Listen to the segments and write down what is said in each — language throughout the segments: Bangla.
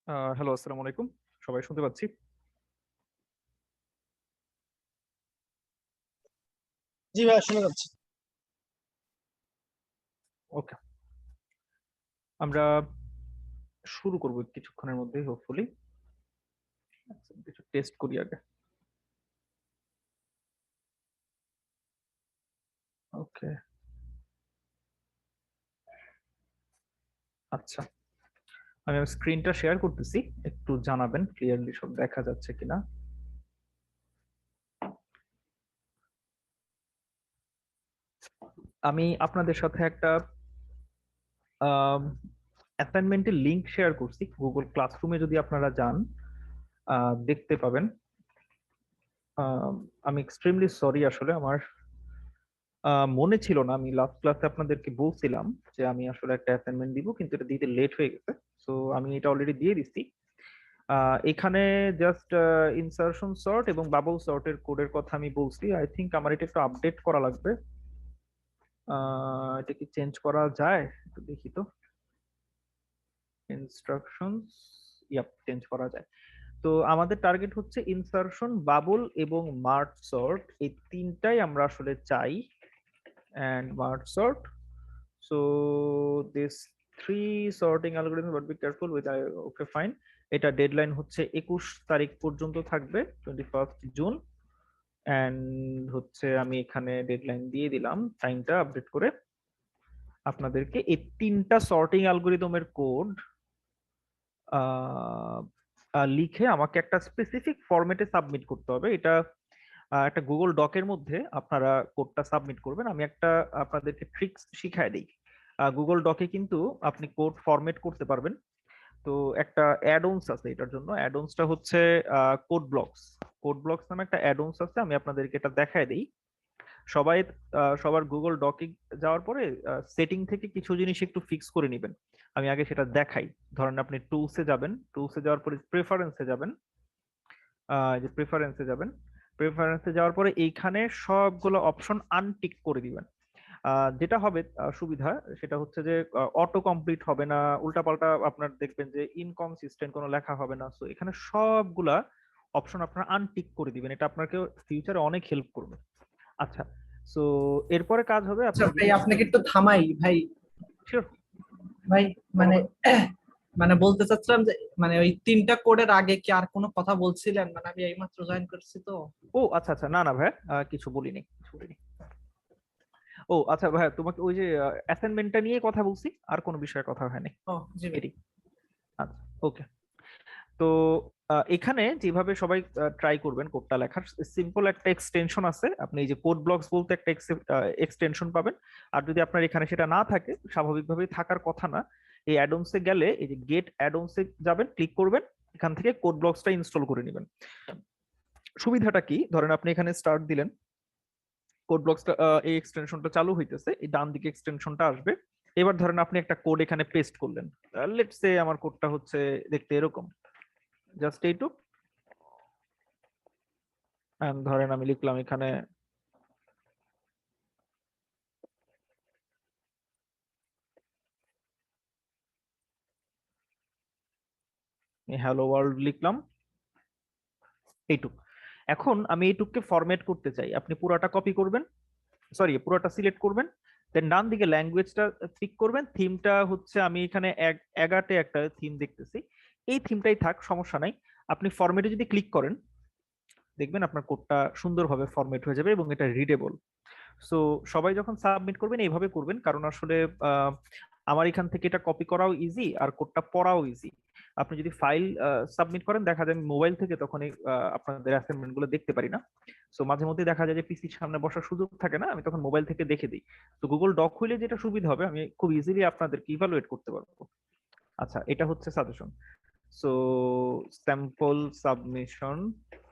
হ্যালো, আসসালামু আলাইকুম। সবাই শুনতে পাচ্ছি? জি ভাইয়া শোনা যাচ্ছে। ওকে। আমরা শুরু করব কিছুক্ষণের মধ্যেই হোপফুলি। আচ্ছা, কিছু টেস্ট করি আগে। ওকে, আচ্ছা। আমি আমার স্ক্রিনটা শেয়ার করতেছি। একটু জানাবেন ক্লিয়ারলি সব দেখা যাচ্ছে কিনা। আমি আপনাদের সাথে একটা অ্যাসাইনমেন্টের লিংক শেয়ার করছি গুগল ক্লাসরুমে, যদি আপনারা যান দেখতে পাবেন। আমি এক্সট্রিমলি সরি, আসলে আমার মনে ছিল না। আমি লাস্ট ক্লাসে আপনাদেরকে বলছিলাম যে আমি আসলে একটা অ্যাসাইনমেন্ট দিব, কিন্তু এটা দিতে লেট হয়ে গেছে। সো আমি এটা অলরেডি দিয়ে দিচ্ছি। এখানে জাস্ট ইনসারশন সর্ট এবং বাবল সর্টের কোডের কথা আমি বলছি। আই থিংক আমার এটা একটু আপডেট করা লাগবে। এটা কি চেঞ্জ করা যায়? একটু দেখি তো। ইনস্ট্রাকশনস, ইয়াপ, চেঞ্জ করা যায়। তো আমাদের টার্গেট হচ্ছে ইনসারশন, বাবল এবং মার্জ সর্ট, এই তিনটাই আমরা আসলে চাই। And merge sort, so this three sorting algorithm, but be careful with okay fine. এটা ডেডলাইন হচ্ছে 21 তারিখ পর্যন্ত থাকবে, 21 জুন। এন্ড হচ্ছে আমি এখানে ডেডলাইন দিয়ে দিলাম, টাইমটা আপডেট করে। আপনাদেরকে এই তিনটা সর্টিং অ্যালগোরিদমের কোড লিখে আমাকে একটা স্পেসিফিক ফরম্যাটে সাবমিট করতে হবে। এটা একটা গুগল ডকের মধ্যে আপনারা কোডটা সাবমিট করবেন। আমি একটা আপনাদেরকে ট্রিক্স শিখাই দিই। গুগল ডকে কিন্তু আপনি কোড ফরম্যাট করতে পারবেন। তো একটা অ্যাডঅনস আছে এটার জন্য। অ্যাডঅনসটা হচ্ছে কোড ব্লকস। কোড ব্লকস নামে একটা অ্যাডঅনস আছে, আমি আপনাদেরকে এটা দেখায় দিই। সবাই সবার গুগল ডকে যাওয়ার পরে সেটিং থেকে কিছু জিনিস একটু ফিক্স করে নেবেন। আমি আগে সেটা দেখাই। ধরেন আপনি টুলসে যাবেন, টুলসে যাওয়ার পরে প্রেফারেন্সে যাবেন। যে প্রেফারেন্সে যাবেন, প্রেফারেন্সে যাওয়ার পরে এইখানে সবগুলো অপশন আনটিক করে দিবেন। যেটা হবে সুবিধা, সেটা হচ্ছে যে অটো কমপ্লিট হবে না, উল্টাপাল্টা আপনার দেখবেন যে ইনকনসিস্টেন্ট কোনো লেখা হবে না। সো এখানে সবগুলা অপশন আপনারা আনটিক করে দিবেন, এটা আপনাকে ফিউচারে অনেক হেল্প করবে। আচ্ছা, সো এরপরে কাজ হবে আচ্ছা আপনি ভাই যদি আপনাকে একটু থামাই ভাই। শিওর ভাই বলো মানে বলো। মানে বলতে চাচ্ছিলাম যে মানে ওই তিনটা কোডের আগে কি আর কোনো কথা বলছিলেন? মানে আমি এইমাত্র জয়েন করছি তো। ও আচ্ছা আচ্ছা, না না ভাই, কিছু বলিনি, কিছু বলিনি। ও আচ্ছা ভাই, তোমাকে ওই যে অ্যাসাইনমেন্টটা নিয়ে কথা বলছি, আর কোনো বিষয়ে কথা হয়নি। ও জি ভাই। এটি, আচ্ছা, ওকে। তো এখানে যেভাবে সবাই ট্রাই করবেন কোডটা লেখার, সিম্পল একটা এক্সটেনশন আছে। আপনি এই যে কোড ব্লকস বলতে একটা এক্সটেনশন পাবেন। আর যদি আপনার এখানে সেটা না থাকে, স্বাভাবিকভাবেই থাকার কথা না, এই অ্যাডঅনসে গেলে এই যে গেট অ্যাডঅনসে যাবেন, ক্লিক করবেন, এখান থেকে কোড ব্লকসটা ইনস্টল করে নেবেন। সুবিধাটা কি, ধরেন আপনি এখানে স্টার্ট দিলেন, কোড ব্লকসটা, এই এক্সটেনশনটা চালু হইতেছে, এই ডান দিকে এক্সটেনশনটা আসবে। এবার ধরেন আপনি একটা কোড এখানে পেস্ট করলেন। লেটস সে আমার কোডটা হচ্ছে দেখতে এরকম, জাস্ট এইটুক। And ধরেন আমি লিখলাম এখানে হ্যালো ওয়ার্ল্ড লিখলাম, এইটুক। এখন আমি এইটুককে ফরম্যাট করতে চাই, আপনি পুরাটা কপি করবেন, সরি পুরাটা সিলেক্ট করবেন। দেন ডান দিকে ল্যাঙ্গুয়েজটা পিক করবেন। থিমটা হচ্ছে আমি এখানে এগাটে একটা থিম দেখতেছি, এই থিমটাই থাক, সমস্যা নাই। আপনি ফরম্যাটে যদি ক্লিক করেন, দেখবেন আপনার কোডটা সুন্দরভাবে ফরম্যাট হয়ে যাবে এবং এটা রিডেবল। সো সবাই যখন সাবমিট করবেন এইভাবে করবেন, কারণ আসলে আমার এখান থেকে এটা কপি করাও ইজি আর কোডটা পড়াও ইজি। আপনি যদি ফাইল সাবমিট করেন, দেখা যায় মোবাইল থেকে তখন আপনাদের অ্যাসাইনমেন্ট গুলো দেখতে পারি না। সো মাঝে মধ্যে দেখা যায় যে পিসির সামনে বসার সুযোগ থাকে না, আমি তখন মোবাইল থেকে দেখে দিই। তো গুগল ডক হইলে যেটা সুবিধা হবে, আমি খুব ইজিলি আপনাদেরকে ইভালুয়েট করতে পারবো। আচ্ছা, এটা হচ্ছে suggestion. So sample submission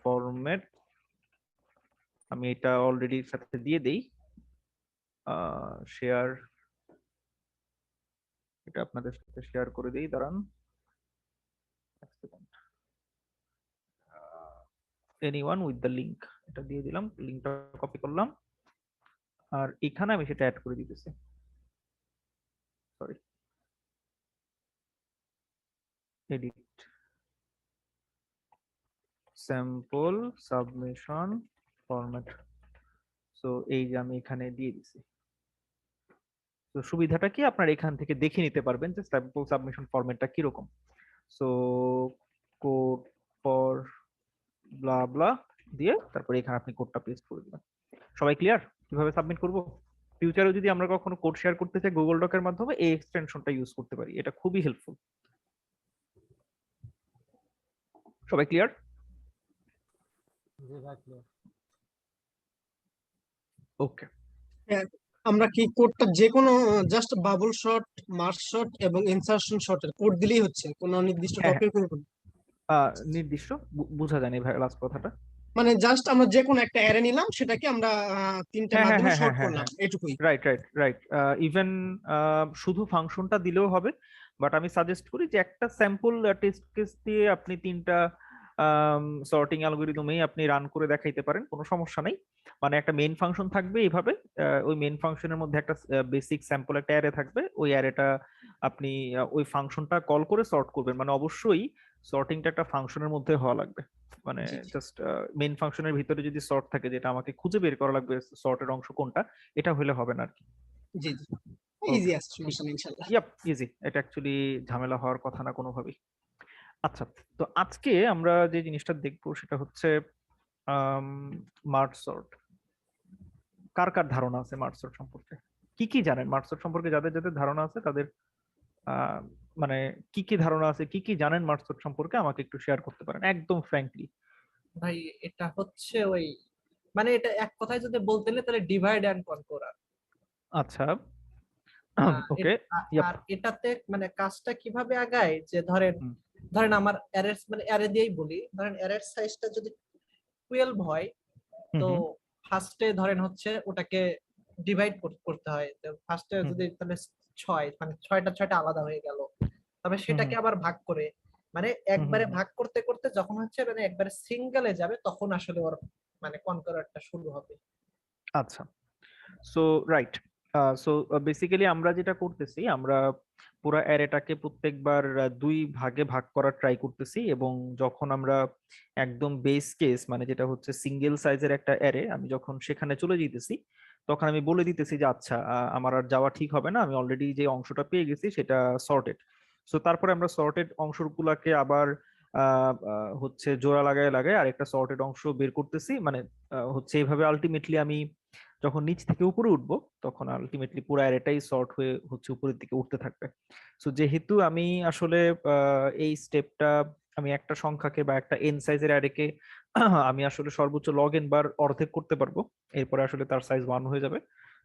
format, আমি এটা অলরেডি সাথে দিয়ে দেই। শেয়ার, এটা আপনাদের সাথে শেয়ার করে দিই, দাঁড়ান এক second. Anyone with the link, এটা দিয়ে দিলাম, লিংকটা কপি করলাম, আর এখানে আমি সেটা অ্যাড করে দিতেছি। Sorry, edit, sample submission format. So এই যে আমি এখানে দিয়ে দিছি। তো সুবিধাটা কি, আপনার এখান থেকে দেখে নিতে পারবেন যে স্যাম্পল সাবমিশন ফরম্যাটটা কিরকম। সো কোড ফর ব্লা ব্লা দিয়ে তারপরে এখানে আপনি কোডটা পেস্ট করে দিবেন। সবাই ক্লিয়ার কিভাবে সাবমিট করব? ফিউচারেও যদি আমরা কখনো কোড শেয়ার করতে চাই গুগল ডকের মাধ্যমে এই এক্সটেনশনটা ইউজ করতে পারি, এটা খুবই হেল্পফুল। সবাই ক্লিয়ার? ওকে। হ্যাঁ, আমরা কি কোডটা যে কোনো just bubble shot, merge shot এবং ইনসার্শন শটের কোড দিলেই হচ্ছে, কোনো নির্দিষ্ট হ্যাঁ, টপিক এর কোড? নির্দিষ্ট বোঝা যায়নি ভাই লাস্ট কথাটা। মানে জাস্ট আমরা যে কোনো একটা অ্যারে নিলাম, সেটাকে আমরা তিনটা হ্যাঁ হ্যাঁ মাধ্যমে হ্যাঁ শর্ট হ্যাঁ করলাম, হ্যাঁ এটুকুই। Right right right. ইভেন শুধু ফাংশনটা দিলেও হবে, বাট আমি সাজেস্ট করি যে একটা স্যাম্পল টেস্ট কেস দিয়ে আপনি তিনটা সর্টিং অ্যালগরিদমেই আপনি রান করে দেখাইতে পারেন, কোনো সমস্যা নেই। মানে একটা মেইন ফাংশন থাকবে এইভাবে, ওই মেইন ফাংশনের মধ্যে একটা বেসিক স্যাম্পল একটা অ্যারে থাকবে, ওই অ্যারেটা আপনি ওই ফাংশনটা কল করে সর্ট করবেন। মানে অবশ্যই সর্টিংটা একটা ফাংশনের মধ্যে হওয়া লাগবে। মানে জি, জি। জাস্ট মেইন ফাংশনের ভিতরে যদি সর্ট থাকে, যেটা আমাকে খুঁজে বের করা লাগবে সর্টের অংশ কোনটা, এটা হলে হবে না আর কি। জি জি, ওকে, ইজি আছে, সমস্যা নেই ইনশাআল্লাহ। ইয়াপ ইজি, এটা অ্যাকচুয়ালি ঝামেলা হওয়ার কথা না কোনোভাবেই। আচ্ছা, তো আজকে আমরা যে জিনিসটা দেখবো সেটা হচ্ছে মার্জ সর্ট। কার কার ধারণা আছে মার্জ সর্ট সম্পর্কে? কি কি জানেন মার্জ সর্ট সম্পর্কে? যাদের যাদের ধারণা আছে তাদের আহ, মানে কি কি ধারণা আছে, কি কি জানেন মার্জ সর্ট সম্পর্কে আমাকে একটু শেয়ার করতে পারেন একদম ফ্র্যাঙ্কলি। ভাই এটা হচ্ছে ওই, মানে এটা এক কথায় যদি বলতে গেলে তাহলে ডিভাইড এন্ড কনকোর। আচ্ছা, আহ, ওকে, এ- ইয়াপ, আর এটাতে মানে কাজটা কিভাবে আগায়, যে ধরেন ধরেন আমার অ্যারে, মানে অ্যারে দিয়েই বলি, ধরেন অ্যারের সাইজটা যদি 12 হয়, তো ফার্স্টে ধরেন হচ্ছে ওটাকে ডিভাইড করতে হয়। ফার্স্টে যদি তাহলে 6, মানে ছয়টা ছয়টা আলাদা হয়ে গেল, তবে সেটাকে আবার ভাগ করে, মানে একবারে ভাগ করতে করতে যখন হচ্ছে মানে একবারে সিঙ্গেলে যাবে, তখন আসলে ওর মানে কনকোরারটা শুরু হবে। আচ্ছা, সো রাইট। সো বেসিক্যালি আমরা যেটা করতেছি, আমরা পুরো অ্যারেটাকে প্রত্যেকবার দুই ভাগে ভাগ করার ট্রাই করতেছি, এবং যখন আমরা একদম বেস কেস মানে যেটা হচ্ছে সিঙ্গেল সাইজের একটা অ্যারে, আমি যখন সেখানে চলে যেতেছি তখন আমি বলে দিতেছি যে আচ্ছা আমার আর যাওয়া ঠিক হবে না, আমি অলরেডি যে অংশটা পেয়ে গেছি সেটা সর্টেড। সো তারপরে আমরা সর্টেড অংশগুলোকে আবার হচ্ছে জোড়া লাগায় লাগায় আরেকটা সর্টেড অংশ বের করতেছি। মানে হচ্ছে এইভাবে আলটিমেটলি আমি যখন নিচ থেকে উপরে উঠবো তখন আলটিমেটলি পুরো অ্যারেটাই সর্ট হয়ে হচ্ছে উপরের দিকে উঠতে থাকবে। সো যেহেতু আমি আসলে এই স্টেপটা, আমি একটা সংখ্যাকে বা একটা এন সাইজের অ্যারেকে আমি আসলে সর্বোচ্চ লগ এন বার অর্ধেক করতে পারবো, এরপরে আসলে তার সাইজ 1 হয়ে যাবে।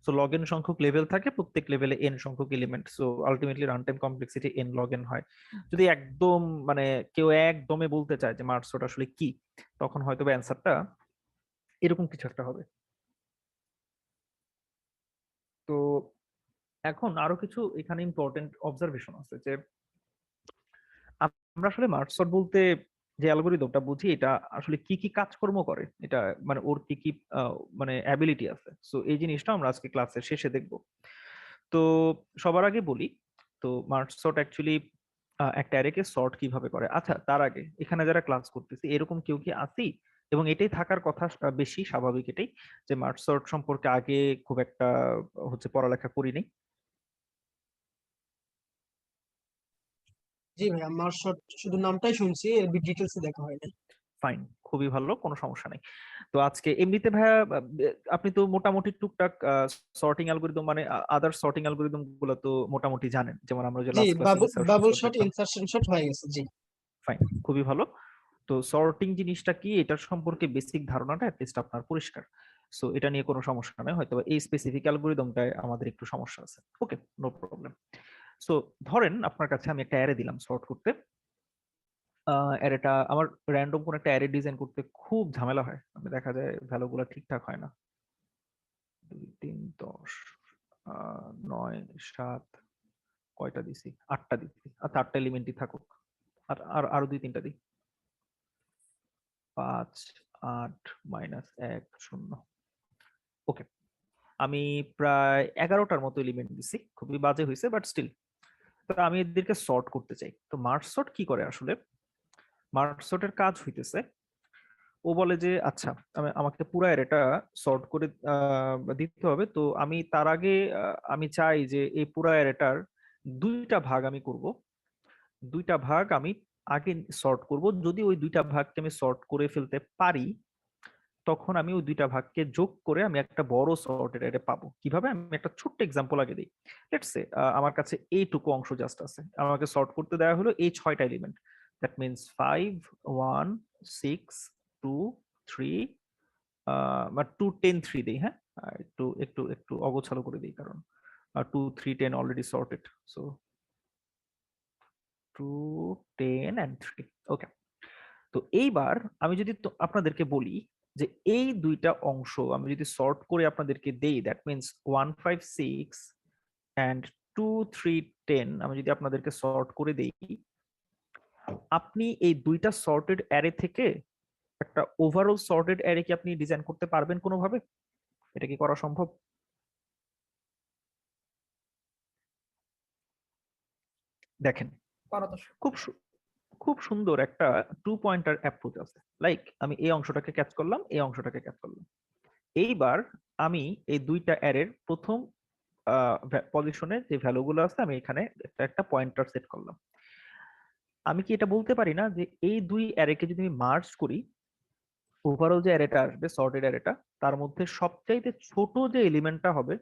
সো লগ এন সংখ্যক লেভেল থাকে, প্রত্যেক লেভেলে এন সংখ্যক element, so ultimately run time complexity N log N হয়। যদি একদম মানে কেউ একদমে বলতে চায় যে মার্জ সর্ট আসলে কি, তখন হয়তো অ্যান্সারটা এরকম কিছু একটা হবে। তো এখন আরো কিছু এখানে ইম্পর্টেন্ট অবজারভেশন আছে যে আমরা আসলে মার্জ সর্ট বলতে যে অ্যালগরিদমটা বুঝি, এটা আসলে কি কি কাজকর্ম করে, এটা মানে ওর কি কি মানে অ্যাবিলিটি আছে। সো এই জিনিসটা আমরা আজকে ক্লাসের শেষে দেখব। তো সবার আগে বলি, তো মার্জ সর্ট অ্যাকচুয়ালি একটা অ্যারেকে সর্ট কিভাবে করে। আচ্ছা, তার আগে এখানে যারা ক্লাস করতেছি এরকম কেউ কি আছি, এবং এটাই থাকার কথা, বেশি স্বাভাবিক এটাই, যে মার্জ সর্ট সম্পর্কে আগে খুব একটা হচ্ছে পড়ালেখা করি নাই? জি ভাই, আমার শর্ট শুধু নামটাই শুনছি, এর ডিটেলস দেখা হয় না। ফাইন, খুবই ভালো, কোনো সমস্যা নেই। তো আজকে এমনিতে ভাইয়া আপনি তো মোটামুটি টুকটাক সর্টিং অ্যালগরিদম মানে আদার সর্টিং অ্যালগরিদম গুলো তো মোটামুটি জানেন, যেমন আমরা যে জি, লাস্ট ক্লাসে ইনসার্শন বাবল শর্ট শট, দেখলাম। ইনসার্শন শট হয়ে গেছে, জি। ফাইন, খুবই ভালো। তো সর্টিং জিনিসটা কি, এটার সম্পর্কে বেসিক ধারণাটা অ্যাটলিস্ট আপনার পরিষ্কার। সো এটা নিয়ে কোনো সমস্যা নেই, হয়তো এই স্পেসিফিক অ্যালগরিদমটায় আমাদের একটু সমস্যা আছে। ওকে, নো প্রবলেম। সো ধরেন আপনার কাছে আমি একটা অ্যারে দিলাম সর্ট করতে। অ্যারেটা আমার র্যান্ডম কোন একটা অ্যারে ডিজাইন করতে খুব ঝামেলা হয়, মানে দেখা যায় ভ্যালু গুলো ঠিকঠাক হয় না। 2 3 10 9 7, কয়টা দিছি, 8টা দিছি। আচ্ছা, 8টা এলিমেন্টই থাকুক, আর আর আরো 2 3টা দিই। 5 8 -1 0। ওকে, আমি প্রায় 11টার মতো এলিমেন্ট দিছি, খুবই বাজে হয়েছে বাট স্টিল। তো আমি এদেরকে সর্ট করতে চাই। তো মার্জ সর্ট কি করে আসলে? মার্জ সর্টের কাজ হইতেছে ও বলে যে আচ্ছা আমাকে পুরো অ্যারেটা সর্ট করে দিতে হবে, তো আমি তার আগে আমি চাই যে এই পুরো অ্যারেটার দুইটা ভাগ আমি করব। দুইটা ভাগ আমি আগে সর্ট করব, যদি ওই দুইটা ভাগকে আমি সর্ট করে ফেলতে পারি তখন আমি ওই দুইটা ভাগকে যোগ করে আমি একটা বড় সর্টেড অ্যারে পাবো। কিভাবে? আমি একটা ছোট্ট এক্সাম্পল আগে দিই। লেটস সে আমার কাছে এইটুকু অংশ জাস্ট আছে, আমাকে সর্ট করতে দেওয়া হলো এই 6টা এলিমেন্ট। দ্যাট মিন্স 5 1 6 2 3 বা 2 10 3 দিই, হ্যাঁ একটু একটু একটু অগোছালো করে দিই কারণ 2 3 10 অলরেডি সর্টেড। So 2 10 and 3। ওকে, তো এইবার আমি যদি আপনাদেরকে বলি যে এই দুইটা অংশ আমি যদি সর্ট করে আপনাদেরকে দেই, দ্যাট মিন্স 1 5 6 and 2 3 10 আমি যদি আপনাদেরকে সর্ট করে দেই, আপনি এই দুইটা সর্টেড অ্যারে থেকে একটা ওভারঅল সর্টেড অ্যারে কি আপনি ডিজাইন করতে পারবেন কোনোভাবে? এটা কি করা সম্ভব? দেখেন, খুব খুব সুন্দর একটা 2 পয়েন্টার অ্যাপ্রোচ আছে। লাইক আমি এই অংশটাকে ক্যাচ করলাম, এই অংশটাকে ক্যাচ করলাম। এইবার আমি এই দুইটা অ্যারের প্রথম পজিশনে যে ভ্যালুগুলো আছে আমি এখানে একটা পয়েন্টার সেট করলাম। আমি কি এটা বলতে পারি না যে এই দুই অ্যারেকে যদি আমি মার্জ করি, ওভারঅল যে অ্যারেটা আসবে সর্টেড অ্যারেটা, তার মধ্যে সবচাইতে ছোট যে এলিমেন্টটা হবে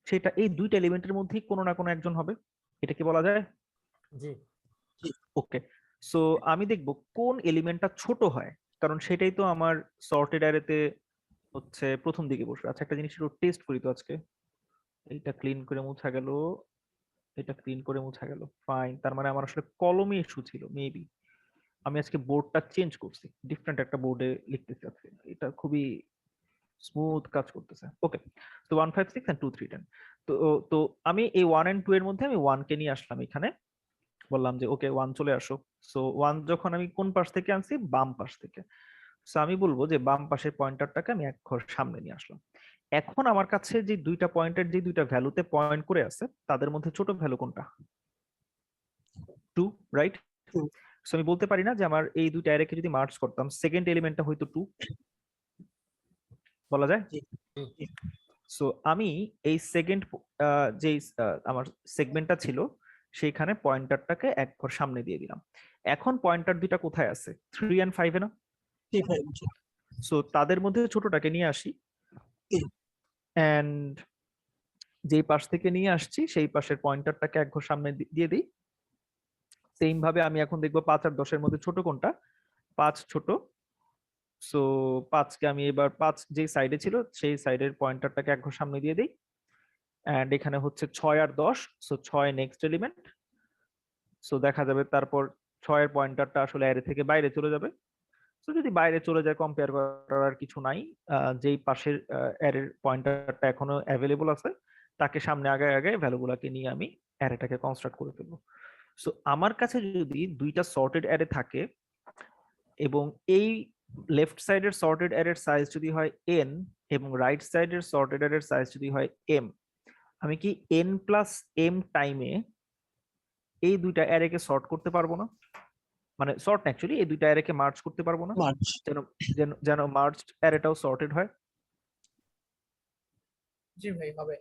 সেটা এই দুইটা এলিমেন্টের মধ্যেই কোনো না কোনো একজন হবে। এটা কি বলা যায়? জি। ওকে, সো আমি দেখব কোন এলিমেন্টটা ছোট হয়, কারণ সেটাই তো আমার সর্টেড অ্যারেতে হচ্ছে প্রথম দিকে বসবে। আচ্ছা, একটা জিনিস একটু টেস্ট করি তো আজকে। এইটা ক্লিন করে মুছা গেল, এটা ক্লিন করে মুছা গেল, ফাইন। তার মানে আমার আসলে কলমে ইস্যু ছিল মেবি। আমি আজকে বোর্ডটা চেঞ্জ করছি, ডিফারেন্ট একটা বোর্ডে লিখতেছি আজকে। এটা খুবই স্মুথ কাজ করতেছে। ওকে, তো 1 5 6 and 2 3 10। তো তো আমি এই 1 and 2 এর মধ্যে আমি 1 কে নিয়ে আসলাম এখানে, বললাম যে ওকে 1 চলে আসো। সো 1 যখন আমি কোন পাশ থেকে আনছি? বাম পাশ থেকে। সো আমি বলবো যে বাম পাশের পয়েন্টারটাকে আমি এক ঘর সামনে নিয়ে আসলাম। এখন আমার কাছে যে দুইটা পয়েন্টের যে দুইটা ভ্যালুতে পয়েন্ট করে আছে তাদের মধ্যে ছোট ভ্যালু কোনটা? 2, রাইট? Two. সো আমি বলতে পারি না যে আমার এই দুইটা অ্যারেকে যদি মার্জ করতাম সেকেন্ড এলিমেন্টটা হয়তো 2, বলা যায়? সো আমি এই সেকেন্ড যে আমার সেগমেন্টটা ছিল সেইখানে পয়েন্টারটাকে এক ঘর সামনে দিয়ে দিলাম। এখন পয়েন্টার দুইটা কোথায় আছে? 3 and 5 এ না? সো তাদের মধ্যে ছোটটাকে নিয়ে আসি, এন্ড যেই পাশ থেকে নিয়ে আসছি সেই পাশের পয়েন্টারটাকে এক ঘর সামনে দিয়ে দিই। সেম ভাবে আমি এখন দেখবো 5 আর 10 এর মধ্যে ছোট কোনটা? 5 ছোট। সো 5 কে আমি এবার 5 যে সাইডে ছিল সেই সাইডের পয়েন্টারটাকে এক ঘর সামনে দিয়ে দিই। এন্ড এখানে হচ্ছে 6 আর 10, সো 6 নেক্সট এলিমেন্ট। সো দেখা যাবে তারপর 6 এর পয়েন্টারটা আসলে অ্যারে থেকে বাইরে চলে যাবে। সো যদি বাইরে চলে যায় কম্পেয়ার করার আর কিছু নাই, যেই পাশের অ্যারের পয়েন্টারটা এখনো অ্যাভেলেবল আছে তাকে সামনে আগায় আগায় ভ্যালুগুলোকে নিয়ে আমি অ্যারেটাকে কনস্ট্রাক্ট করে ফেলবো। সো আমার কাছে যদি দুইটা সর্টেড অ্যারে থাকে এবং এই লেফট সাইডের সর্টেড অ্যারের সাইজ যদি হয় n এবং রাইট সাইডের সর্টেড অ্যারের সাইজ যদি হয় m, আমি কি n প্লাস m টাইমে এই দুইটা অ্যারেকে সর্ট করতে পারবো না? মানে সর্ট অ্যাকচুয়ালি এই দুইটা অ্যারেকে মার্জ করতে পারবো না, যেন যেন যেন মার্জড অ্যারেটাও সর্টেড হয়? জি ভাই, হবে।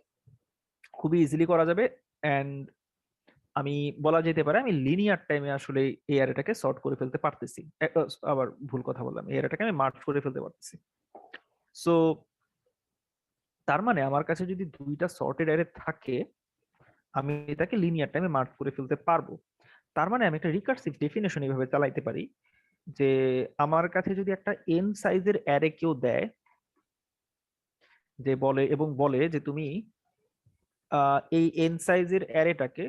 খুবই ইজিলি করা যাবে। এন্ড আমি বলা যেতে পারে আমি লিনিয়ার টাইমে আসলে এই অ্যারেটাকে সর্ট করে ফেলতে পারতেছি। আবার ভুল কথা বললাম, এই অ্যারেটাকে আমি মার্জ করে ফেলতে পারতেছি। সো তার মানে আমার কাছে যদি দুইটা সর্টেড অ্যারে থাকে আমি এটাকে লিনিয়ার টাইমে মার্জ করে ফেলতে পারবো। তার মানে আমি একটা রিকার্সিভ ডেফিনেশন এইভাবে চালাইতে পারি যে আমার কাছে যদি একটা n সাইজের অ্যারে কেউ দেয় যে বলে এবং বলে যে তুমি এই n সাইজের অ্যারেটাকে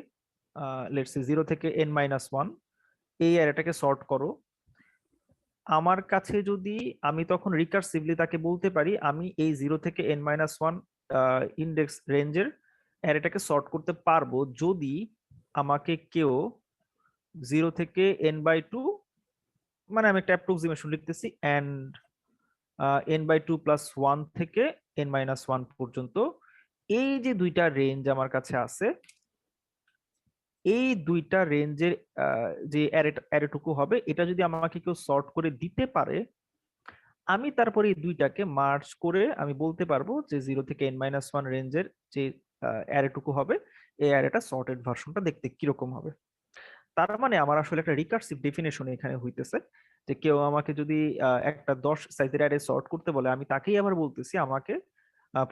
লেটস সে 0 থেকে n-1 এই অ্যারেটাকে সর্ট করো, আমার কাছে যদি আমি তখন রিকার্সিভলি তাকে বলতে পারি আমি এই 0 থেকে n-1 ইন্ডেক্স রেঞ্জের অ্যারেটাকে সর্ট করতে পারবো যদি আমাকে কেউ 0 থেকে n/2, মানে আমি একটা অ্যাপ্রক্সিমেশন লিখতেছি, এন্ড n/2 + 1 থেকে n-1 পর্যন্ত এই যে দুইটা রেঞ্জ আমার কাছে আছে এই দুইটা রেঞ্জের যে অ্যারেটুকু হবে এটা যদি আমাকে কেউ সর্ট করে দিতে পারে আমি তারপরে এই দুইটাকে মার্জ করে আমি বলতে পারবো যে 0 থেকে n-1 রেঞ্জের যে অ্যারেটুকু হবে, এই অ্যারেটা সর্টেড ভার্সনটা দেখতে কিরকম হবে। তার মানে আমার আসলে একটা রিকার্সিভ ডেফিনেশন এখানে হইতেছে, যে কেউ আমাকে যদি একটা 10 সাইজের অ্যারে সর্ট করতে বলে, আমি তাকেই আবার বলতেছি আমাকে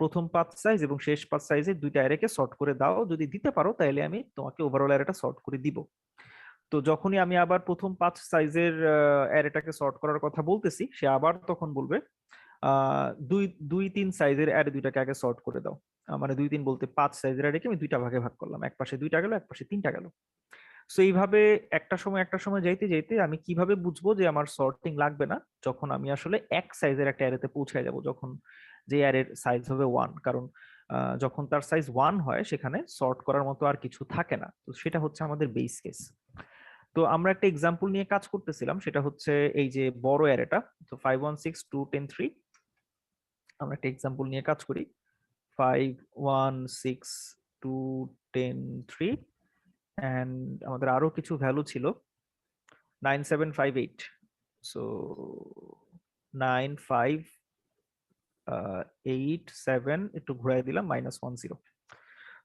প্রথম 5 সাইজ এবং শেষ 5 সাইজের দুইটা অ্যারেকে সর্ট করে দাও, যদি দিতে পারো তাহলে আমি তোমাকে ওভারঅল অ্যারেটা সর্ট করে দিব। তো যখনই আমি আবার প্রথম 5 সাইজের অ্যারেটাকে সর্ট করার কথা বলতেছি, সে আবার তখন বলবে দুই দুই তিন সাইজের অ্যারে দুইটাকে আগে সর্ট করে দাও। মানে 2 3 বলতে 5 সাইজের অ্যারেকে আমি দুইটা ভাগে ভাগ করলাম, এক পাশে দুইটা গেল, এক পাশে তিনটা গেল। সো এইভাবে একটা সময় যাইতে যাইতে আমি কিভাবে বুঝবো যে আমার সর্টিং লাগবে না, যখন আমি আসলে এক সাইজের একটা অ্যারেতে পৌঁছে যাব, যখন যে অ্যারের সাইজ হবে 1। কারণ যখন তার সাইজ 1 হয় সেখানে সর্ট করার মতো আর কিছু থাকে না। তো সেটা হচ্ছে আমাদের বেস কেস। তো আমরা একটা এক্সাম্পল নিয়ে কাজ করতেছিলাম, সেটা হচ্ছে এই যে বড় অ্যারেটা, তো 516 2 10 3। আমরা একটা এক্সাম্পল নিয়ে কাজ করি। 516 2 10 3, এন্ড আমাদের আরো কিছু ভ্যালু ছিল 9758। সো 9587 একটু ঘুরাই দিলাম -10।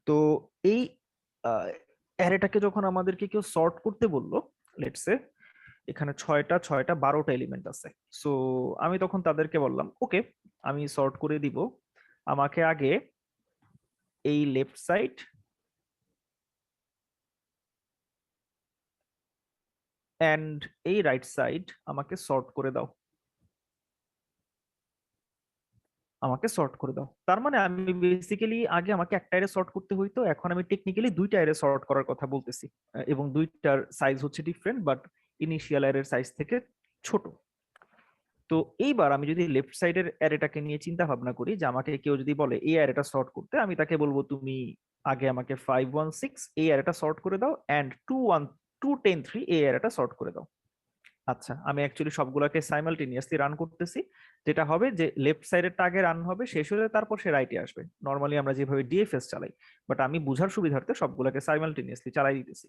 তো এই অ্যারেটাকে যখন আমাদেরকে কেউ সর্ট করতে বললো, লেটস সে এখানে 6টা 6টা 12টা এলিমেন্ট আছে। সো আমি তখন তাদেরকে বললাম ওকে, আমি সর্ট করে দিব, আমাকে আগে এই লেফট সাইড এন্ড এই রাইট সাইড আমাকে সর্ট করে দাও, আমাকে সর্ট করে দাও। তার মানে আমি বেসিক্যালি আগে আমাকে একটা অ্যারে সর্ট করতে হইতো, এখন আমি টেকনিক্যালি দুইটা অ্যারে সর্ট করার কথা বলতেছি, এবং দুইটার সাইজ হচ্ছে ডিফারেন্ট, বাট ইনিশিয়াল অ্যারের সাইজ থেকে ছোট। তো এইবার আমি যদি লেফট সাইডের অ্যারেটাকে নিয়ে চিন্তা ভাবনা করি, যে আমাকে কেউ যদি বলে এই অ্যারেটা সর্ট করতে, আমি তাকে বলবো তুমি আগে আমাকে 516 এই অ্যারেটা সর্ট করে দাও, এন্ড 210 3 এই অ্যারেটা সর্ট করে দাও। আচ্ছা, আমি অ্যাকচুয়ালি সবগুলোকে সাইমালটেনিয়াসলি রান করতেছি। যেটা হবে যে লেফট সাইডেরটা আগে রান হবে, শেষ হলে তারপর সে রাইটে আসবে, নরমালি আমরা যেভাবে ডিএফএস চালাই। বাট আমি বুঝার সুবিধার্থে সবগুলোকে সাইমালটেনিয়াসলি চালাই দিতেছি।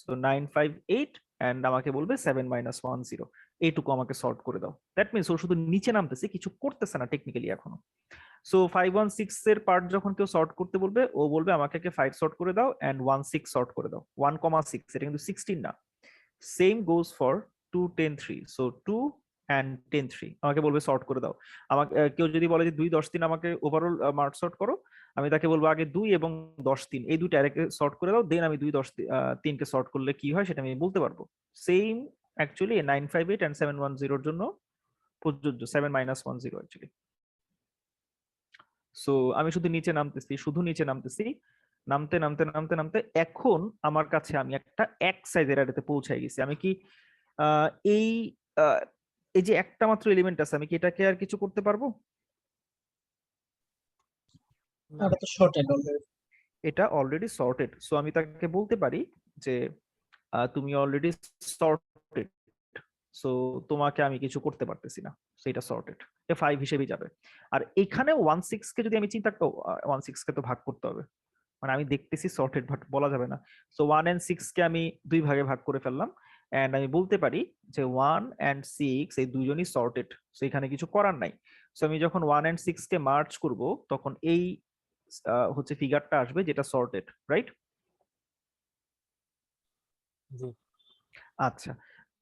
সো 958 এন্ড আমাকে বলবে 7 - 1 0, এইটুকু আমাকে সর্ট করে দাও। দ্যাট মিনস ও শুধু নিচে নামতেছে, কিছু করতেছে না টেকনিক্যালি এখনো। সো 516 এর পার্ট যখন কেউ সর্ট করতে বলবে, ও বলবে আমাকে 5 সর্ট করে দাও এন্ড 16 সর্ট করে দাও। 1,6, এটা কিন্তু 16 না। Same goes for 2 10 3। So 2 and 10 3 আমাকে বলবে সর্ট করে দাও। আমাকে কেউ যদি বলে যে 2 10 3 আমাকে ওভারঅল মার্ক সর্ট করো, আমি তাকে বলবো আগে 2 এবং 10 3 এই দুইটা অ্যারেকে সর্ট করে দাও, দেন আমি 2 10 3 কে সর্ট করলে কি হয় সেটা আমি বলতে পারবো। সেম অ্যাকচুয়ালি 958 and 710 এর জন্য প্রযোজ্য, 7 - 1 0 অ্যাকচুয়ালি। সো আমি শুধু নিচে নামতেছি, শুধু নিচে নামতেছি, নামতে নামতে নামতে নামতে এখন আমার কাছে আমি একটা এক সাইজের অ্যারেতে পৌঁছাই গেছি। আমি কি আহ, এই আহ, এই যে একটা মাত্র এলিমেন্ট আছে, আমি কি এটাকে আর কিছু করতে পারবো? এটা তো শর্টেড অলরেডি। এটা অলরেডি সর্টেড। সো আমি তাকে বলতে পারি যে তুমি অলরেডি সর্টেড, সো তোমাকে আমি কিছু করতে পারতেছি না, সেটা সর্টেড, 5 হিসেবেই যাবে। আর এখানে 16 কে যদি আমি চিন্তা করি, 16 কে তো ভাগ করতে হবে, মানে আমি দেখতেছি সর্টেড বাট বলা যাবে না। সো 1 and 6 কে আমি দুই ভাগে ভাগ করে ফেললাম, এন্ড আমি বলতে পারি যে 1 and 6 এই দুইজনই সর্টেড, সো এখানে কিছু করার নাই। সো আমি যখন 1 and 6 কে মার্জ করব, তখন এই হচ্ছে ফিগারটা আসবে যেটা সর্টেড, রাইট? জি। আচ্ছা,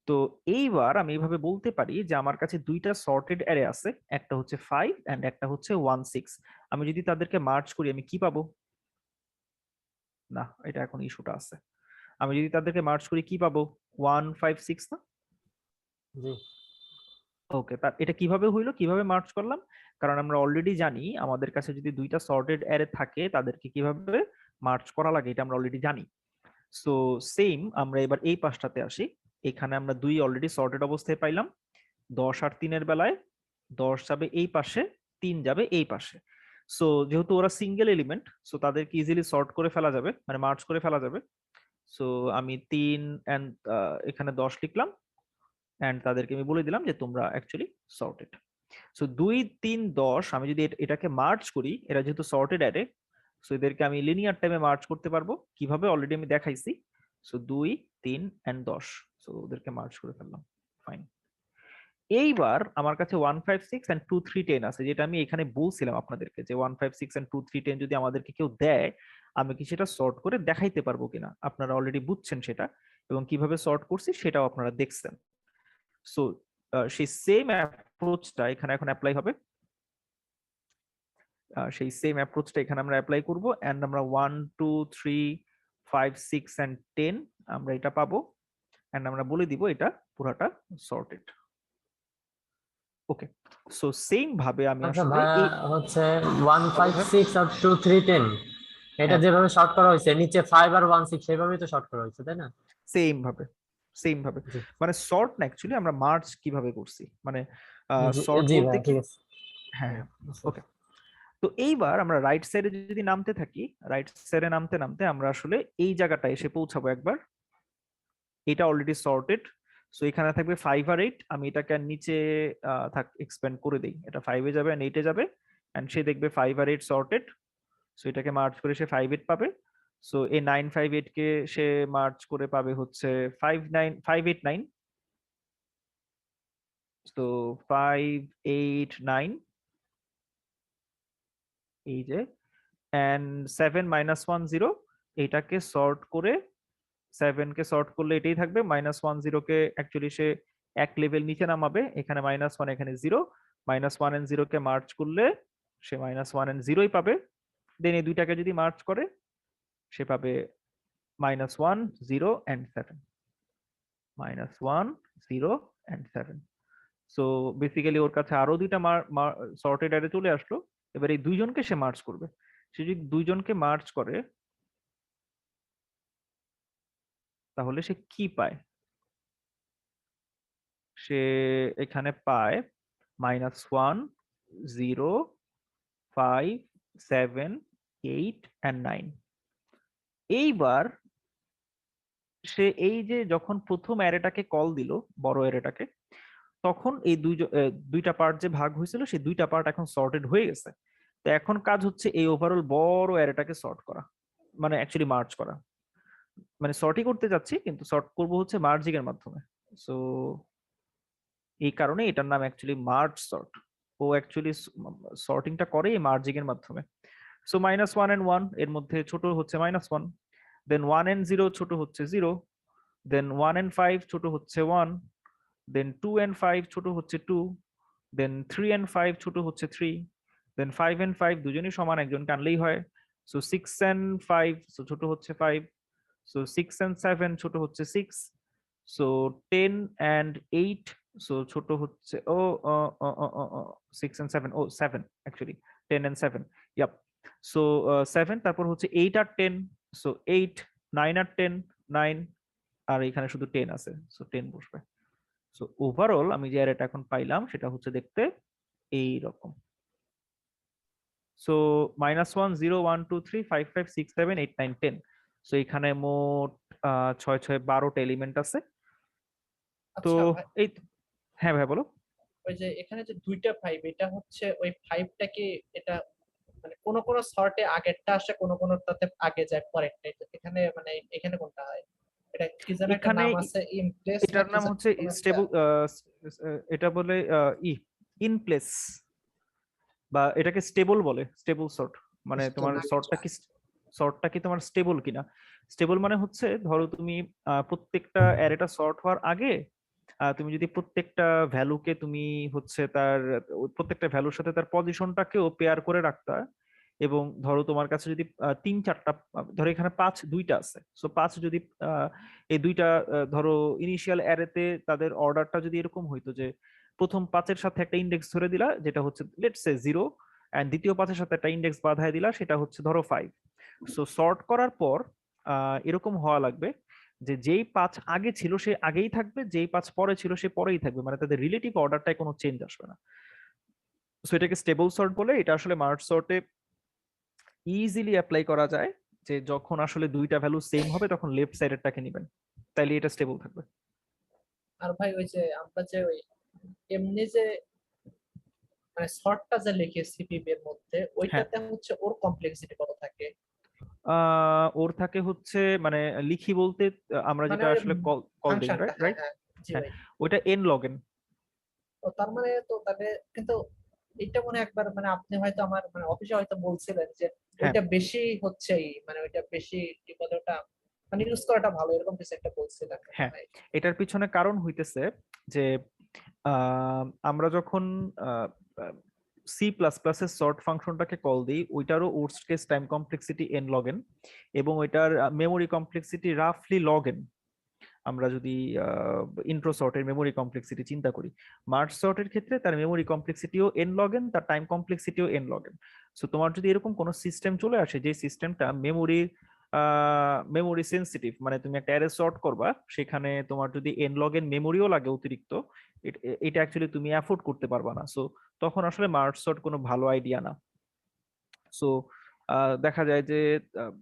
তো এইবার আমি এইভাবে বলতে পারি যে আমার কাছে দুইটা সর্টেড অ্যারে আছে, একটা হচ্ছে 5 এন্ড একটা হচ্ছে 16। আমি যদি তাদেরকে মার্জ করি আমি কি পাবো? না, এটা এখন ইস্যুটা আছে। আমি যদি তাদেরকে মার্জ করি কি পাবো? 156 না? জি। ওকে, তার এটা কিভাবে হইলো, কিভাবে মার্জ করলাম? কারণ আমরা অলরেডি জানি আমাদের কাছে যদি দুইটা সর্টেড অ্যারে থাকে তাদেরকে কিভাবে মার্জ করা লাগে, এটা আমরা অলরেডি জানি। সো সেম আমরা এবার এই পাশটাতে আসি। এখানে আমরা 2 অলরেডি সর্টেড অবস্থায় পাইলাম। 10 আর 3 এর বেলায় 10 যাবে এই পাশে, 3 যাবে এই পাশে। সো যেহেতু ওরা সিঙ্গেল এলিমেন্ট, সো তাদেরকে ইজিলি সর্ট করে ফেলা যাবে, মানে মার্জ করে ফেলা যাবে। সো আমি 3 এন্ড এখানে 10 লিখলাম, এন্ড তাদেরকে আমি বলে দিলাম যে তোমরা অ্যাকচুয়ালি সর্টেড। সো 2 3 10 আমি যদি এটাকে মার্জ করি, এরা যেহেতু সর্টেড অ্যারে, সো এদেরকে আমি লিনিয়ার টাইমে মার্জ করতে পারবো। কিভাবে অলরেডি আমি দেখাইছি। সো 2 3 এন্ড 10, সো ওদেরকে মার্জ করে ফেললাম, ফাইন। এইবার আমার কাছে 156 and 2310 আছে, যেটা আমি এখানে বলছিলাম আপনাদেরকে যে 156 and 2310 যদি আমাদেরকে কেউ দেয়, আমি কি সেটা সর্ট করে দেখাইতে পারবো কিনা। আপনারা অলরেডি বুঝছেন সেটা, এবং কিভাবে সর্ট করছি সেটাও আপনারা দেখছেন। সো সেই সেম অ্যাপ্রোচটা এখানে এখন অ্যাপ্লাই হবে। সেই সেম অ্যাপ্রোচটা এখানে আমরা অ্যাপ্লাই করব, এন্ড আমরা 1 2 3 5 6 and 10 আমরা এটা পাবো, এন্ড আমরা বলে দিব এটা পুরাটা সর্টেড। ওকে, সো সেম ভাবে আমি আচ্ছা আসলে ভাইয়া, এই হচ্ছে 156 আর 2310 এটা হ্যাঁ যেভাবে শর্ট করা হয়েছে, নিচে 5 আর 16 সেভাবেই তো শর্ট করা হয়েছে, তাই না? সেম ভাবে জি মানে সর্ট না, অ্যাকচুয়ালি আমরা মার্জ কিভাবে করছি, মানে জি সর্ট জি বলতে ভাইয়া, কি। ঠিক আছে। হ্যাঁ জি, হ্যাঁ, বুঝতে ওকে। তো এইবার আমরা রাইট সাইডে যদি নামতে থাকি, রাইট সাইডে নামতে নামতে আমরা আসলে এই জায়গাটায় এসে পৌঁছাবো একবার। এটা অলরেডি সর্টেড, সো এখানে থাকবে 5 আর 8। আমি এটাকে আর নিচে এক্সপ্যান্ড করে দেই, এটা 5 এ যাবে আর 8 এ যাবে, এন্ড সে দেখবে 5 আর 8 সর্টেড। সো এটাকে মার্জ করে সে 5 8 পাবে। সো এই 9 5 8 কে সে মার্জ করে পাবে হচ্ছে 5 9 5 8 9। তো 5 8 9 এই যে, এন্ড 7 -1 0 এটাকে সর্ট করে 7 কে সর্ট করলে এটাই থাকবে, -1 0 কে অ্যাকচুয়ালি সে এক লেভেল নিচে নামাবে, এখানে -1 এখানে 0, -1 and 0 কে মার্জ করলে সে -1 and 0ই পাবে। দেন এই দুইটাকে যদি মার্জ করে সে পাবে -1 0 and 7, -1 0 and 7। সো বেসিক্যালি ওর কাছে আরো দুইটা সর্টেড অ্যারে চলে আসলো। এবার এই দুইজনকে সে মার্জ করবে। সে যদি দুইজনকে মার্জ করে তাহলে সে কি পায়? সে এখানে পায় -1 0 5 7 8 and 9। এইবার সে এই যে যখন প্রথম অ্যারেটাকে কল দিল, বড় অ্যারেটাকে, তখন এই দুইটা পার্ট যে ভাগ হয়েছিল সেই দুইটা পার্ট এখন সর্টেড হয়ে গেছে। তো এখন কাজ হচ্ছে এই ওভারঅল বড় অ্যারেটাকে সর্ট করা, মানে অ্যাকচুয়ালি মার্জ করা। মানে সর্টই করতে যাচ্ছি কিন্তু সর্ট করব হচ্ছে মার্জিং এর মাধ্যমে। সো এই কারণে এটার নাম অ্যাকচুয়ালি মার্জ সর্ট। ও অ্যাকচুয়ালি সর্টিংটা করে এই মার্জিং এর মাধ্যমে। সো -1 and 1 এর মধ্যে ছোট হচ্ছে -1, দেন 1 and 0 ছোট হচ্ছে 0, দেন 1 and 5 ছোট হচ্ছে 1, দেন 2 and 5 ছোট হচ্ছে 2, দেন 3 and 5 ছোট হচ্ছে 3, দেন 5 and 5 দুজনই সমান, একজনকে আনলেই হয়। সো 6 and 5 সো ছোট হচ্ছে 5, সো 6 and 7 ছোট হচ্ছে 6, সো 10 and 8 সো ছোট হচ্ছে 6 and 7 7 actually 10 and 7, yup. So 7, তারপর হচ্ছে 8 আর 10, সো 8 9 আর 10 9, আর এখানে শুধু 10 আছে, সো 10 বসবে। সো ওভারঅল আমি যে অ্যারেটা এখন পাইলাম সেটা হচ্ছে দেখতে এই রকম। সো -1 0 1 2 3 5 5 6 7 8 9 10। সো এখানে মোট 6 6 12টা এলিমেন্ট আছে। তো আচ্ছা ভাই, এই হ্যাঁ ভাই বলো। ওই যে এখানে যে দুইটা 5, এটা হচ্ছে ওই 5টা কি এটা মানে কোন কোন সর্টে আগেরটা আসে, কোন কোনটাতে আগে যায় পরেরটা, এখানে মানে এখানে কোনটা হয়? এটা কি যেন একটা এখানে নাম আছে, ইমপ্রেস না এটার কি নাম যেন হচ্ছে কোন একটা? স্টেবল, এটা বলে ইন প্লেস, বা এটাকে স্টেবল বলে, স্টেবল সর্ট। মানে তোমার সর্টটা কি তোমার স্টেবল কিনা। স্টেবল মানে হচ্ছে ধরো তুমি প্রত্যেকটা অ্যারেটা সর্ট হওয়ার আগে তুমি যদি প্রত্যেকটা ভ্যালুকে তুমি হচ্ছে তার প্রত্যেকটা ভ্যালুর সাথে তার পজিশনটাকেও পেয়ার করে রাখতা, এবং ধরো তোমার কাছে যদি 3 4টা, ধরো এখানে 5 2টা আছে, সো 5 যদি এই দুইটা ধরো ইনিশিয়াল অ্যারেতে তাদের অর্ডারটা যদি এরকম হইতো যে প্রথম 5-এর সাথে একটা ইন্ডেক্স ধরে দিলা যেটা হচ্ছে লেটস সে 0, এন্ড দ্বিতীয় 5-এর সাথে একটা ইন্ডেক্স বাঁধায় দিলা সেটা হচ্ছে ধরো 5। সো সর্ট করার পর এরকম হওয়া লাগবে যে যেই 5 আগে ছিল সে আগেই থাকবে, যেই 5 পরে ছিল সে পরেই থাকবে, মানে তাদের রিলেটিভ অর্ডারটায় কোনো চেঞ্জ আসবে না। সো এটাকে স্টেবল সর্ট বলে। এটা আসলে মার্জ সর্টে ইজিলি অ্যাপ্লাই করা যায়, যে যখন আসলে দুইটা ভ্যালু সেম হবে তখন লেফট সাইডেরটাকে নেবেন, তাইলে এটা স্টেবল থাকবে। আর ভাই ওই যে আমরা যে ওই এমনি যে মানে শর্টটা যে লিখি সিপিপি এর মধ্যে, হ্যাঁ, ওইটাতে হচ্ছে ওর কমপ্লেক্সিটি কত থাকে? ওর থাকে হচ্ছে মানে লিখি বলতে আমরা মানে যেটা ওই আসলে কল কল দেই, ফাংশনটা, রাইট হ্যাঁ রাইট। হ্যাঁ, জি হ্যাঁ, ভাই। ওইটা n log n। ও তার মানে তো তাহলে কিন্তু এটা মনে হয় একবার মানে আপনি হয়তো আমার মানে অফিসে হয়তো বলছিলেন যে হ্যাঁ। ওইটা বেশি হচ্ছেই, মানে ওইটা বেশি কি বলে ওটা মানে ইউজ করাটা ভালো, এরকম কিছু একটা বলছিলেন মনে হ্যাঁ, হয়। এটার পিছনে কারণ হইতেছে যে আমরা যখন সি প্লাস প্লাস এর সর্ট ফাংশনটাকে কল দিই, ওইটারও worst case time complexity N log N, এবং ওইটার মেমোরি কমপ্লেক্সিটি রাফলি লগ এন। আমরা যদি ইন্ট্রো সর্টের মেমোরি কমপ্লেক্সিটি চিন্তা করি, মার্জ সর্টের ক্ষেত্রে তার মেমোরি কমপ্লেক্সিটিও এন লগ এন, তার টাইম কমপ্লেক্সিটিও এন লগ এন। সো তোমার যদি এরকম কোনো সিস্টেম চলে আসে যে সিস্টেমটা মেমোরি সেন্সিটিভ, মানে তুমি একটা অ্যারে সর্ট করবা, সেখানে তোমার যদি এন লগ এন মেমোরিও লাগে অতিরিক্ত, এটা অ্যাকচুয়ালি তুমি অ্যাফোর্ড করতে পারবা না। সো তখন আসলে মার্জ সর্ট কোনো ভালো আইডিয়া না। সো দেখা যায় যে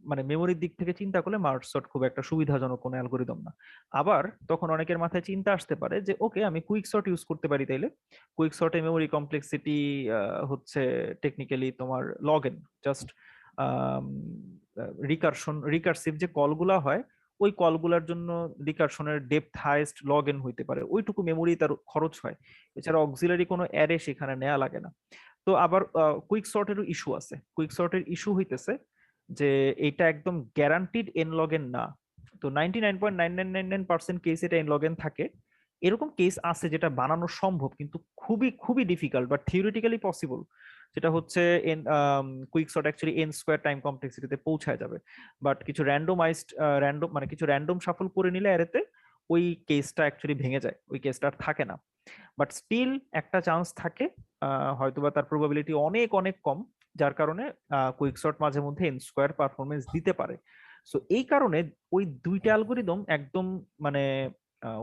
মানে মেমোরির দিক থেকে চিন্তা করলে মার্জ সর্ট খুব একটা সুবিধাজনক কোনো অ্যালগোরিদম না। আবার তখন অনেকের মাথায় চিন্তা আসতে পারে যে ওকে, আমি কুইক সর্ট ইউজ করতে পারি, তাইলে কুইক সর্টে মেমোরি কমপ্লেক্সিটি হচ্ছে টেকনিক্যালি তোমার লগ এন, জাস্ট রিকারসিভ যে কলগুলা হয়, ওই কলগুলার জন্য রিকারশনের ডেপথ হাইয়েস্ট লগ এন হইতে পারে, ওইটুকু মেমোরি তার খরচ হয়, এছাড়া অক্সিলারি কোনো অ্যারে সেখানে নেওয়া লাগে না। তো আবার কুইক সর্টেরও ইস্যু আছে। কুইক সর্টের ইস্যু হইতেছে যে এটা একদম গ্যারান্টিড এন লগ এন না। তো 99.9999% কেস এটা এন লগ এন থাকে। এরকম কেস আছে যেটা বানানো সম্ভব, কিন্তু খুবই খুবই ডিফিকাল্ট, বাট থিওরিটিক্যালি পসিবল। যেটা হচ্ছে quick sort actually N square time কমপ্লেক্সিটিতে পৌঁছায় যাবে, বাট কিছু মানে কিছু র্যান্ডম শাফল করে নিলে অ্যারেতে ওই কেসটা অ্যাকচুয়ালি ভেঙে যায়, ওই কেসটা আর থাকে না। বাট স্টিল একটা চান্স থাকে, হয়তোবা তার প্রবাবিলিটি অনেক অনেক কম, যার কারণে কুইকসর্ট মাঝে মধ্যে এন স্কোয়ার পারফরমেন্স দিতে পারে। সো এই কারণে ওই দুইটা অ্যালগোরিদম একদম মানে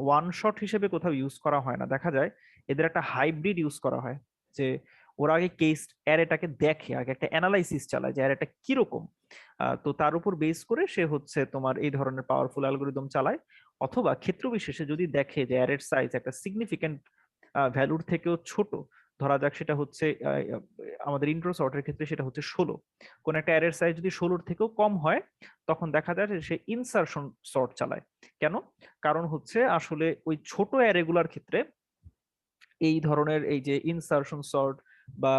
ওয়ান শট হিসেবে কোথাও ইউজ করা হয় না। দেখা যায় এদের একটা হাইব্রিড ইউজ করা হয়, যে ওরা আগে কেস অ্যারেটাকে দেখে, আগে একটা অ্যানালাইসিস চালায় যে অ্যারেটা কিরকম, তো তার উপর বেস করে সে হচ্ছে তোমার এই ধরনের পাওয়ারফুল অ্যালগোরিদম চালায়। অথবা ক্ষেত্র বিশেষে যদি দেখে যে অ্যারের সাইজ একটা সিগনিফিকেন্ট ভ্যালুর থেকেও ছোট, ধরা যাক সেটা হচ্ছে আমাদের ইন্ট্রো সর্টের ক্ষেত্রে সেটা হচ্ছে 16, কোন একটা অ্যারের সাইজ যদি 16-র থেকেও কম হয়, তখন দেখা যায় যে সে ইনসারশন সর্ট চালায়। কেন? কারণ হচ্ছে আসলে ওই ছোট অ্যারেগুলার ক্ষেত্রে এই ধরনের এই যে ইনসারশন সর্ট বা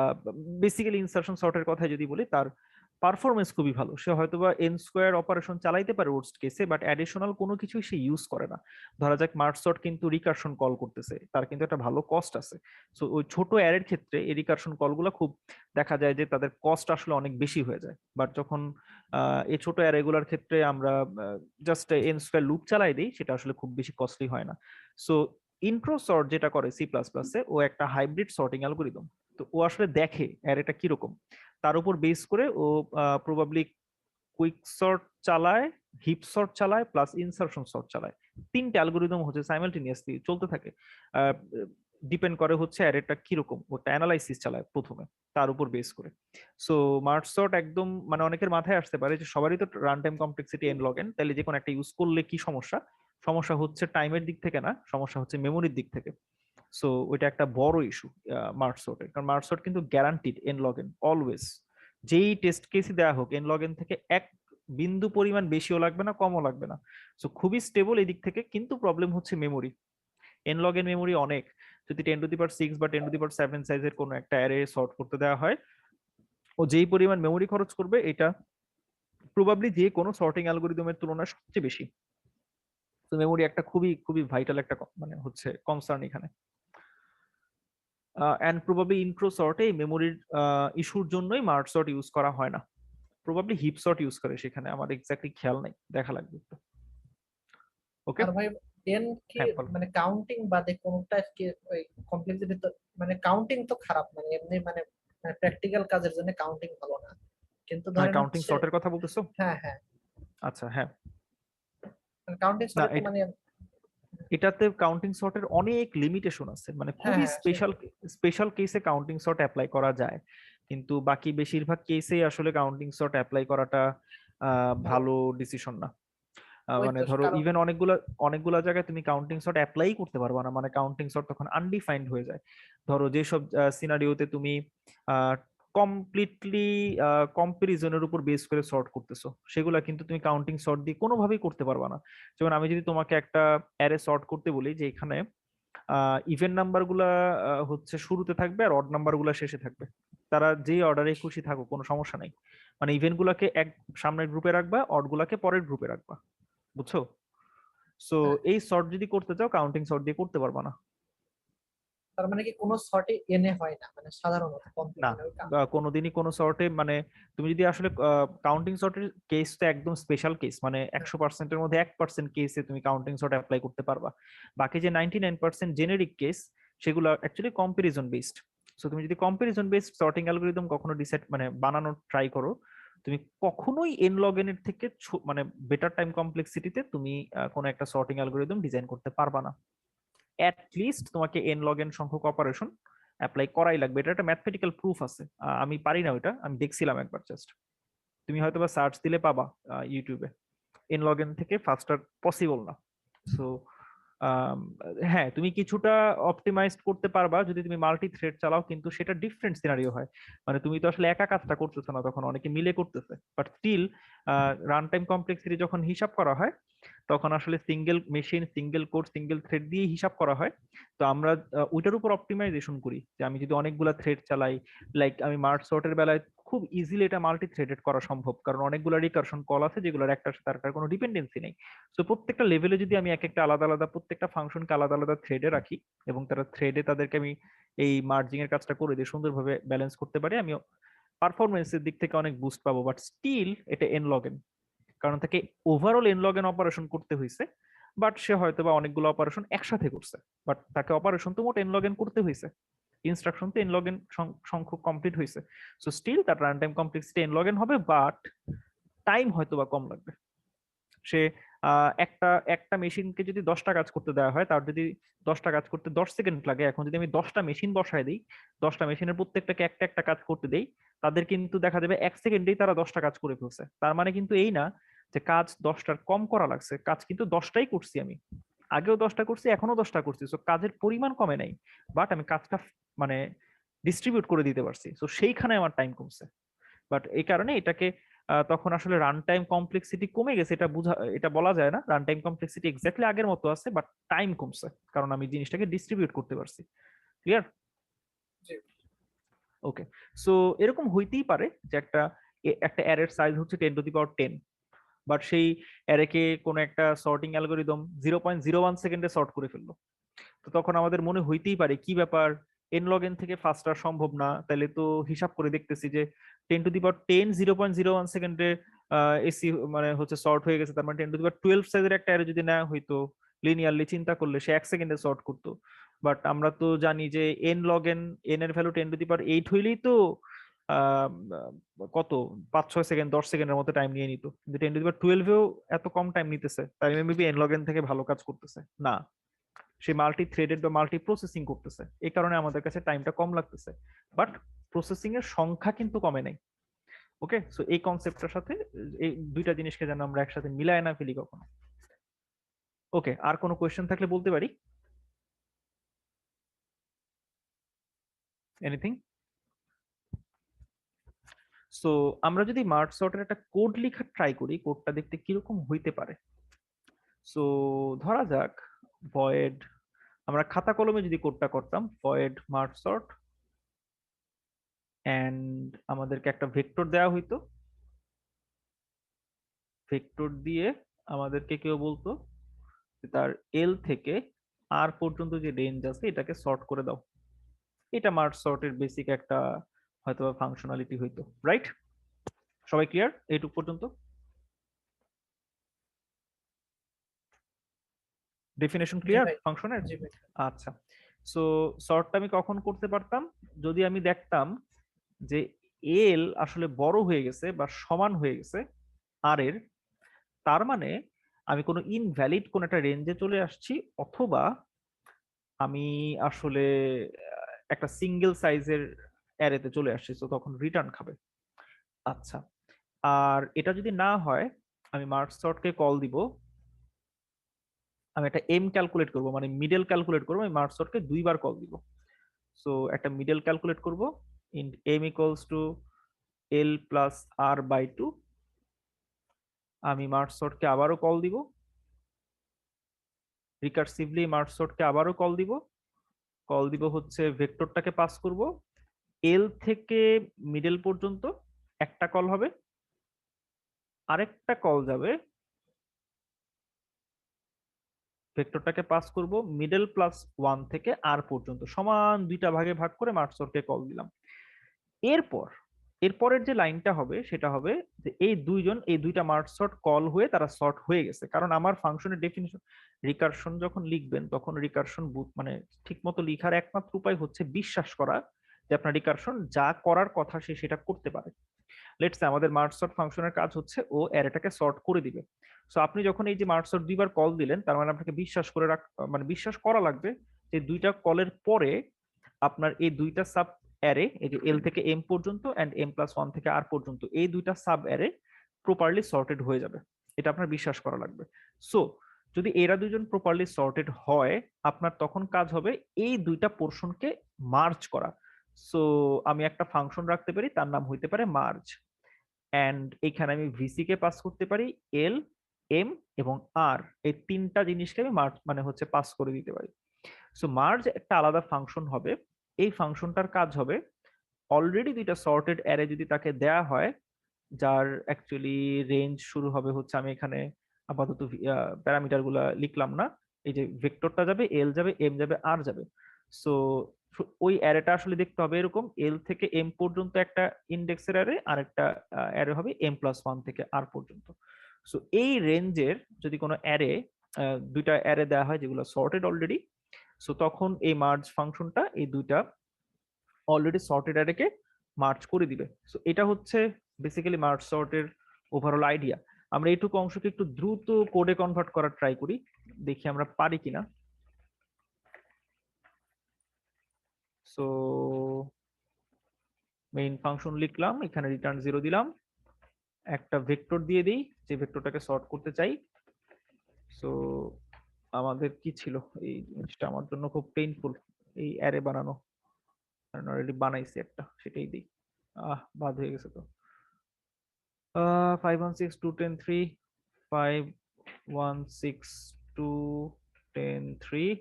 বেসিক্যালি ইনসারশন সর্টের কথা যদি বলি, তার পারফরমেন্স খুবই ভালো। সে হয়তোবা এন স্কোয়ার অপারেশন চালাইতে পারে ওর্স্ট কেসে, বাট অ্যাডিশনাল কোনো কিছুই সে ইউজ করে না। ধরা যাক মার্জ সর্ট কিন্তু রিকারশন কল করতেছে, তার কিন্তু একটা ভালো কস্ট আছে। সো ওই ছোট অ্যারের ক্ষেত্রে এই রিকারশন কলগুলো খুব দেখা যায় যে তাদের কস্ট আসলে অনেক বেশি হয়ে যায়। বাট যখন এই ছোট অ্যারেগুলার ক্ষেত্রে আমরা জাস্ট এন স্কোয়ার লুপ চালাই দিই, সেটা আসলে খুব বেশি কস্টলি হয় না। সো ইন্ট্রো সর্ট যেটা করে সি প্লাস প্লাসে, ও একটা হাইব্রিড সর্টিং অ্যালগোরিদম। তো ও আসলে দেখে অ্যারেটা কিরকম, তার উপর বেস করে ও প্রবাবলি কুইক সর্ট চালায়, হিপ সর্ট চালায়, প্লাস ইনসারশন সর্ট চালায়। তিনটে অ্যালগোরিদম হচ্ছে সাইমালটেনিয়াসলি চলতে থাকে। ডিপেন্ড করে হচ্ছে অ্যারেটা কিরকম, ওটা অ্যানালাইসিস চালায় প্রথমে, তার উপর বেস করে। সো মার্জ সর্ট একদম মানে অনেকের মাথায় আসতে পারে যে সবারই তো run time complexity N log N, তাহলে যে কোনো একটা ইউজ করলে কি সমস্যা? সমস্যা হচ্ছে টাইমের দিক থেকে না, সমস্যা হচ্ছে মেমোরির দিক থেকে। সো ওইটা একটা বড় ইস্যু মার্জ সর্টের, কারণ মার্জ সর্ট কিন্তু guaranteed N log N always. যেই টেস্ট কেসই দেওয়া হোক, এন লগ এন থেকে এক বিন্দু পরিমাণ বেশিও লাগবে না, কমও লাগবে না। সো খুবই স্টেবল এই দিক থেকে। কিন্তু প্রবলেম হচ্ছে memory, N log N memory অনেক। যদি 10⁶ বা 10�৭ সাইজের কোনো একটা অ্যারে সর্ট করতে দেওয়া হয়, ও যেই পরিমাণ মেমোরি খরচ করবে, এটা প্রবাবলি যে কোনো সর্টিং অ্যালগোরিদমের তুলনায় সবচেয়ে বেশি। তো মেমোরি একটা খুবই খুবই ভাইটাল একটা মানে হচ্ছে কনসার্ন এখানে। অ্যান্ড প্রবাবলি ইন্ট্রো সর্টে মেমোরির ইস্যুর জন্যই মার্জ সর্ট ইউজ করা হয় না, প্রবাবলি হিপ সর্ট ইউজ করে সেখানে, আমার এক্স্যাক্টলি খেয়াল নাই, দেখা লাগবে একটু। ওকে, আর ভাই এন কি হ্যাঁ বলো। মানে কাউন্টিং বাদে কোনটা কি ওই কমপ্লেক্সিটি তো মানে কাউন্টিং তো খারাপ, মানে এমনি মানে প্র্যাকটিক্যাল কাজের জন্য কাউন্টিং ভালো না, কিন্তু হ্যাঁ, ধরেন কাউন্টিং হচ্ছে সর্টের কথা বলতেছো? হ্যাঁ হ্যাঁ আচ্ছা, হ্যাঁ। কাউন্টিং না, সর্টে তো মানে এটাতে কাউন্টিং সর্টের অনেক লিমিটেশন আছে, মানে হ্যাঁ খুবই হ্যাঁ স্পেশাল স্পেশাল কেসে কাউন্টিং সর্ট অ্যাপ্লাই করা যায়, কিন্তু বাকি বেশিরভাগ কেসেই আসলে কাউন্টিং সর্ট অ্যাপ্লাই করাটা ভালো ভালো ডিসিশন না। ওই মানে তো ধরো কারণ ইভেন অনেকগুলা জায়গায় তুমি কাউন্টিং সর্ট অ্যাপ্লাই করতে পারবা না, মানে কাউন্টিং সর্ট তখন আনডিফাইন্ড হয়ে যায়। ধরো যেসব সিনারিওতে তুমি কমপ্লিটলি কম্পারিজনের উপর বেস করে সর্ট করতেছো, সেগুলা কিন্তু তুমি কাউন্টিং সর্ট দিয়ে কোনোভাবেই করতে পারবা না। যেমন আমি যদি তোমাকে একটা অ্যারে সর্ট করতে বলি, যে এখানে ইভেন নাম্বার গুলা হচ্ছে শুরুতে থাকবে আর অড নাম্বার গুলা শেষে থাকবে। তারা যে অর্ডারে খুশি থাকুক কোনো সমস্যা নাই, মানে ইভেন্ট গুলাকে এক সামনের গ্রুপে রাখবা, অড গুলাকে পরের গ্রুপে রাখবা, বুঝছো? সো হ্যাঁ। এই সর্ট যদি করতে চাও কাউন্টিং সর্ট দিয়ে করতে পারবা না। তার মানে কি কোনো সর্টে এনে হয় না, মানে সাধারণত কমপ্লিট না, মানে ওই কোনোদিনই কোনো সর্টে, মানে তুমি যদি আসলে কাউন্টিং সর্টের কেসটা একদম স্পেশাল কেস, মানে 100%-এর মধ্যে 1% কেসে তুমি কাউন্টিং সর্ট অ্যাপ্লাই করতে পারবা। বাকি যে 99% জেনেরিক কেস সেগুলো অ্যাকচুয়ালি কম্পারিজন বেসড। সো তুমি যদি কম্পারিজন বেসড সর্টিং অ্যালগরিদম কখনো ডিসাইড মানে বানানোর ট্রাই করো, তুমি কখনোই এন লগ এন এর থেকে মানে বেটার টাইম কমপ্লেক্সিটিতে তুমি কোনো একটা সর্টিং অ্যালগরিদম ডিজাইন করতে পারবা না। অ্যাট লিস্ট তোমাকে এন লগ এন সংখ্যক অপারেশন অ্যাপ্লাই করাই লাগবে, এটা একটা ম্যাথমেটিক্যাল প্রুফ আছে। আমি পারি না ওইটা, আমি দেখছিলাম একবার জাস্ট, তুমি হয়তো বা সার্চ দিলে পাবা ইউটিউবে, এন লগ এন থেকে ফাস্টার পসিবল না। সো হ্যাঁ, তুমি কিছুটা অপটিমাইজড করতে পারবা যদি তুমি মাল্টি থ্রেড চালাও, কিন্তু সেটা ডিফারেন্ট সিনারিও হয়, মানে তুমি তো আসলে একা কাজটা করতেছো না, তখন অনেকে মিলে করতেছে, but still run time complexity যখন হিসাব করা হয় তখন আসলে single machine, single code, single thread দিয়ে হিসাব করা হয়। তো আমরা ওইটার উপর অপটিমাইজেশন করি যে আমি যদি অনেকগুলা থ্রেড চালাই, লাইক আমি মার্জ সর্টের বেলায় খুব ইজিলি এটা মাল্টি থ্রেডেড করা সম্ভব, কারণ অনেকগুলো রিকারশন কল আছে যেগুলোর একটার সাথে আরেকটার কোনো ডিপেন্ডেন্সি নেই। তো প্রত্যেকটা লেভেলে যদি আমি এক একটা আলাদা আলাদা প্রত্যেকটা ফাংশনকে আলাদা আলাদা থ্রেডে রাখি এবং তারা থ্রেডে তাদেরকে আমি এই মার্জিং এর কাজটা করে দিয়ে সুন্দরভাবে ব্যালেন্স করতে পারি, আমি পারফরমেন্সের দিক থেকে অনেক বুস্ট পাবো। বাট স্টিল এটা এন লগ এন, কারণ তাকে overall N log N operation করতে হয়েছে, বাট সে হয়তো বা অনেকগুলো অপারেশন একসাথে করছে, বাট তাকে অপারেশন তো মোট এন লগ এন করতে হয়েছে, ইনস্ট্রাকশন তো এন লগ এন সংখ্যক কমপ্লিট হয়েছে। সো স্টিল তার run time complexity N log N হবে, বাট টাইম হয়তো বা কম লাগবে। সে একটা একটা মেশিনকে যদি 10টা কাজ করতে দেওয়া হয়, তার যদি 10টা কাজ করতে 10 সেকেন্ড লাগে, এখন যদি আমি 10টা মেশিন বসায় দিই, 10টা মেশিনের প্রত্যেকটাকে একটা একটা কাজ করতে দেই, তাদের কিন্তু দেখা যাবে 1 সেকেন্ডেই তারা 10টা কাজ করে ফেলছে। তার মানে কিন্তু এই না যে কাজ 10টার কম করা লাগছে, কাজ কিন্তু 10টাই করছি আমি, আগেও 10টা করছি, এখনো 10টা করছি। সো কাজের পরিমাণ কমে নাই, বাট আমি কাজটা মানে ডিস্ট্রিবিউট করে দিতে পারছি, সো সেইখানে আমার টাইম কমছে। বাট এই কারণে এটাকে তখন আসলে রান টাইম কমপ্লেক্সিটি কমে গেছে এটা বলা যায় না, রান টাইম কমপ্লেক্সিটি এক্স্যাক্টলি আগের মতো আছে, বাট টাইম কমছে কারণ আমি জিনিসটাকে ডিস্ট্রিবিউট করতে পারছি। ক্লিয়ার? জি। ওকে, সো এরকম হইতেই পারে যে একটা একটা অ্যারের সাইজ হচ্ছে 10⁻10, বাট সেই অ্যারেকে কোনো একটা সর্টিং অ্যালগোরিদম 0.01 সেকেন্ডে সর্ট করে ফেললো। তো তখন আমাদের মনে হইতেই পারে কি ব্যাপার, এন লগ এন থেকে ফাস্টার সম্ভব না, তাহলে তো হিসাব করে দেখতেছি যে 10⁻10 0.01 সেকেন্ডে এসি মানে হচ্ছে সর্ট হয়ে গেছে, তার মানে 10⁻12 সাইজের একটা অ্যারে যদি নেওয়া হইতো লিনিয়ারলি চিন্তা করলে সে 1 সেকেন্ডে সর্ট করতো। বাট আমরা তো জানি যে এন লগ এন, এন এর ভ্যালু 10⁻8 হইলেই তো আহ, কত 5-6 সেকেন্ড 10 সেকেন্ডের মতো টাইম নিয়ে নিত, কিন্তু 10⁻12-এও এত কম টাইম নিতেছে, তাই মেবি এন লগ এন থেকে ভালো কাজ করতেছে না, সে মাল্টি থ্রেডেড বা মাল্টি প্রসেসিং করতেছে, এই কারণে আমাদের কাছে টাইমটা কম লাগতেছে, বাট প্রসেসিং এর সংখ্যা কিন্তু কমে নাই। ওকে, সো এই কনসেপ্টটার সাথে এই দুইটা জিনিসকে যেন আমরা একসাথে মিলায় না ফেলি কখনো। ওকে, আর কোনো কোয়েশ্চেন থাকলে বলতে পারি, এনিথিং? সো আমরা যদি মার্জ সর্টের একটা কোড লেখা ট্রাই করি, কোডটা দেখতে কিরকম হইতে পারে। সো ধরা যাক ভয়েড, আমরা খাতা কলমে যদি কোডটা করতাম, ভয়েড মার্জ সর্ট এন্ড আমাদেরকে একটা ভেক্টর দেওয়া হইতো, ভেক্টর দিয়ে আমাদেরকে কেউ বলতো যে তার এল থেকে আর পর্যন্ত যে রেঞ্জ আছে এটাকে সর্ট করে দাও, এটা মার্জ সর্টের বেসিক একটা হয়তো ফাংশনালিটি হইতো, রাইট? সবাই ক্লিয়ার এইটুক পর্যন্ত? ডেফিনেশন জি ক্লিয়ার ভাই। ফাংশনের? জি ভাই। আচ্ছা, সো সর্টটা আমি কখন করতে পারতাম, যদি আমি দেখতাম যে এল আসলে বড় হয়ে গেছে বা সমান হয়ে গেছে আর এর, তার মানে আমি কোনো ইনভ্যালিড কোন একটা রেঞ্জে চলে আসছি, অথবা আমি আসলে একটা সিঙ্গেল সাইজের অ্যারেতে চলে আসছি, তো তখন রিটার্ন খাবে। আচ্ছা, আর এটা যদি না হয় আমি মার্জ সর্টকে কল দিব, আমি একটা এম ক্যালকুলেট করব, মানে মিডল ক্যালকুলেট করবো, আমি মার্জ সর্টকে 2বার কল দিব। সো একটা মিডল ক্যালকুলেট করব, int m equals to l plus r by 2, আমি মার্জ সর্টকে আবারও কল দিব, রিকার্সিভলি মার্জ সর্টকে আবারও কল দিব হচ্ছে ভেক্টরটাকে পাস করব, এল থেকে মিডল পর্যন্ত একটা কল হবে, আরেকটা কল যাবে ভেক্টরটাকে পাস করব মিডল প্লাস 1 থেকে আর পর্যন্ত, সমান দুইটা ভাগে ভাগ করে মার্জ সর্টকে কল দিলাম। এরপরের যে লাইনটা হবে সেটা হবে যে এই দুইটা মার্জ সর্ট কল হয়ে তারা সর্ট হয়ে গেছে, কারণ আমার ফাংশনের ডেফিনিশন রিকারশন যখন লিখবেন তখন রিকারশন মানে ঠিকমতো লিখার একমাত্র উপায় হচ্ছে বিশ্বাস করা যে আপনার রিকারশন যা করার কথা সে সেটা করতে পারে। লেটস সে আমাদের মার্জ সর্ট ফাংশনের কাজ হচ্ছে ও অ্যারেটাকে সর্ট করে দিবে। সো আপনি যখন এই যে মার্জ সর্ট দুইবার কল দিলেন, তার মানে আপনাকে বিশ্বাস করা লাগবে যে দুইটা কলের পরে আপনার এই দুইটা সাব অ্যারে, এই যে এল থেকে এম পর্যন্ত এন্ড এম প্লাস 1 থেকে আর পর্যন্ত, এই দুইটা সাব অ্যারে প্রপারলি সর্টেড হয়ে যাবে, এটা আপনার বিশ্বাস করা লাগবে। সো যদি এরা দুইজন প্রপারলি সর্টেড হয়, আপনার তখন কাজ হবে এই দুইটা পোর্শনকে মার্জ করা। সো আমি একটা ফাংশন রাখতে পারি, তার নাম হইতে পারে মার্জ, এন্ড এখানে আমি ভিসি কে পাস করতে পারি এল, এম এবং আর, এই তিনটা জিনিসকে আমি মার্জ মানে হচ্ছে পাস করে দিতে পারি। সো মার্জ একটা আলাদা ফাংশন হবে, এই ফাংশনটার কাজ হবে অলরেডি দুইটা সর্টেড অ্যারে যদি তাকে দেয়া হয়, যার অ্যাকচুয়ালি রেঞ্জ শুরু হবে হচ্ছে, আমি এখানে আপাতত প্যারামিটার গুলা লিখলাম না, এই যে ভেক্টরটা যাবে, এল যাবে, এম যাবে, আর যাবে। সো ওই অ্যারেটা আসলে দেখতে হবে এরকম, এল থেকে এম পর্যন্ত একটা ইন্ডেক্সের অ্যারে, আর একটা অ্যারে হবে এম প্লাস 1 থেকে আর পর্যন্ত। সো এই রেঞ্জের যদি কোনো অ্যারে, দুইটা অ্যারে দেওয়া হয় যেগুলো সর্টেড অলরেডি, সো তখন এই মার্জ ফাংশনটা এই দুইটা অলরেডি সর্টেড অ্যারেকে মার্জ করে দিবে। সো এটা হচ্ছে বেসিক্যালি মার্জ সর্টের ওভারঅল আইডিয়া। আমরা এইটুকু অংশকে একটু দ্রুত কোডে কনভার্ট করার ট্রাই করি, দেখি আমরা পারি কিনা। সো মেইন ফাংশন লিখলাম, এখানে রিটার্ন 0 দিলাম, একটা ভেক্টর দিয়ে দিই যে ভেক্টরটাকে সর্ট করতে চাই। সো আমাদের কি ছিল, এই জিনিসটা আমার জন্য খুব পেইনফুল, এই অ্যারে বানানো, কারণ অলরেডি বানাইছি একটা, সেটাই দিই। বাদ হয়ে গেছে তো। 516 2 10 3 516 2 10 3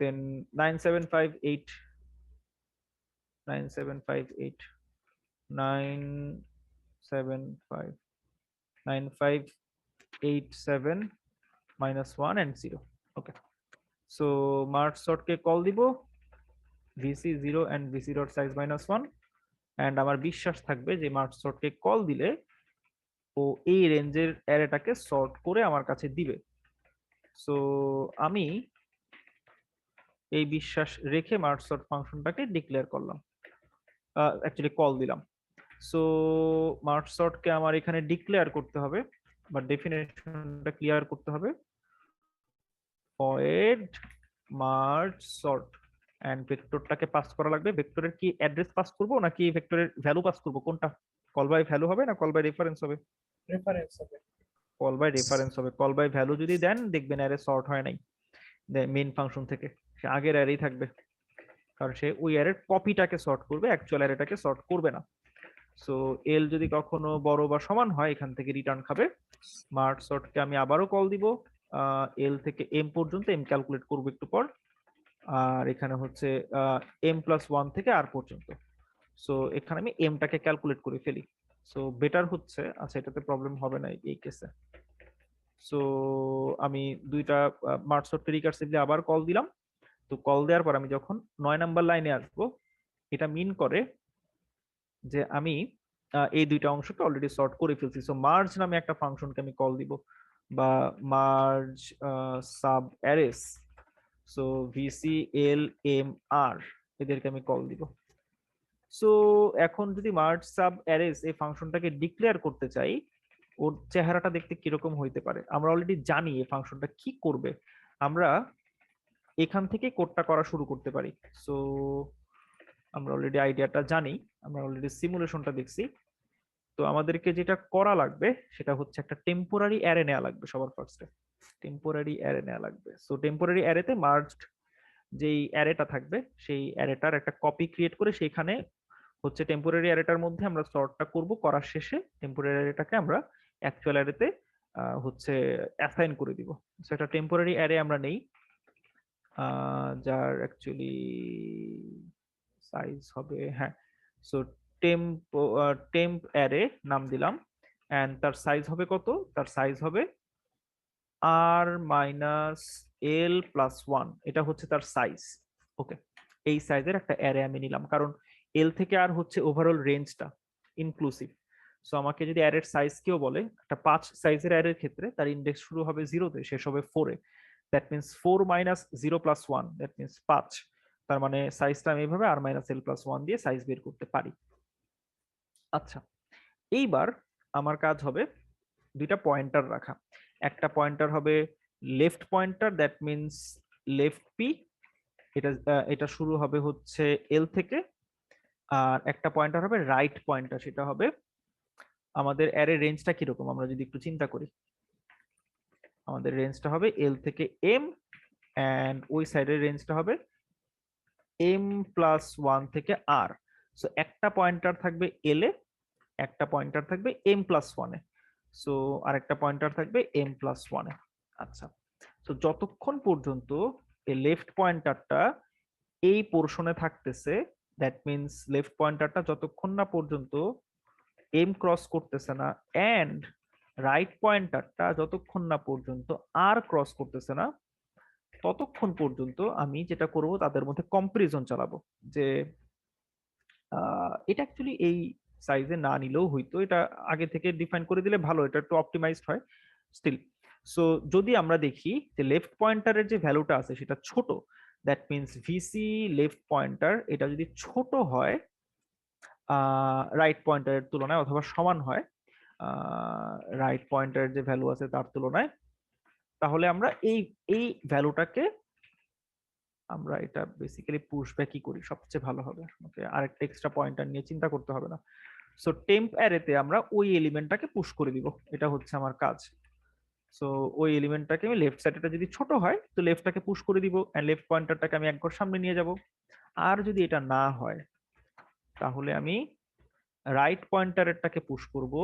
then 9758 9758 975 9587 -1 and 0. Okay, so merge sort K call দিব vc0 and vc.size -1, and আমার বিশ্বাস থাকবে যে মার্জ সর্ট কে কল দিলে ও এই রেঞ্জের অ্যারেটাকে সর্ট করে আমার কাছে দিবে। সো আমি এই বিশ্বাস রেখে মার্জ সর্ট ফাংশনটাকে ডিক্লেয়ার করলাম, অ্যাকচুয়ালি কল দিলাম। সো মার্জ সর্ট কে আমার এখানে ডিক্লেয়ার করতে হবে বা ডেফিনেশনটা ক্লিয়ার করতে হবে, void merge sort, এন্ড ভেক্টরটাকে পাস করা লাগবে। ভেক্টরের কি অ্যাড্রেস পাস করব নাকি ভেক্টরের ভ্যালু পাস করব, কোনটা? কল বাই ভ্যালু হবে না কল বাই রেফারেন্স হবে? রেফারেন্স হবে। কল বাই রেফারেন্স হবে। কল বাই ভ্যালু যদি দেন দেখবেন অ্যারে সর্ট হয় নাই মেইন ফাংশন থেকে, সে আগের অ্যারেই থাকবে, কারণ সে ওই অ্যারের কপিটাকে সর্ট করবে, অ্যাকচুয়াল অ্যারেটাকে সর্ট করবে না। সো এল যদি কখনো বড় বা সমান হয় এখান থেকে রিটার্ন খাবে। মার্জ সর্টকে আমি আবারও কল দিব, এল থেকে এম পর্যন্ত, এম ক্যালকুলেট করবো একটু পর, আর এখানে হচ্ছে এম প্লাস 1 থেকে আর পর্যন্ত। সো এখানে আমি এমটাকে ক্যালকুলেট করে ফেলি। সো বেটার হচ্ছে, আচ্ছা এটাতে প্রবলেম হবে না এই কেসে। সো আমি দুইটা মার্জ সর্টকে রিকার্সিভলি আবার কল দিলাম। তো কল দেওয়ার পর আমি যখন 9 নাম্বার লাইনে আসবো, এটা মিন করে যে আমি এই দুইটা অংশকে অলরেডি সর্ট করে ফেলছি। সো মার্জ নামে একটা ফাংশনকে আমি কল দিব, বা merge sub arrays, so VC L M R, এদেরকে আমি কল দিব। সো এখন যদি মার্জ সাব অ্যারেস এই ফাংশনটাকে ডিক্লেয়ার করতে চাই, ওর চেহারাটা দেখতে কিরকম হইতে পারে আমরা অলরেডি জানি এই ফাংশনটা কি করবে, আমরা এখান থেকে কোডটা করা শুরু করতে পারি। সো আমরা অলরেডি আইডিয়াটা জানি, আমরা অলরেডি সিমুলেশনটা দেখছি। তো আমাদেরকে যেটা করা লাগবে সেটা হচ্ছে একটা টেম্পোরারি অ্যারে নেওয়া লাগবে, সবার ফার্স্টে টেম্পোরারি অ্যারে নেওয়া লাগবে। সো টেম্পোরারি অ্যারেতে মার্জড যেই অ্যারেটা থাকবে সেই অ্যারেটার একটা কপি ক্রিয়েট করে সেখানে হচ্ছে টেম্পোরারি অ্যারেটার মধ্যে আমরা সর্টটা করব, করার শেষে টেম্পোরারি অ্যারেটাকে আমরা অ্যাকচুয়াল অ্যারেতে হচ্ছে অ্যাসাইন করে দিব। সো একটা টেম্পোরারি অ্যারে আমরা নেই যার অ্যাকচুয়ালি সাইজ হবে, হ্যাঁ, সো টেম্প অ্যারে নাম দিলাম, এন্ড তার সাইজ হবে কত? তার সাইজ হবে আর মাইনাস এল প্লাস ওয়ান, এটা হচ্ছে তার সাইজ। ওকে, এই সাইজের একটা অ্যারে আমি নিলাম, কারণ এল থেকে আর হচ্ছে ওভারঅল রেঞ্জটা ইনক্লুসিভ। সো আমাকে যদি অ্যারের সাইজ কেউ বলে, একটা 5 সাইজের অ্যারের ক্ষেত্রে তার ইন্ডেক্স শুরু হবে 0-তে, শেষ হবে 4-এ, that means 4 minus 0 plus 1, that means 5। তার মানে সাইজটা আমি এইভাবে আর মাইনাস এল প্লাস 1 দিয়ে সাইজ বের করতে পারি। আচ্ছা, এইবার আমার কাজ হবে দুইটা পয়েন্টার রাখা। একটা পয়েন্টার হবে left pointer, that means left P, এটা শুরু হবে হচ্ছে এল থেকে। আর একটা পয়েন্টার হবে রাইট পয়েন্টার, সেটা হবে আমাদের অ্যারে রেঞ্জটা কিরকম আমরা যদি একটু চিন্তা করি। আমাদের রেঞ্জটা হবে এল থেকে এম, এন্ড ওই সাইডের রেঞ্জটা হবে এম প্লাস 1 থেকে আর। সো একটা পয়েন্টার থাকবে এল এ, একটা পয়েন্টার থাকবে এম প্লাস 1-এ, সো আরেকটা পয়েন্টার থাকবে এম প্লাস 1-এ। আচ্ছা, তো যতক্ষণ পর্যন্ত এই লেফট পয়েন্টারটা এই পোর্শনে থাকতেছে, দ্যাট মিনস লেফট পয়েন্টারটা যতক্ষণ না পর্যন্ত এম ক্রস করতেছে না, এন্ড রাইট পয়েন্টারটা যতক্ষণ না পর্যন্ত আর ক্রস করতেছে না, ততক্ষণ পর্যন্ত আমি যেটা করব তাদের মধ্যে কম্পারিজন চালাবো। যে এটা অ্যাকচুয়ালি এই সাইজে না নিলেও হইতো, এটা আগে থেকে ডিফাইন করে দিলে ভালো, এটা একটু অপটিমাইজড হয় স্টিল। সো যদি আমরা দেখি যে লেফট পয়েন্টারের যে ভ্যালুটা আছে সেটা ছোট, that means VC left pointer এটা যদি ছোট হয় রাইট পয়েন্টারের তুলনায়, অথবা সমান হয় রাইট পয়েন্টারের যে ভ্যালু আছে তার তুলনায়, তাহলে আমরা এই এই ভ্যালুটাকে আমরা এটা বেসিক্যালি পুশ ব্যাকই করি, সবচেয়ে ভালো হবে। ওকে, আরেকটা এক্সট্রা পয়েন্টার নিয়ে চিন্তা করতে হবে না। সো টেম্প অ্যারেতে আমরা ওই এলিমেন্টটাকে পুশ করে দিব, এটা হচ্ছে আমার কাজ। সো ওই এলিমেন্টটাকে আমি লেফট সাইডটা যদি ছোট হয় তো লেফটটাকে পুশ করে দিব, এন্ড লেফট পয়েন্টারটাকে আমি এক ঘর সামনে নিয়ে যাব। আর যদি এটা না হয় তাহলে আমি রাইট পয়েন্টারেরটাকে পুশ করব,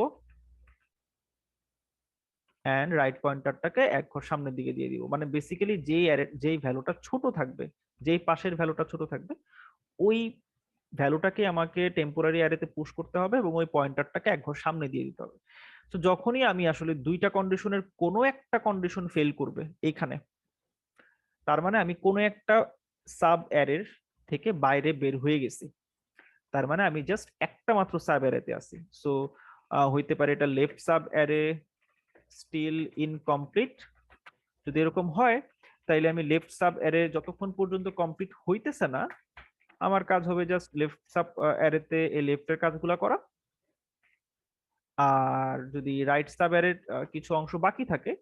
এন্ড রাইট পয়েন্টারটাকে এক ঘর সামনের দিকে দিয়ে দিব। মানে বেসিক্যালি যেই ভ্যালুটা ছোট থাকবে, যেই পাশের ভ্যালুটা ছোট থাকবে, ওই ভ্যালুটাকে আমাকে টেম্পোরারি অ্যারেতে পুশ করতে হবে এবং ওই পয়েন্টারটাকে এক ঘর সামনে দিয়ে দিতে হবে। তো যখনই আমি আসলে দুইটা কন্ডিশনের কোনো একটা কন্ডিশন ফেল করবে এইখানে, তার মানে আমি কোনো একটা সাব অ্যারের থেকে বাইরে বের হয়ে গেছি, তার মানে আমি জাস্ট একটা মাত্র সাব অ্যারেতে আছি। সো হইতে পারে এটা left sub array still incomplete. যদি এরকম হয় তাইলে আমি লেফট সাব অ্যারে যতক্ষণ পর্যন্ত কমপ্লিট হইতেছে না, আমার কাজ হবে জাস্ট লেফট সাব অ্যারেতে এই লেফটের কাজগুলো করা। আর যদি রাইট সাব অ্যারের কিছু অংশ বাকি থাকে,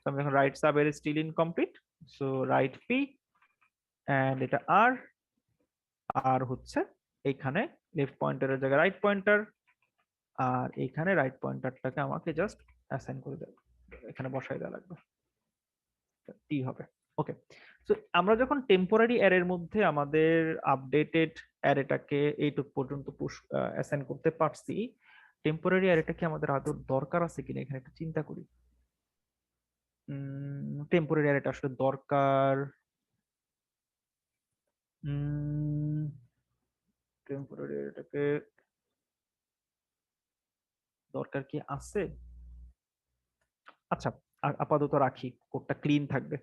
আমি এখন right sub array still incomplete, so right p, and এটা আর, আর হচ্ছে এইখানে লেফট পয়েন্টারের জায়গায় রাইট পয়েন্টার, আর এইখানে রাইট পয়েন্টারটাকে আমাকে জাস্ট অ্যাসাইন করে দেওয়া, এখানে বসাই দেওয়া লাগবে, টি হবে। ওকে, সো আমরা যখন টেম্পোরারি অ্যারের মধ্যে আমাদের আপডেটেড অ্যারেটাকে এইটুক পর্যন্ত পুশ অ্যাসাইন করতে পারছি, টেম্পোরারি অ্যারেটা কি আমাদের আদৌ দরকার আছে কিনা এখানে একটু চিন্তা করি। টেম্পোরারি অ্যারেটা আসলে দরকার, টেম্পোরারি অ্যারেটাকে দরকার কি আছে? আচ্ছা, আপাতত রাখি, কোডটা ক্লিন থাকবে।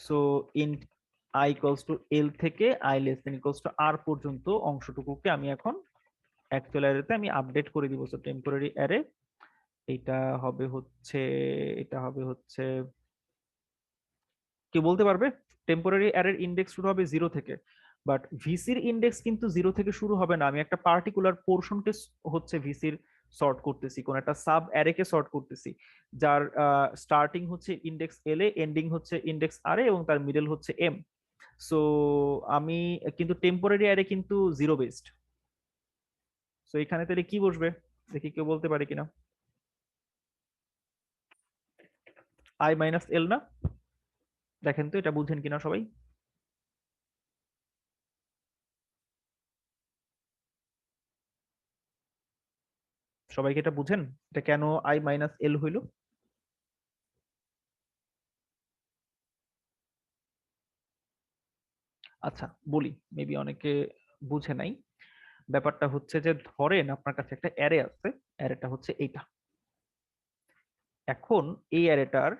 So int i equals to L থেকে i less than equals to R পর্যন্ত অংশটুকুকে আমি এখন অ্যাকচুয়াল অ্যারেতে আমি আপডেট করে দিব। সো টেম্পোরারি অ্যারে এটা হবে হচ্ছে কি বলতে পারবে? টেম্পোরারি অ্যারের ইনডেক্স শুরু হবে 0 থেকে, বাট ভিসির ইনডেক্স কিন্তু 0 থেকে শুরু হবে না। আমি একটা পার্টিকুলার পোর্শনকে হচ্ছে ভিসির সর্ট করতেছি, কোন একটা সাব অ্যারেকে সর্ট করতেছি, যার স্টার্টিং হচ্ছে ইনডেক্স এল এ, এন্ডিং হচ্ছে ইনডেক্স আর এ, এবং তার মিডল হচ্ছে এম। সো আমি কিন্তু টেম্পোরারি অ্যারে কিন্তু 0 বেসড। সো এখানে তাহলে কি বসবে দেখি, কেউ বলতে পারে কিনা? আই মাইনাস এল না? দেখেন তো এটা বুঝেন কিনা সবাই। সবাইকে এটা বুঝেন, এটা কেন আই মাইনাস এল হইলো? আচ্ছা বলি, মেবি অনেকে বুঝে নাই। ব্যাপারটা হচ্ছে যে ধরেন আপনার কাছে একটা অ্যারে আছে, অ্যারেটা হচ্ছে এইটা। এখন এই অ্যারেটার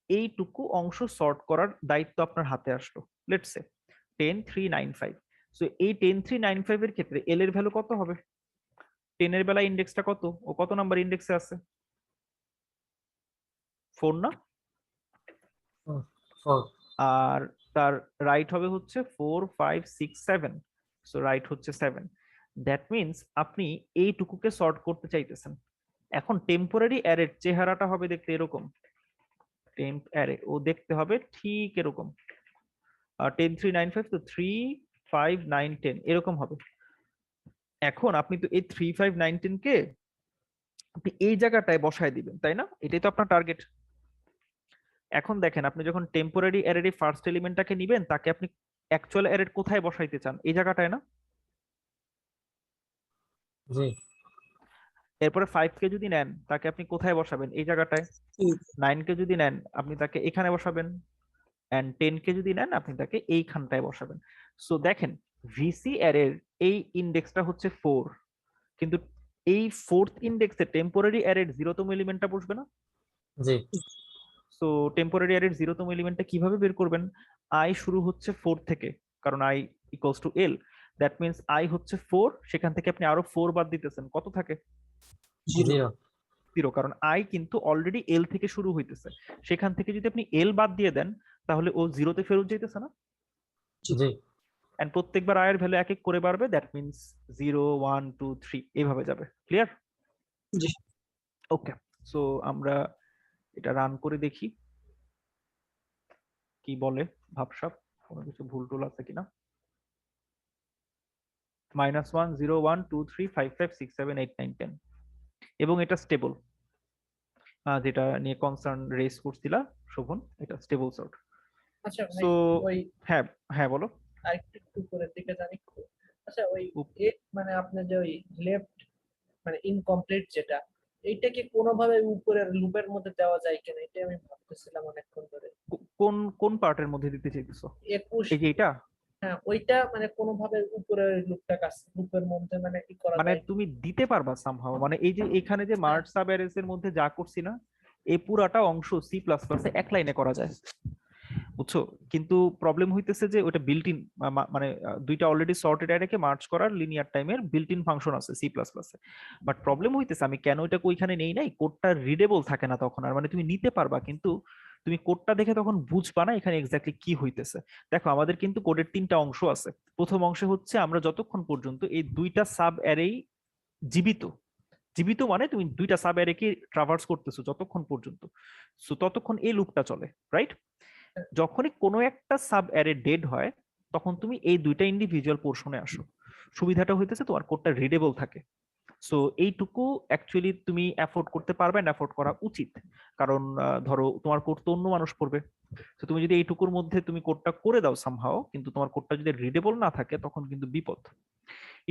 এইটুকু অংশ সর্ট করার দায়িত্ব আপনার হাতে আসলো, লেটস সে 10395। সো এই 10395 এর ক্ষেত্রে এল এর ভ্যালু কত হবে? 10 এর বেলা ইন্ডেক্সটা কত, ও কত নাম্বার ইন্ডেক্সে আছে? 4 না? 4 আর তার রাইট হবে হচ্ছে 4 5 6 7। সো রাইট হচ্ছে 7। দ্যাট মিন্স আপনি এইটুকুকে সর্ট করতে চাইতেছেন। এখন টেম্পোরারি অ্যারের চেহারাটা হবে দেখতে এরকম। টেম্প অ্যারে ও দেখতে হবে ঠিক এরকম। 10395 তো 3 5 9 10 এরকম হবে। এখন আপনি তো এই 3 5 9 10 কে আপনি এই জায়গাটায় বসায় দিবেন, তাই না? এটাই তো আপনার টার্গেট। এখন দেখেন, আপনি যখন টেম্পোরারি অ্যারের ফার্স্ট এলিমেন্টটাকে নিবেন, তাকে আপনি অ্যাকচুয়াল অ্যারের কোথায় বসাইতে চান? এই জায়গাটায় না? জি এরপরে 5 কে যদি নেন, তাকে আপনি কোথায় বসাবেন? এই জায়গাটায়। 9 কে যদি নেন, আপনি তাকে এখানে বসাবেন। এন্ড 10 কে যদি নেন, আপনি তাকে এইখানটায় বসাবেন। সো দেখেন, ভিসি অ্যারের এই ইন্ডেক্সটা হচ্ছে 4, কিন্তু এই ফোর্থ ইন্ডেক্সে টেম্পোরারি অ্যারের 0তম এলিমেন্টটা বসবে না? জি সো টেম্পোরারি অ্যারের 0তম এলিমেন্টটা কিভাবে বের করবেন? আই শুরু হচ্ছে 4 থেকে, কারণ I equals to L. That means I হচ্ছে 4, সেখান থেকে আপনি আরো 4 বাদ দিতেছেন, কত থাকে? 0 0, কারণ আই কিন্তু অলরেডি এল থেকে শুরু হইতেছে। সেখান থেকে যদি আপনি এল বাদ দিয়ে দেন, তাহলে ও 0তে ফেরত যাইতেছে না? জি এন্ড প্রত্যেকবার আয়ের ভ্যালু এক এক করে বাড়বে। দ্যাট মিন্স 0 1 2 3 এইভাবে যাবে। ক্লিয়ার? জি। ওকে, সো আমরা এটা রান করে দেখি কি বলে ভাবসাব, কোনো কিছু ভুল টুল আছে কিনা। -1 0 1 2 3 5 5 6 7 8 9 10, এবং এটা স্টেবল। যেটা নিয়ে কনসার্ন রেজ করছিলা শোভন, এটা স্টেবল সর্ট। আচ্ছা ভাই, সো ওই হ্যাঁ হ্যাঁ বলো। আরেকটু একটু উপরের দিকে জানি একটু। আচ্ছা ওই উপ- মানে আপনার যে ওই লেফট মানে ইনকমপ্লিট যেটা, এইটা কি কোনোভাবে উপরের লুপের মধ্যে দেওয়া যায় কিনা, এটা আমি ভাবতেছিলাম অনেকক্ষণ ধরে। কোন কোন পার্টের মধ্যে দিতে চাইতেছো? 21, এই যে এটা? হ্যাঁ ওইটা মানে কোনোভাবে উপরের লুপটা লুপের মধ্যে মানে কি করা মানে যায়? তুমি দিতে পারবা সামহাও, মানে এই যে এখানে যে হ্যাঁ। মার্জ সাব অ্যারেস এর মধ্যে যা করছি না, এই পুরাটা অংশ সি প্লাস প্লাসে এক লাইনে করা যায়, বুঝছো? কিন্তু প্রবলেম হইতেছে যে ওটা বিল্ট ইন, মানে দুইটা অলরেডি সর্টেড অ্যারেকে মার্জ করার লিনিয়ার টাইমের বিল্ট ইন ফাংশন আছে সি প্লাস প্লাসে। বাট প্রবলেম হইতেছে আমি কেন এটাকে ওইখানে নেই নাই, কোডটা রিডেবল থাকে না তখন আর। মানে তুমি নিতে পারবা, কিন্তু তুমি কোডটা দেখে তখন বুঝবা না এখানে এক্স্যাক্টলি কি হইতেছে। দেখো, আমাদের কিন্তু কোডের 3টা অংশ আছে। প্রথম অংশে হচ্ছে আমরা যতক্ষণ পর্যন্ত এই দুইটা সাব অ্যারেই জীবিত, জীবিত মানে তুমি দুইটা সাব অ্যারেকে ট্রাভার্স করতেছো যতক্ষণ পর্যন্ত, সো ততক্ষণ এই লুপটা চলে, রাইট? যখনই কোনো একটা সাব অ্যারে ডেড হয়, তখন তুমি এই দুইটা ইন্ডিভিজুয়াল পোর্শনে আসো। সুবিধাটা হইতেছে তোমার কোডটা রিডেবল থাকে। সো এইটুকু অ্যাকচুয়ালি তুমি অ্যাফোর্ড করতে পারবে না, অ্যাফোর্ড করা উচিত। কারণ ধরো তোমার কোড তো অন্য মানুষ পড়বে। তো তুমি যদি এইটুকুর মধ্যে তুমি কোডটা করে দাও সামহাও, কিন্তু তোমার কোডটা যদি রিডেবল না থাকে, তখন কিন্তু বিপদ।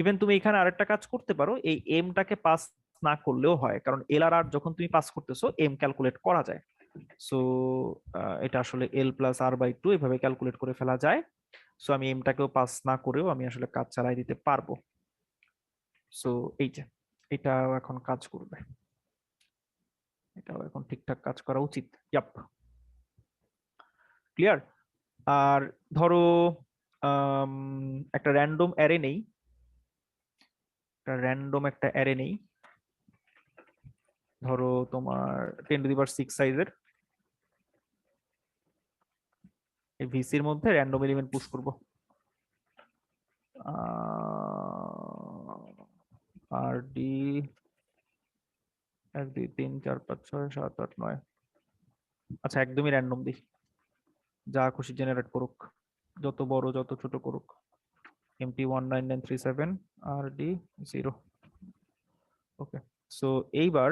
ইভেন তুমি এখানে আরেকটা কাজ করতে পারো, এই এমটাকে পাস না করলেও হয়, কারণ এল আর আর যখন তুমি পাস করতেছো এম ক্যালকুলেট করা যায়। সো এটা আসলে এল প্লাস আর বাই 2 এভাবে ক্যালকুলেট করে ফেলা যায়। সো আমি এমটাকেও পাস না করেও আমি আসলে কাজ চালাই দিতে পারবো। সো এই যে এটাও এখন কাজ করবে, এটাও এখন ঠিকঠাক কাজ করা উচিত। Yup, clear? আর ধরো একটা র্যান্ডম অ্যারে নেই, একটা অ্যারে নেই, ধরো তোমার 10⁶ সাইজের। এই ভিসির মধ্যে র্যান্ডম এলিমেন্ট পুশ করব। আর ডি 1 2 3 4 5 6 7 8 9। আচ্ছা একদমই র্যান্ডম দিই, যা খুশি জেনারেট করুক, যত বড় যত ছোট করুক। এমটি 19937 আর ডি 0। ওকে, সো এইবার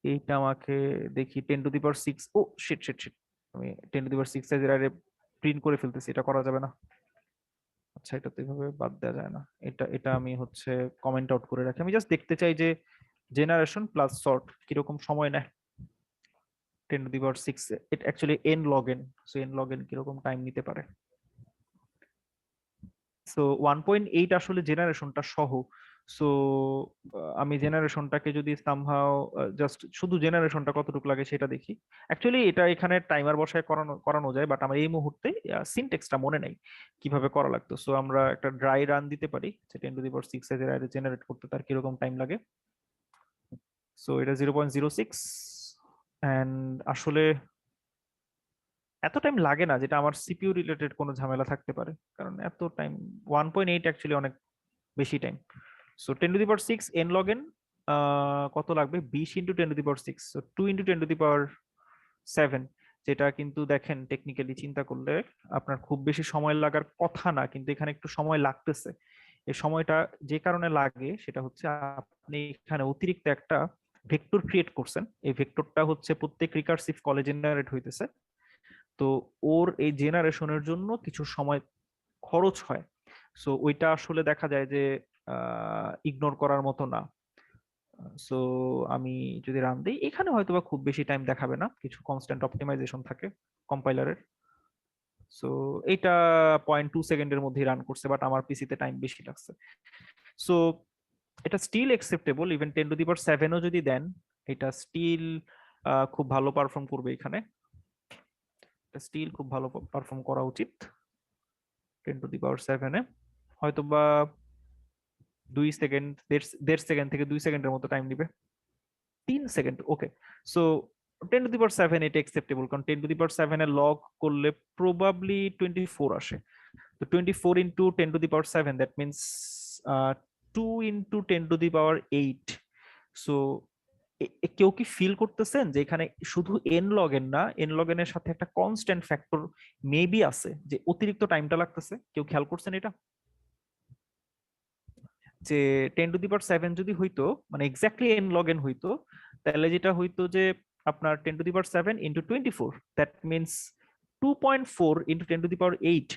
এইটা আমাকে দেখি 10⁶। ও শিট শিট শিট, আমি 10⁶ সাইজের আরে প্রিন্ট করে ফেলতেছি, এটা করা যাবে না। আচ্ছা এটা তো এভাবে বাদ দেওয়া যায় না, এটা এটা আমি হচ্ছে কমেন্ট আউট করে রাখি। আমি জাস্ট দেখতে চাই যে জেনারেশন প্লাস সর্ট কিরকম সময় নেয় 10⁶। এটা actually n log n, so n log n কিরকম টাইম নিতে পারে। সো 1.8 আসলে জেনারেশনটা সহ। সো আমি জেনারেশনটাকে যদি সামহাও জাস্ট শুধু জেনারেশনটা কতটুকু লাগে সেটা দেখি। অ্যাকচুয়ালি এটা এখানে টাইমার বসায় করানো করানো যায়, বাট আমার এই মুহূর্তে সিনটেক্সটা মনে নাই কিভাবে করা লাগতো। সো আমরা একটা ড্রাই রান দিতে পারি যে 10⁶ এর অ্যারে জেনারেট করতে তার কিরকম টাইম লাগে। সো এটা 0.06 অ্যান্ড আসলে এত টাইম লাগে না, যেটা আমার সিপিইউ রিলেটেড কোনো ঝামেলা থাকতে পারে, কারণ এত টাইম 1.8 অ্যাকচুয়ালি অনেক বেশি time. So 10⁶ n log n কত লাগবে, 20 ইন্টু 10⁶, সো 2 ইন্টু 10⁻7, যেটা কিন্তু দেখেন টেকনিক্যালি চিন্তা করলে আপনার খুব বেশি সময় লাগার কথা না, কিন্তু এখানে একটু সময় লাগতেছে। এই সময়টা যে কারণে লাগে সেটা হচ্ছে আপনি এখানে অতিরিক্ত একটা ভেক্টর ক্রিয়েট করছেন। এই ভেক্টরটা হচ্ছে প্রত্যেক রিকার্সিভ কলে জেনারেট হইতেছে। তো ওর এই জেনারেশনের জন্য কিছু সময় খরচ হয়। সো ওইটা আসলে দেখা যায় যে ইগনোর করার মতো না। সো আমি যদি রান দিই এখানে হয়তোবা খুব বেশি টাইম দেখাবে না, কিছু কনস্ট্যান্ট অপটিমাইজেশন থাকে কম্পাইলারের। সো এটা 0.2 সেকেন্ডের মধ্যেই রান করছে, বাট আমার পিসিতে টাইম বেশি লাগছে। সো এটা স্টিল অ্যাকসেপ্টেবল, ইভেন 10⁶ও যদি দেন এটা স্টিল খুব ভালো পারফর্ম করবে। এখানে স্টিল খুব ভালো পারফর্ম করা উচিত 10⁶ হয়তো বা 2 সেকেন্ড, 1.5 সেকেন্ড থেকে 2 সেকেন্ডের মতো টাইম নিবে, 3 সেকেন্ড। ওকে, সো 10⁶ এটা অ্যাকসেপ্টেবল, কারণ 10⁶ এর লগ করলে প্রবাবলি 24 আসে। তো 24 into 10⁶, that means 2 into 10⁸। So কেউ কি ফিল করতেছেন যে এখানে শুধু n log n না, n log n এর সাথে একটা কনস্ট্যান্ট ফ্যাক্টর মেবি আছে, যে অতিরিক্ত টাইমটা লাগতেছে? কেউ খেয়াল করছেন এটা? যে 10⁶ যদি হইতো, মানে এক্স্যাক্টলি n log n হইতো, তাহলে যেটা হইতো যে আপনার 10⁶ into 24, that means 2.4 into 10⁸,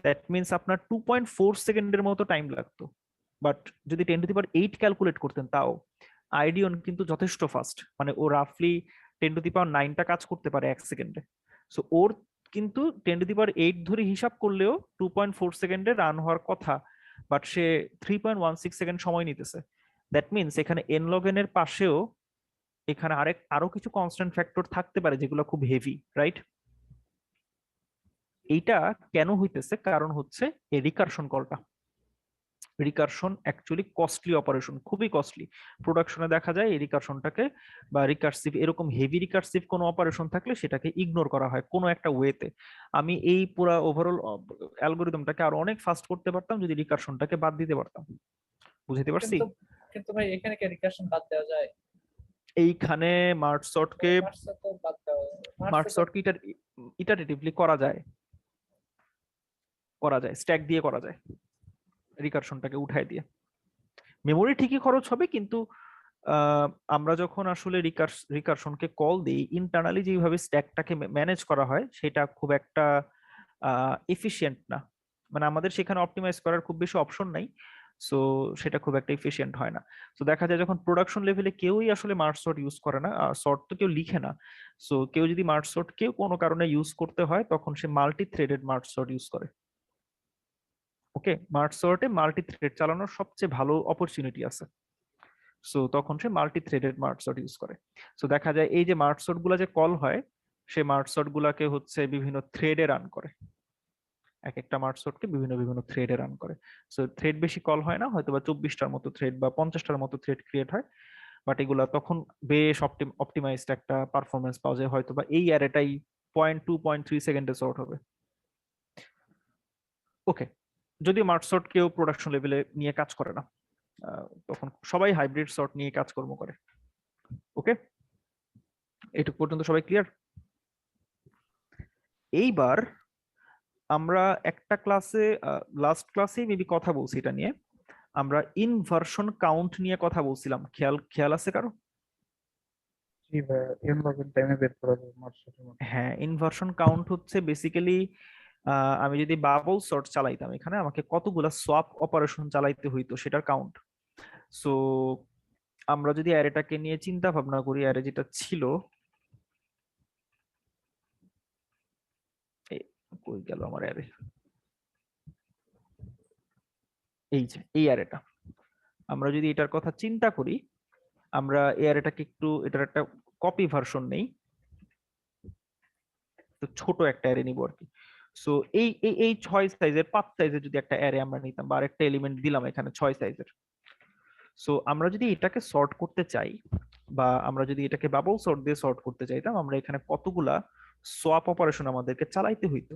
that means আপনার 2.4 সেকেন্ডের মতো টাইম লাগতো। বাট যদি 10⁸ ক্যালকুলেট করতেন, তাও আইডিয়ন কিন্তু যথেষ্ট ফাস্ট, মানে ও রাফলি 10⁹ কাজ করতে পারে 1 সেকেন্ডে। সো ওর কিন্তু 10⁸ ধরে হিসাব করলেও 2.4 সেকেন্ডে রান হওয়ার কথা, বাট সে 3.16 সেকেন্ড সময় নিতেছে। দ্যাট মিনস এখানে n log n এর পাশেও এখানে আরো কিছু কনস্ট্যান্ট ফ্যাক্টর থাকতে পারে যেগুলো খুব হেভি, রাইট? এইটা কেন হইতেছে? কারণ হচ্ছে এই রিকারশন কলটা। রিকারশন অ্যাকচুয়ালি কস্টলি অপারেশন, খুবই কস্টলি। প্রোডাকশনে দেখা যায় এই রিকারশনটাকে বা রিকারসিভ এরকম হেভি রিকারসিভ কোনো অপারেশন থাকলে সেটাকে ইগনোর করা হয় কোনো একটা ওয়েতে। আমি এই পুরো ওভারঅল অ্যালগোরিদমটাকে আরো অনেক ফাস্ট করতে পারতাম যদি রিকারশনটাকে বাদ দিতে পারতাম। বুঝতে পারছি? কিন্তু কিন্তু ভাই এখানে কি রিকারশন বাদ দেওয়া যায়? এইখানে মার্জ সর্টকে মার্কসে তো বাদ দেওয়া যায়। মার্জ সর্টকে ইটারেটিভলি করা যায়, স্ট্যাক দিয়ে করা যায় রিকারশনটাকে উঠায় দিয়ে। মেমোরি ঠিকই খরচ হবে, কিন্তু আমরা যখন আসলে রিকারশনকে কল দিই, ইন্টারনালি যেভাবে স্ট্যাকটাকে ম্যানেজ করা হয় সেটা খুব একটা এফিশিয়েন্ট না। মানে আমাদের সেখানে অপটিমাইজ করার খুব বেশি অপশন নাই, সো সেটা খুব একটা এফিশিয়েন্ট হয় না। তো দেখা যায় যখন প্রোডাকশন লেভেলে কেউই আসলে মার্জ সর্ট ইউজ করে না, সর্ট তো কেউ লিখে না। সো কেউ যদি মার্জ সর্ট কেউ কোনো কারণে ইউজ করতে হয়, তখন সে multithreaded merge sort use করে। ওকে, মার্জ সর্টে মাল্টি থ্রেড চালানোর সবচেয়ে ভালো অপরচুনিটি আছে। সো তখন সে multithreaded merge sort use করে। সো দেখা যায় এই যে মার্জ সর্ট গুলা যে কল হয়, সে মার্জ সর্ট গুলাকে হচ্ছে বিভিন্ন থ্রেডে রান করে, এক একটা মার্জ সর্টকে বিভিন্ন বিভিন্ন থ্রেডে রান করে। সো থ্রেড বেশি কল হয় না, হয়তো বা 24টার মতো থ্রেড বা 50টার মতো থ্রেড ক্রিয়েট হয়, বাট এগুলা তখন বেশ অপটিমাইজড একটা পারফরমেন্স পাওয়া যায়। হয়তো বা এই অ্যারেটাই 0.2 0.3 সেকেন্ডে সর্ট হবে। ওকে, যদিও মার্জ সর্ট কেউ প্রোডাকশন লেভেলে নিয়ে কাজ করে না, তখন সবাই হাইব্রিড সর্ট নিয়ে কাজকর্ম করে। ওকে, এইটুকু পর্যন্ত সবাই ক্লিয়ার? এইবার আমরা একটা ক্লাসে, লাস্ট ক্লাসেই মেবি কথা বলছি এটা নিয়ে, আমরা ইনভার্সন কাউন্ট নিয়ে কথা বলছিলাম। খেয়াল আছে কারো? জি ভাই, n log n টাইমে বের করা যায় মার্কশটের মধ্যে। হ্যাঁ, ইনভার্সন কাউন্ট হচ্ছে বেসিক্যালি আমি যদি বাবল সর্ট চালাইতাম এখানে আমাকে কতগুলা সোয়াপ অপারেশন চালাইতে হইতো সেটার কাউন্ট। সো আমরা যদি অ্যারেটাকে নিয়ে চিন্তা ভাবনা করি, অ্যারে যেটা ছিল, কই গেল আমার অ্যারে, এই যে এই অ্যারেটা, আমরা যদি এটার কথা চিন্তা করি, আমরা এই অ্যারেটাকে একটু এটার একটা কপি ভার্সন নেই, তো ছোট একটা অ্যারে নিব আর কি। সো এই এই এই 6 সাইজের 5 সাইজের যদি একটা অ্যারে আমরা নিতাম বা আরেকটা এলিমেন্ট দিলাম এখানে 6 সাইজের, সো আমরা যদি এটাকে সর্ট করতে চাই বা আমরা যদি এটাকে বাবল সর্ট দিয়ে সর্ট করতে চাইতাম, আমরা এখানে কতগুলা সোয়াপ অপারেশন আমাদেরকে চালাইতে হইতো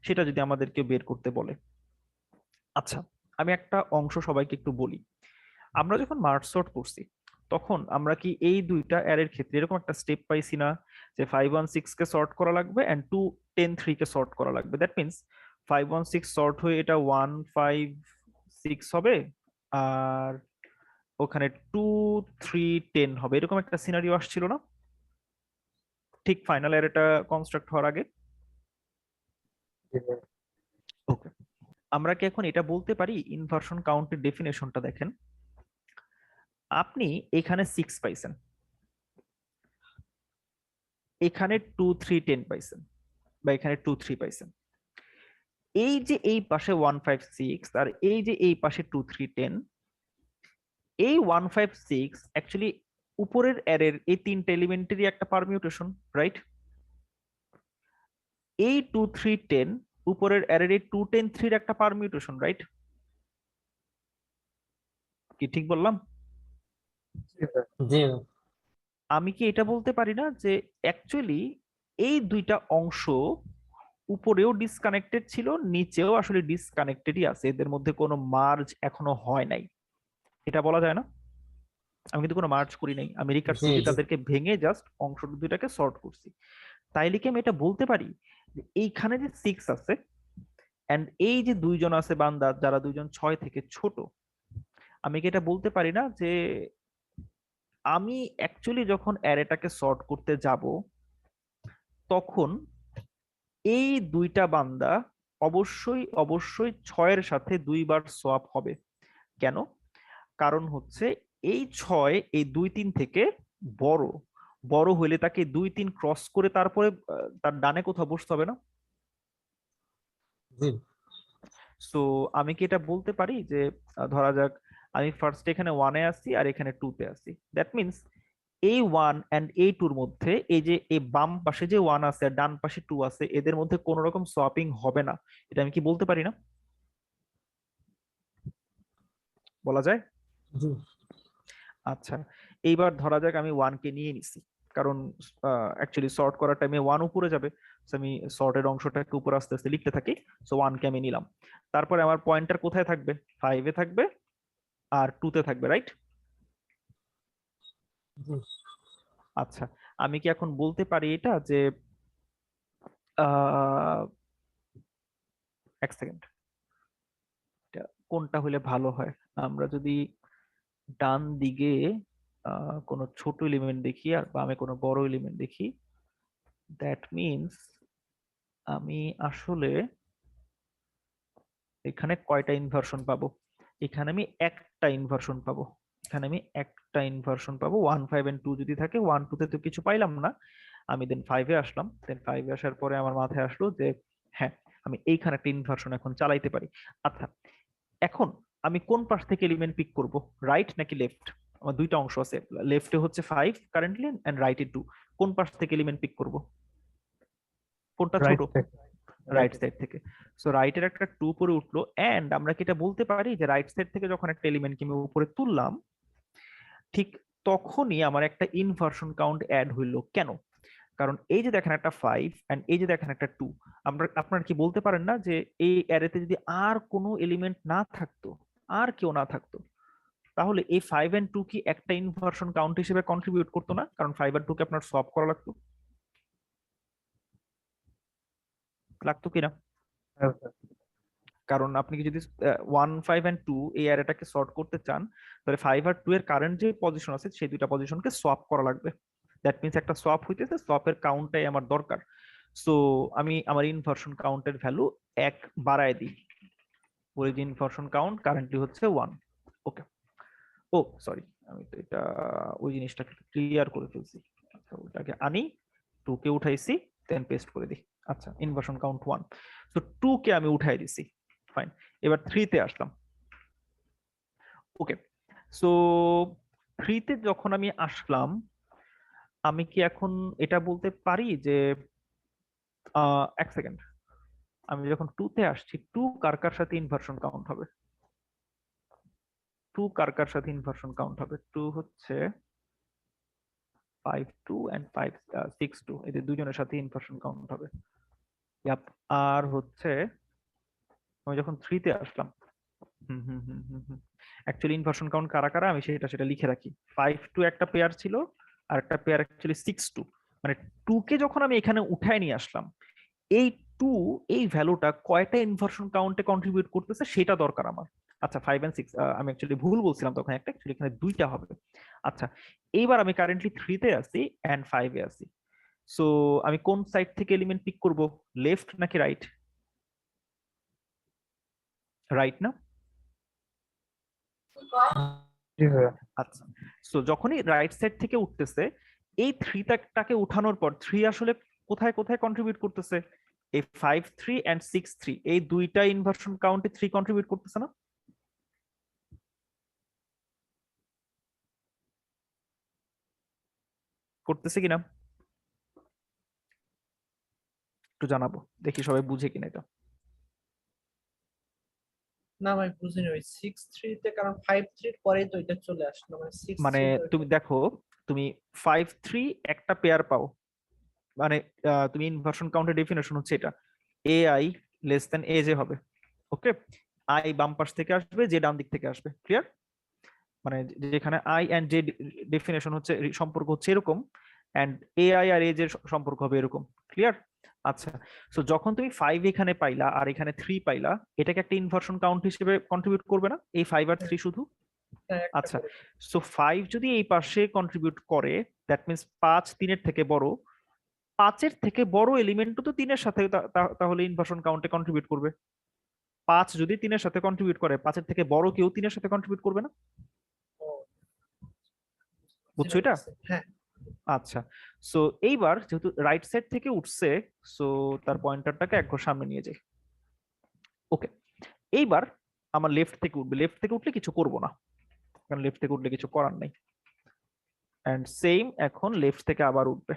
সেটা যদি আমাদেরকে বের করতে বলে। আচ্ছা, আমি একটা অংশ সবাইকে একটু বলি। আমরা যখন মার্জ সর্ট করছি তখন আমরা কি এই দুইটা অ্যারের ক্ষেত্রে এরকম একটা স্টেপ পাইছি না যে 516 কে সর্ট করা লাগবে এন্ড 210 কে সর্ট করা লাগবে? দ্যাট মিন্স 516 সর্ট হয়ে এটা 156 হবে আর ওখানে 2310 হবে, এরকম একটা সিনারিও আসছিল না ঠিক ফাইনাল অ্যারেটা কনস্ট্রাক্ট হওয়ার আগে? জি ভাই। ওকে, আমরা কি এখন এটা বলতে পারি? ইনভার্সন কাউন্টের ডেফিনেশনটা দেখেন, আপনি এখানে 6 পাইছেন, এখানে 2 3 10 পাইছেন বা এখানে 2 3 পাইছেন, এই যে এই পাশে 156 আর এই যে এই পাশে 2 3 10, এই 156 অ্যাকচুয়ালি উপরের অ্যারের এই তিনটা এলিমেন্টেরই একটা পারমিউটেশন, রাইট? এই 2 3 10 উপরের অ্যারের এই 2 10 3 এর একটা পারমিউটেশন, রাইট? কি ঠিক বললাম? জি ভাই। জি আমি কি এটা বলতে পারি না যে অ্যাকচুয়ালি এই দুইটা অংশ উপরেও ডিসকানেক্টেড ছিল, নিচেও আসলে ডিসকানেক্টেডই আছে, এদের মধ্যে কোনো মার্জ এখনো হয় নাই? এটা বলা যায় না? আমি কিন্তু কোনো মার্জ করি নাই, আমি রিকার্সিভলি জি। তাদেরকে ভেঙে জাস্ট অংশ দুইটাকে সর্ট করছি। তাইলে কি আমি এটা বলতে পারি যে এইখানে যে 6 আছে এন্ড এই যে দুইজন আছে বান্দা যারা দুইজন 6 থেকে ছোট, আমি কি এটা বলতে পারি না যে আমি অ্যাকচুয়ালি যখন অ্যারেটাকে সর্ট করতে যাব তখন এই দুইটা বান্দা অবশ্যই অবশ্যই 6-এর সাথে দুইবার সোয়াপ হবে? কেন? কারণ হচ্ছে এই 6 এই 2 3 থেকে বড়, বড় হইলে তাকে 2 3 ক্রস করে তারপরে তার ডানে কোথাও বসতে হবে না? জি সো আমি কি এটা বলতে পারি যে ধরা যাক আমি ফার্স্ট এখানে 1-এ আছি আর এখানে 2-তে আছি, দ্যাট মিন্স এই 1 এন্ড এই 2-র মধ্যে এই যে এই বাম পাশে যে 1 আছে আর ডান পাশে 2 আছে, এদের মধ্যে কোনো রকম সোয়াপিং হবে না, এটা আমি কি বলতে পারি না? বলা যায়? জি আচ্ছা, এইবার ধরা যাক আমি 1 কে নিয়ে নিছি, কারণ অ্যাকচুয়ালি সর্ট করার টাইমে 1 উপরে যাবে, so আমি সর্টের অংশটাকে উপরে আস্তে আস্তে লিখতে থাকি। সো 1 কে আমি নিলাম, তারপরে আমার পয়েন্টার কোথায় থাকবে? 5-এ থাকবে আর 2-তে থাকবে, রাইট? জি আচ্ছা, আমি কি এখন বলতে পারি এটা যে আহ, এক সেকেন্ড, কোনটা হলে ভালো হয়? আমরা যদি ডান দিকে কোনো ছোট এলিমেন্ট দেখি আর বামে কোনো বড় এলিমেন্ট দেখি, দ্যাট মিন্স আমি আসলে এখানে কয়টা ইনভার্সন পাবো? এখানে আমি একটা ইনভার্সন পাবো, এখানে আমি একটা ইনভার্সন পাবো। 1 5 এন্ড 2 যদি থাকে, 1 2 তে তো কিছু পাইলাম না, আমি দেন 5-এ আসলাম, দেন 5-এ আসার পরে আমার মাথায় আসলো যে হ্যাঁ, আমি এইখানে একটা ইনভার্সন এখন চালাইতে পারি। আচ্ছা, এখন আমি কোন পাশ থেকে এলিমেন্ট পিক করব, রাইট নাকি লেফট? আমার দুইটা অংশ আছে, লেফটে হচ্ছে 5 কারেন্টলি এন্ড রাইটে 2, কোন পাশ থেকে এলিমেন্ট পিক করব? কোনটা ছোট? রাইট থেকে। রাইট সাইড থেকে। সো রাইটের একটা 2 উপরে উঠলো এন্ড আমরা কি এটা বলতে পারি যে রাইট সাইড থেকে যখন একটা এলিমেন্টকে আমি উপরে তুললাম ঠিক তখনই আমার একটা ইনভার্সন কাউন্ট অ্যাড হইলো? কেন? কারণ এই যে দেখেন একটা 5 এন্ড এই যে দেখেন একটা 2, আপনারা কি বলতে পারেন না যে এই অ্যারেতে যদি আর কোনো এলিমেন্ট না থাকতো, আর কেউ না থাকতো, তাহলে এই 5 এন্ড 2 কি একটা ইনভার্সন কাউন্ট হিসেবে কন্ট্রিবিউট করতো না? কারণ 5 আর 2 কে আপনার সলভ করা লাগতো, লাগতো কিনা? হ্যাঁ স্যার। কারণ আপনি কি যদি 1 5 এন্ড 2 এই অ্যারেটাকে সর্ট করতে চান, তাহলে 5 আর 2 এর কারেন্ট যে পজিশন আছে সেই দুইটা পজিশনকে সোয়াপ করা লাগবে। দ্যাট মিন্স একটা সোয়াপ হইতেছে, সোয়াপের কাউন্টটাই আমার দরকার। সো আমি আমার ইনভার্সন কাউন্টের ভ্যালু 1 বাড়ায় দিই, বলি যে ইনভার্সন কাউন্ট কারেন্টলি হচ্ছে 1। ওকে, ও সরি, আমি তো এটা ওই জিনিসটাকে ক্লিয়ার করে ফেলছি। আচ্ছা, ওটাকে আনি, 2 কে উঠাইছি, দেন পেস্ট করে দিই। আচ্ছা, ইনভার্সন কাউন্ট 1, সো 2 কে আমি উঠাই দিছি, ফাইন। এবার 3 তে আসলাম, ওকে, সো 3 তে যখন আমি আসলাম, আমি কি এখন এটা বলতে পারি যে এক সেকেন্ড, আমি যখন 2 তে আসছি, 2 কার কার সাথে ইনভার্সন কাউন্ট হবে? 2 কার কার সাথে ইনভার্সন কাউন্ট হবে? 2 হচ্ছে 5 2 এন্ড 6 2, এদের দুজনের সাথে ইনভার্সন কাউন্ট হবে। ইয়াপ। আর হচ্ছে আমি যখন 3 তে আসলাম, অ্যাকচুয়ালি ইনভার্সন কাউন্ট কারা কারা আমি সেটা লিখে রাখি। 5 2 একটা পেয়ার ছিল, আর একটা পেয়ার অ্যাকচুয়ালি 6 2। মানে 2 কে যখন আমি এখানে উঠায় নিয়ে আসলাম, এই 2 এই ভ্যালুটা কয়টা ইনভার্সন কাউন্টে কন্ট্রিবিউট করতেছে সেটা দরকার আমার। আচ্ছা 5 and 6, আমি অ্যাকচুয়ালি ভুল বলছিলাম তখন, একটা অ্যাকচুয়ালি এখানে দুইটা হবে। আচ্ছা, এইবার আমি কারেন্টলি 3 তে আছি এন্ড 5 এ আছি। সো আমি কোন সাইড থেকে এলিমেন্ট পিক করব, লেফট নাকি রাইট? রাইট না? জি ভাইয়া। আচ্ছা, সো যখনই রাইট সাইড থেকে উঠতেছে, এই 3টাকে উঠানোর পর 3 আসলে কোথায় কোথায় কন্ট্রিবিউট করতেছে? এই 5 3 and 6 3, এই দুইটা ইনভার্সন কাউন্টে 3 কন্ট্রিবিউট করতেছে না? করতেছে কিনা একটু জানাবো, দেখি সবাই বুঝে কিনা এটা। না ভাই বুঝিনি, ওই 6 3 তে, কারণ 5 3 পরেই তো এটা চলে আসলো, মানে 6 মানে 3 তো তুমি দেখো, তুমি 5 3 একটা পেয়ার পাও, মানে তুমি ইনভার্সন কাউন্টের ডেফিনেশন হচ্ছে এটা, A I less than A J হবে। ওকে, আই বাম পাশ থেকে আসবে, জে ডান দিক থেকে আসবে। ক্লিয়ার? মানে যেখানে আই এন্ড জে ডেফিনেশন হচ্ছে, সম্পর্ক হচ্ছে এরকম, এন্ড এ আই আর এ জে সম্পর্ক হবে এরকম। ক্লিয়ার? আচ্ছা, সো যখন তুমি 5 এখানে পাইলা আর এখানে 3 পাইলা, এটাকে একটা ইনভার্সন কাউন্ট হিসেবে কন্ট্রিবিউট করবে না, এই 5 আর 3 শুধু? হ্যাঁ, একটা আচ্ছা, করে। সো 5 যদি এই পাশে কন্ট্রিবিউট করে, দ্যাট মিন্স 5 3 এর থেকে বড়, 5 এর থেকে বড় এলিমেন্টও তো 3 এর সাথে তাহলে ইনভার্সন কাউন্টে কন্ট্রিবিউট করবে। 5 যদি 3 এর সাথে কন্ট্রিবিউট করে, 5 এর থেকে বড় কেউ 3 এর সাথে কন্ট্রিবিউট করবে না? ও, বুঝছো এটা? হ্যাঁ। আচ্ছা, সো এইবার যেহেতু রাইট সাইড থেকে উঠছে, সো তার পয়েন্টারটাকে এক ঘর সামনে নিয়ে যাই। ওকে, এইবার আমার লেফট থেকে উঠবে, লেফট থেকে উঠলে কিছু করব না, কারণ লেফট থেকে উঠলে কিছু করার নাই। এন্ড সেম এখন লেফট থেকে আবার উঠবে।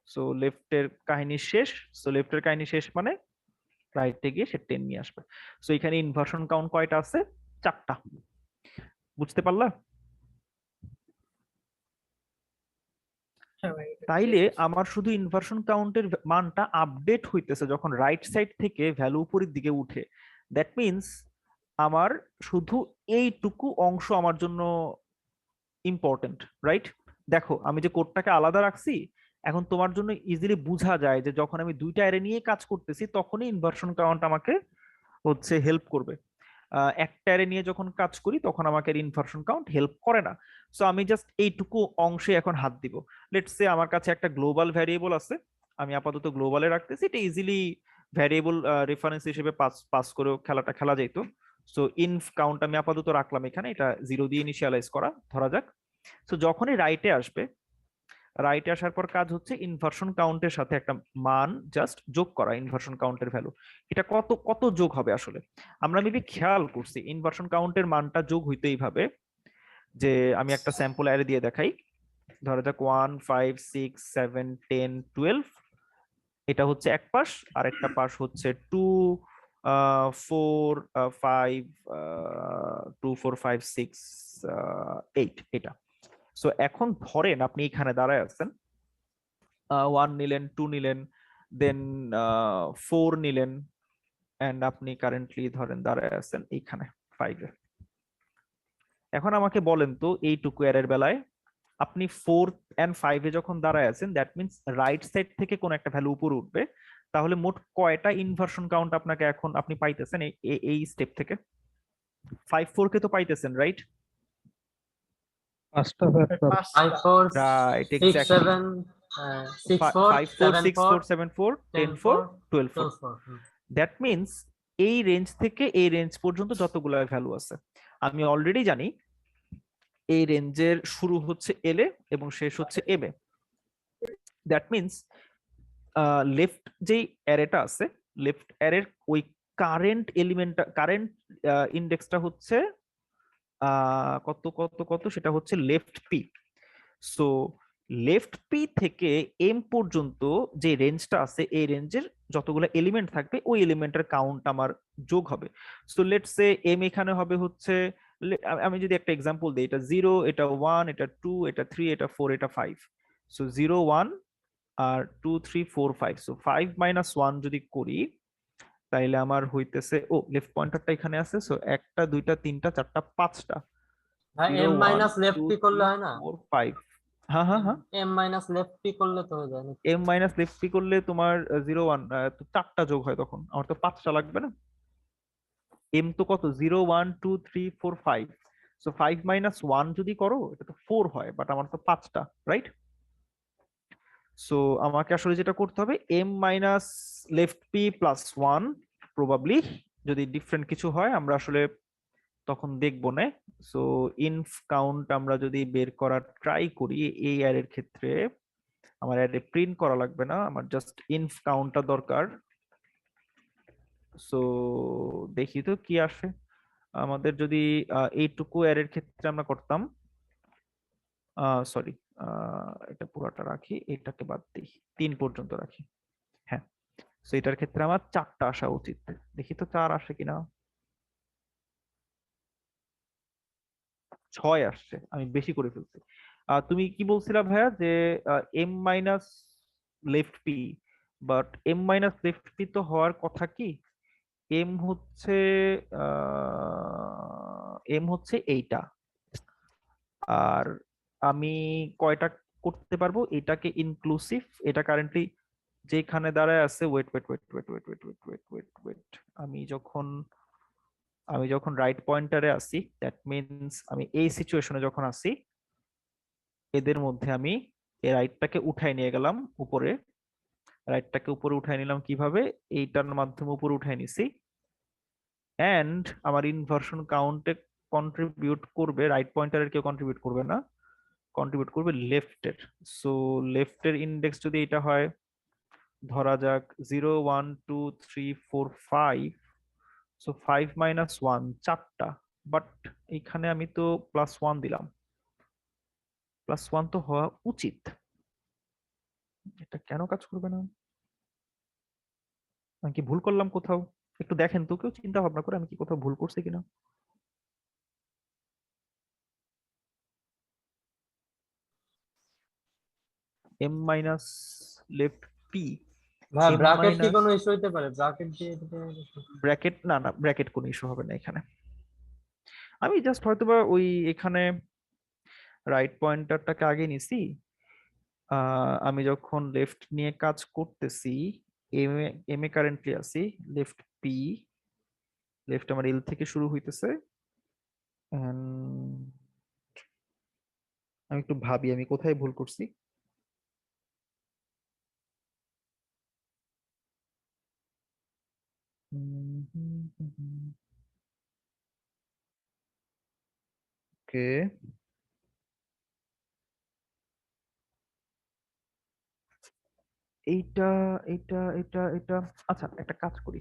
সো লেফটের কাহিনী শেষ, সো লেফটের কাহিনী শেষ মানে রাইটে গিয়ে সে 10 নিয়ে আসবে। সো এখানে ইনভার্সন কাউন্ট কয়টা আছে? 4টা। বুঝতে পারলা? হ্যাঁ ভাই, এটা তাইলে clear আছে। আমার শুধু ইনভার্সন কাউন্টের মানটা আপডেট হইতেছে যখন রাইট সাইড থেকে ভ্যালু উপরের দিকে উঠে। দ্যাট মিন্স আমার শুধু এইটুকু অংশ আমার জন্য ইম্পর্টেন্ট, রাইট? দেখো আমি যে কোডটাকে আলাদা রাখছি, এখন তোমার জন্য ইজিলি বোঝা যায় যে যখন আমি দুইটা অ্যারে নিয়ে কাজ করতেছি, তখনই ইনভার্সন কাউন্ট আমাকে হচ্ছে হেল্প করবে। একটা অ্যারে নিয়ে যখন কাজ করি তখন আমাকে ইনভার্সন কাউন্ট হেল্প করে না। সো আমি জাস্ট এইটুকু অংশে এখন হাত দিব। লেটস সে আমার কাছে একটা গ্লোবাল ভ্যারিয়েবল আছে, আমি আপাতত গ্লোবালে রাখতেছি, এটা ইজিলি ভ্যারিয়েবল রেফারেন্স হিসেবে পাস করেও খেলাটা খেলা যেত। সো ইনফ কাউন্ট আমি আপাতত রাখলাম এখানে, এটা 0 দিয়ে ইনিশিয়ালাইজ করা ধরা যাক। সো যখনই রাইটে আসবে, রাইটে আসার পর কাজ হচ্ছে ইনভার্সন কাউন্টের সাথে একটা মান জাস্ট যোগ করা, ইনভার্সন কাউন্টের ভ্যালু। এটা কত কত যোগ হবে আসলে? আমরা মেবি খেয়াল করছি ইনভার্সন কাউন্টের মানটা যোগ হইতেই ভাবে, যে আমি একটা স্যাম্পল অ্যারে দিয়ে দেখাই। ধরা যাক 1 5 6 7 10 12, এটা হচ্ছে এক পাশ, আর একটা পাশ হচ্ছে 2 4 5 2 4 5 6 8, এটা। সো এখন ধরেন আপনি এখানে দাঁড়ায় আছেন, 1 নিলেন, 2 নিলেন, দেন 4 নিলেন, এন্ড আপনি কারেন্টলি ধরেন দাঁড়ায় আছেন এইখানে 5 এ। এখন আমাকে বলেন তো এইটুকু এর বেলায় আপনি 4 and 5 এ যখন দাঁড়ায় আছেন, দ্যাট মিন্স রাইট সাইড থেকে কোন একটা ভ্যালু উপরে উঠবে, তাহলে মোট কয়টা ইনভার্সন কাউন্ট আপনাকে এখন আপনি পাইতেছেন এই স্টেপ থেকে? 5 4 কে তো পাইতেছেন, রাইট? 5টা ভাইয়া। 5 4 রাইট, 6 এক্স্যাক্টলি। 7 6 4 5 4 7 6 4 7 4 10 4 12 4। 4 দ্যাট মিন্স এই রেঞ্জ থেকে এই রেঞ্জ পর্যন্ত যতগুলো ভ্যালু আছে, আমি অলরেডি জানি এই রেঞ্জের শুরু হচ্ছে এল এ এবং শেষ হচ্ছে m a. That means left যেই অ্যারেটা আছে, লেফট অ্যারের ওই কারেন্ট এলিমেন্টটা, কারেন্ট ইন্ডেক্সটা হচ্ছে কত কত কত, সেটা হচ্ছে left P. So left P থেকে এম পর্যন্ত যে রেঞ্জটা আছে, এই রেঞ্জের যতগুলো এলিমেন্ট থাকবে ওই এলিমেন্টের কাউন্ট আমার যোগ হবে। সো লেটস সে এম এখানে হবে হচ্ছে, আমি যদি একটা এক্সাম্পল দিই, এটা 0, এটা 1, এটা 2, এটা 3, এটা 4, এটা 5। সো 0, 1 আর 2, 3, 4, 5। সো 5 মাইনাস 1 যদি করি, তাইলে আমার হইতেছে, ও লেফট পয়েন্টারটা এখানে আছে, সো 1টা 2টা 3টা 4টা 5টা। ভাই 0, এম 1, মাইনাস লেফট 2, পি করলে 3, হয় না? 4, 5। হ্যাঁ হ্যাঁ হ্যাঁ, এম মাইনাস লেফট পি করলে তো হয়ে যায় নাকি? এম মাইনাস লেফট পি করলে তোমার 0, 1 তো 4টা যোগ হয়, তখন আমার তো 5টা লাগবে না। এম তো কত, 0, 1, 2, 3, 4, 5। সো 5 মাইনাস 1 যদি করো, এটা তো 4 হয়, বাট আমার তো 5টা, রাইট? সো আমাকে আসলে যেটা করতে হবে, m minus left p plus 1, probably যদি ডিফারেন্ট কিছু হয় আমরা আসলে তখন দেখবো না। সো ইনফ কাউন্ট আমরা যদি বের করার ট্রাই করি, এই অ্যারের ক্ষেত্রে আমার অ্যারে প্রিন্ট করা লাগবে না, আমার জাস্ট ইনফ কাউন্টটা দরকার। সো দেখি তো কি আসে আমাদের, যদি এইটুকু অ্যারের ক্ষেত্রে আমরা করতাম, সরি এটা পুরোটা রাখি, এটাকে বাদ দিই, 3 পর্যন্ত রাখি। হ্যাঁ, সো এটার ক্ষেত্রে আমার 4টা আসা উচিত। দেখি তো 4 আসে কিনা। 6 আসছে, আমি বেশি করে ফেলছি। তুমি কি বলছিলা ভাইয়া, যে m minus left p, but m minus left p তো হওয়ার কথা কি, এম হচ্ছে এইটা। আর আমি কয়টা করতে পারবো, এটাকে ইনক্লুসিভ, এটা কারেন্টলি যেখানে দাঁড়ায় আছে, wait wait wait wait wait wait wait wait wait wait, আমি যখন রাইট পয়েন্টারে আসি, দ্যাট মিনস আমি এই সিচুয়েশনে যখন আসি, এদের মধ্যে আমি এই রাইটটাকে উঠাই নিয়ে গেলাম উপরে। রাইটটাকে উপরে উঠাই নিলাম কিভাবে, এইটার মাধ্যমে উপরে উঠাই নিছি। এন্ড আমার ইনভার্সন কাউন্টে কন্ট্রিবিউট করবে, রাইট পয়েন্টারের কেউ কন্ট্রিবিউট করবে না, কন্ট্রিবিউট করবে লেফটের। সো লেফটের ইন্ডেক্স যদি এটা হয়, ধরা যাক 0, 1, 2, 3, 4, 5। সো 5 মাইনাস 1, 4টা। বাট এখানে আমি তো +1 দিলাম, +1 তো হওয়া উচিত। এটা কেন কাজ করবে না, আমি কি ভুল করলাম কোথাও? একটু দেখেন তো, কেউ চিন্তা ভাবনা করে, আমি কি কোথাও ভুল করছি কিনা। এম মাইনাস লেফট পি, ভাই এম ব্র্যাকেট কি মাইনাস কোনো ইস্যু হতে পারে? ব্র্যাকেট দিয়ে দিতে ব্র্যাকেট, না না ব্র্যাকেট কোনো ইস্যু হবে না এখানে। আমি জাস্ট হয়তোবা ওই এখানে রাইট পয়েন্টারটাকে আগে নিছি, আমি যখন লেফট নিয়ে কাজ করতেছি, এম এ কারেন্টলি আছি, লেফট পি, লেফট আমার এল থেকে শুরু হইতেছে। And আমি একটু ভাবি আমি কোথায় ভুল করছি। ওকে, এইটা এইটা এটা এটা, আচ্ছা একটা কাজ করি,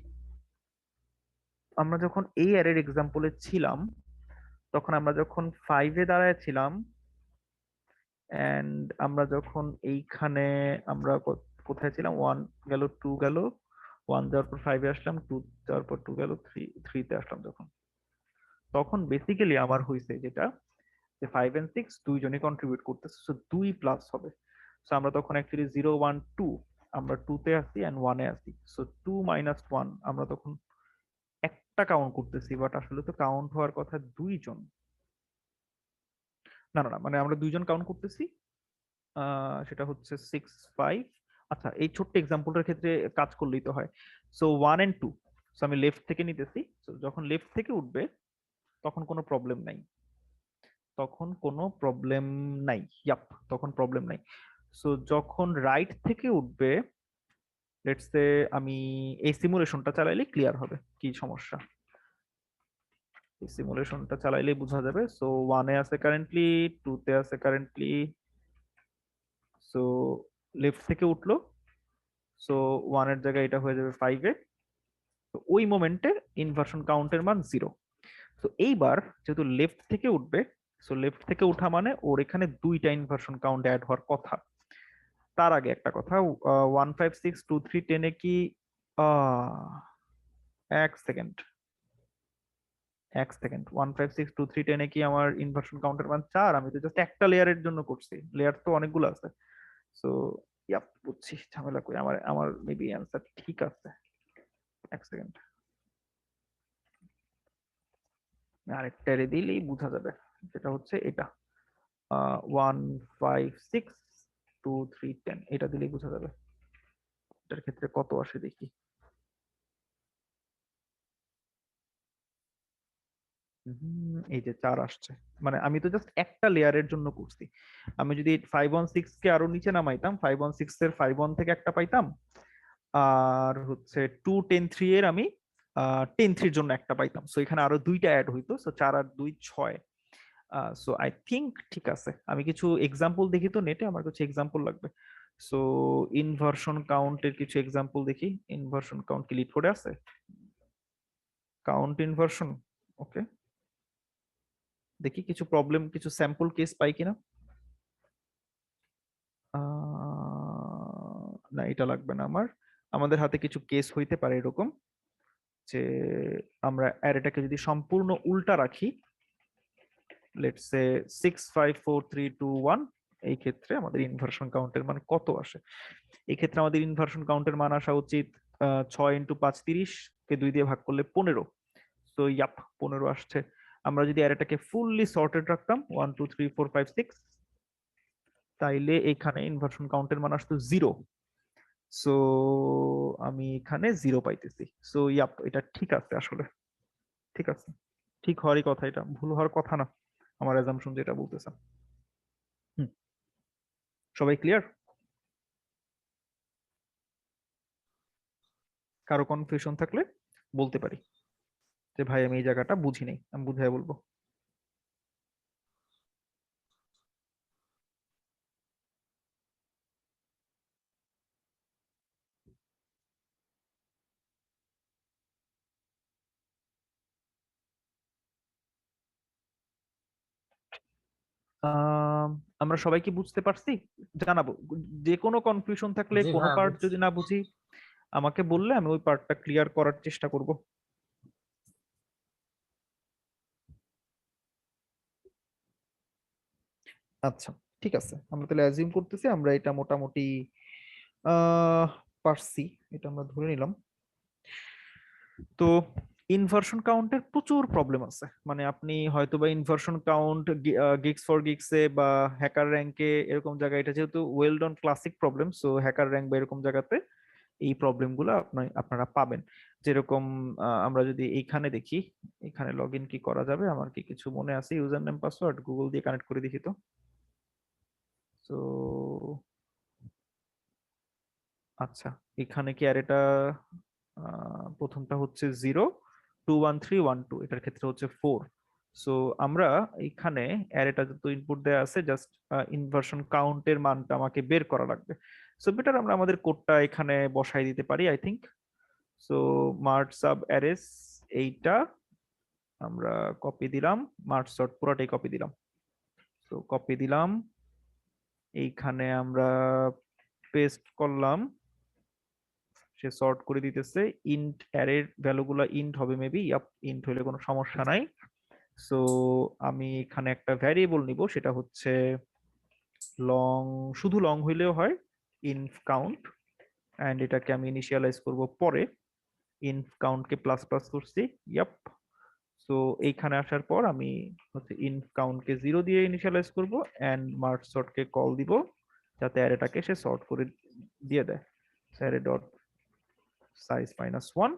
আমরা যখন এই অ্যারের এক্সাম্পলে ছিলাম, তখন আমরা যখন 5-এ দাঁড়ায় ছিলাম, এন্ড আমরা যখন এইখানে আমরা কোথায় ছিলাম, 1 গেল, 2 গেল, 1 যাওয়ার পর 5-এ আসলাম, 2 যাওয়ার পর 2 গেল, 3-তে আসলাম, তখন বেসিক্যালি আমার হয়েছে যেটা, যে 5 এন্ড 6 দুইজনে কন্ট্রিবিউট করতেছে, সো 2 প্লাস হবে। সো আমরা তখন অ্যাকচুয়ালি 0, 1, 2, আমরা 2-তে আসি এন্ড 1-এ আসি। সো 2 মাইনাস 1, আমরা তখন একটা কাউন্ট করতেছি, বাট আসলে তো কাউন্ট হওয়ার কথা দুইজন। না না না, মানে আমরা দুইজন কাউন্ট করতেছি, সেটা হচ্ছে 6, 5। আচ্ছা, এই ছোট্ট এক্সাম্পলটার ক্ষেত্রে কাজ করলেই তো হয়। সো 1 এন্ড 2, সো আমি লেফট থেকে নিতেছি, সো যখন লেফট থেকে উঠবে তখন কোনো প্রবলেম নাই, তখন কোনো প্রবলেম নাই, ইয়াপ, তখন প্রবলেম নাই। সো যখন রাইট থেকে উঠবে, লেটস সে আমি এই সিমুলেশনটা চালাইলে ক্লিয়ার হবে কি সমস্যা। এই সিমুলেশনটা চালাইলেই বোঝা যাবে। সো 1-এ আছে কারেন্টলি, 2-তে আছে কারেন্টলি, সো লেফট থেকে উঠলো, সো 1-এর জায়গায় এটা হয়ে যাবে 5-এ, তো তো ওই মোমেন্টে ইনভার্সন কাউন্টের মান 0। তো এইবার যেহেতু লেফট থেকে উঠবে, সো লেফট থেকে উঠা মানে ওর এখানে দুইটা ইনভার্সন কাউন্ট অ্যাড হওয়ার কথা। তার আগে একটা কথা, 1562310 কি এক সেকেন্ড 1562310 কি আমার ইনভার্সন কাউন্টের মান 4? আমি তো জাস্ট একটা লেয়ারের জন্য করছি, লেয়ার তো অনেকগুলো আছে। সো ইয়াপ, বুঝছি, ঝামেলা করি। আমার আমার মেবি অ্যান্সার ঠিক আছে। এক সেকেন্ড, আরেকটা রে দিলেই বোঝা যাবে। যেটা হচ্ছে এটা 1562310, এটা দিলেই বোঝা যাবে। এটার ক্ষেত্রে কত আসে দেখি। এই যে 4 আসছে, মানে আমি তো জাস্ট একটা লেয়ারের জন্য করছি। আমি যদি 516 কে আরো নিচে নামাইতাম, 516 এর 51 থেকে একটা পাইতাম, আর হচ্ছে 2 10 3 এর আমি 10 3 এর জন্য একটা পাইতাম। সো এখানে আরো দুইটা অ্যাড হইতো। সো 4 আর 2 6। সো আই থিংক ঠিক আছে। আমি কিছু এক্সাম্পল দেখি তো নেটে, আমার কিছু এক্সাম্পল লাগবে। সো ইনভার্সন কাউন্টের কিছু এক্সাম্পল দেখি। ইনভার্সন কাউন্ট কি লিড করে আছে? কাউন্ট ইনভার্সন, ওকে, দেখি কিছু প্রবলেম, কিছু স্যাম্পল কেস পাই কিনা। না, এটা লাগবে না আমার। আমাদের হাতে কিছু কেস হইতে পারে এরকম যে আমরা অ্যারেটাকে যদি সম্পূর্ণ উল্টা রাখি, লেটস সে 65432 1, এই ক্ষেত্রে আমাদের ইনভার্সন কাউন্টের মান কত আসে? এই ক্ষেত্রে আমাদের ইনভার্সন কাউন্টের মান আসা উচিত 6 × 5 30 কে 2 দিয়ে ভাগ করলে 15। তো ইয়াপ, 15 আসছে। আমরা যদি অ্যারেটাকে ফুললি সর্টেড রাখতাম 1 2 3 4 5 6, তাইলে এখানে ইনভার্সন কাউন্টের মান আসতো 0। সো আমি এখানে 0 পাইতেছি। সো ইয়াপ, এটা ঠিক আছে আসলে, ঠিক আছে, ঠিক হওয়ারই কথা, এটা ভুল হওয়ার কথা না আমার অ্যাজাম্পশন যেটা বলতেছে। সবাই ক্লিয়ার? কারো কনফিউশন থাকলে বলতে পারি যে ভাই আমি এই জায়গাটা বুঝি নাই, আমি বুঝাই বলবো। আমরা সবাই কি বুঝতে পারছি? জানাবো যে কোনো কনফিউশন থাকলে, জি কোনো ভাইয়া পার্ট বুঝছি। যদি না বুঝি আমাকে বললে আমি ওই পার্টটা ক্লিয়ার করার চেষ্টা করব। আচ্ছা, ঠিক আছে, আমরা তাহলে অ্যাজিউম করতেছি আমরা এটা মোটামুটি আহ পারছি, এটা আমরা ধরে নিলাম। তো ইনভার্সন কাউন্টের প্রচুর প্রবলেম আছে। মানে আপনি হয়তোবা ইনভার্সন কাউন্ট গিগস ফর গিগসে বা হ্যাকার র্যাঙ্কে এরকম জায়গায়, এটা যেহেতু well known classic problem, so HackerRank বা এরকম জায়গাতে এই প্রবলেমগুলো আপনারা পাবেন। যেরকম আমরা যদি এইখানে দেখি, এখানে লগ ইন কি করা যাবে, আমার কি কিছু মনে আছে? ইউজার নেম পাসওয়ার্ড গুগল দিয়ে কানেক্ট করে দেখি তো। তো আচ্ছা, এখানে কি আর এটা প্রথমটা হচ্ছে 0 2 1 3 1 2, এটার ক্ষেত্রে হচ্ছে 4। সো আমরা এখানে অ্যারেটা যত ইনপুট দেয়া আছে, জাস্ট ইনভার্সন কাউন্টের মানটা আমাকে বের করা লাগবে। সো বেটার আমরা আমাদের কোডটা এখানে বসাই দিতে পারি I think. So merge sub arrays, এইটা আমরা কপি দিলাম, মার্জ সর্ট পুরোটাই কপি দিলাম। সো কপি দিলাম, এইখানে আমরা পেস্ট করলাম, সে সর্ট করে দিতেছে। ইন্ট অ্যারের ভ্যালুগুলো ইন্ট হবে মেবি, ইন্ট হলে কোনো সমস্যা নাই। সো আমি এখানে একটা ভ্যারিয়েবল নিব, সেটা হচ্ছে লং, শুধু লং হইলেও হয়, ইনফ কাউন্ট, এন্ড এটাকে আমি ইনিশিয়ালাইজ করব পরে। ইনফ কাউন্টকে প্লাস প্লাস করছি, ইয়াপ। সো এইখানে আসার পর আমি হচ্ছে ইনফ কাউন্টকে 0 দিয়ে ইনিশিয়ালাইজ করব, এন্ড মার্জ সর্টকে কল দিব যাতে অ্যারেটাকে সে সর্ট করে দিয়ে দেয়। Array dot size -1,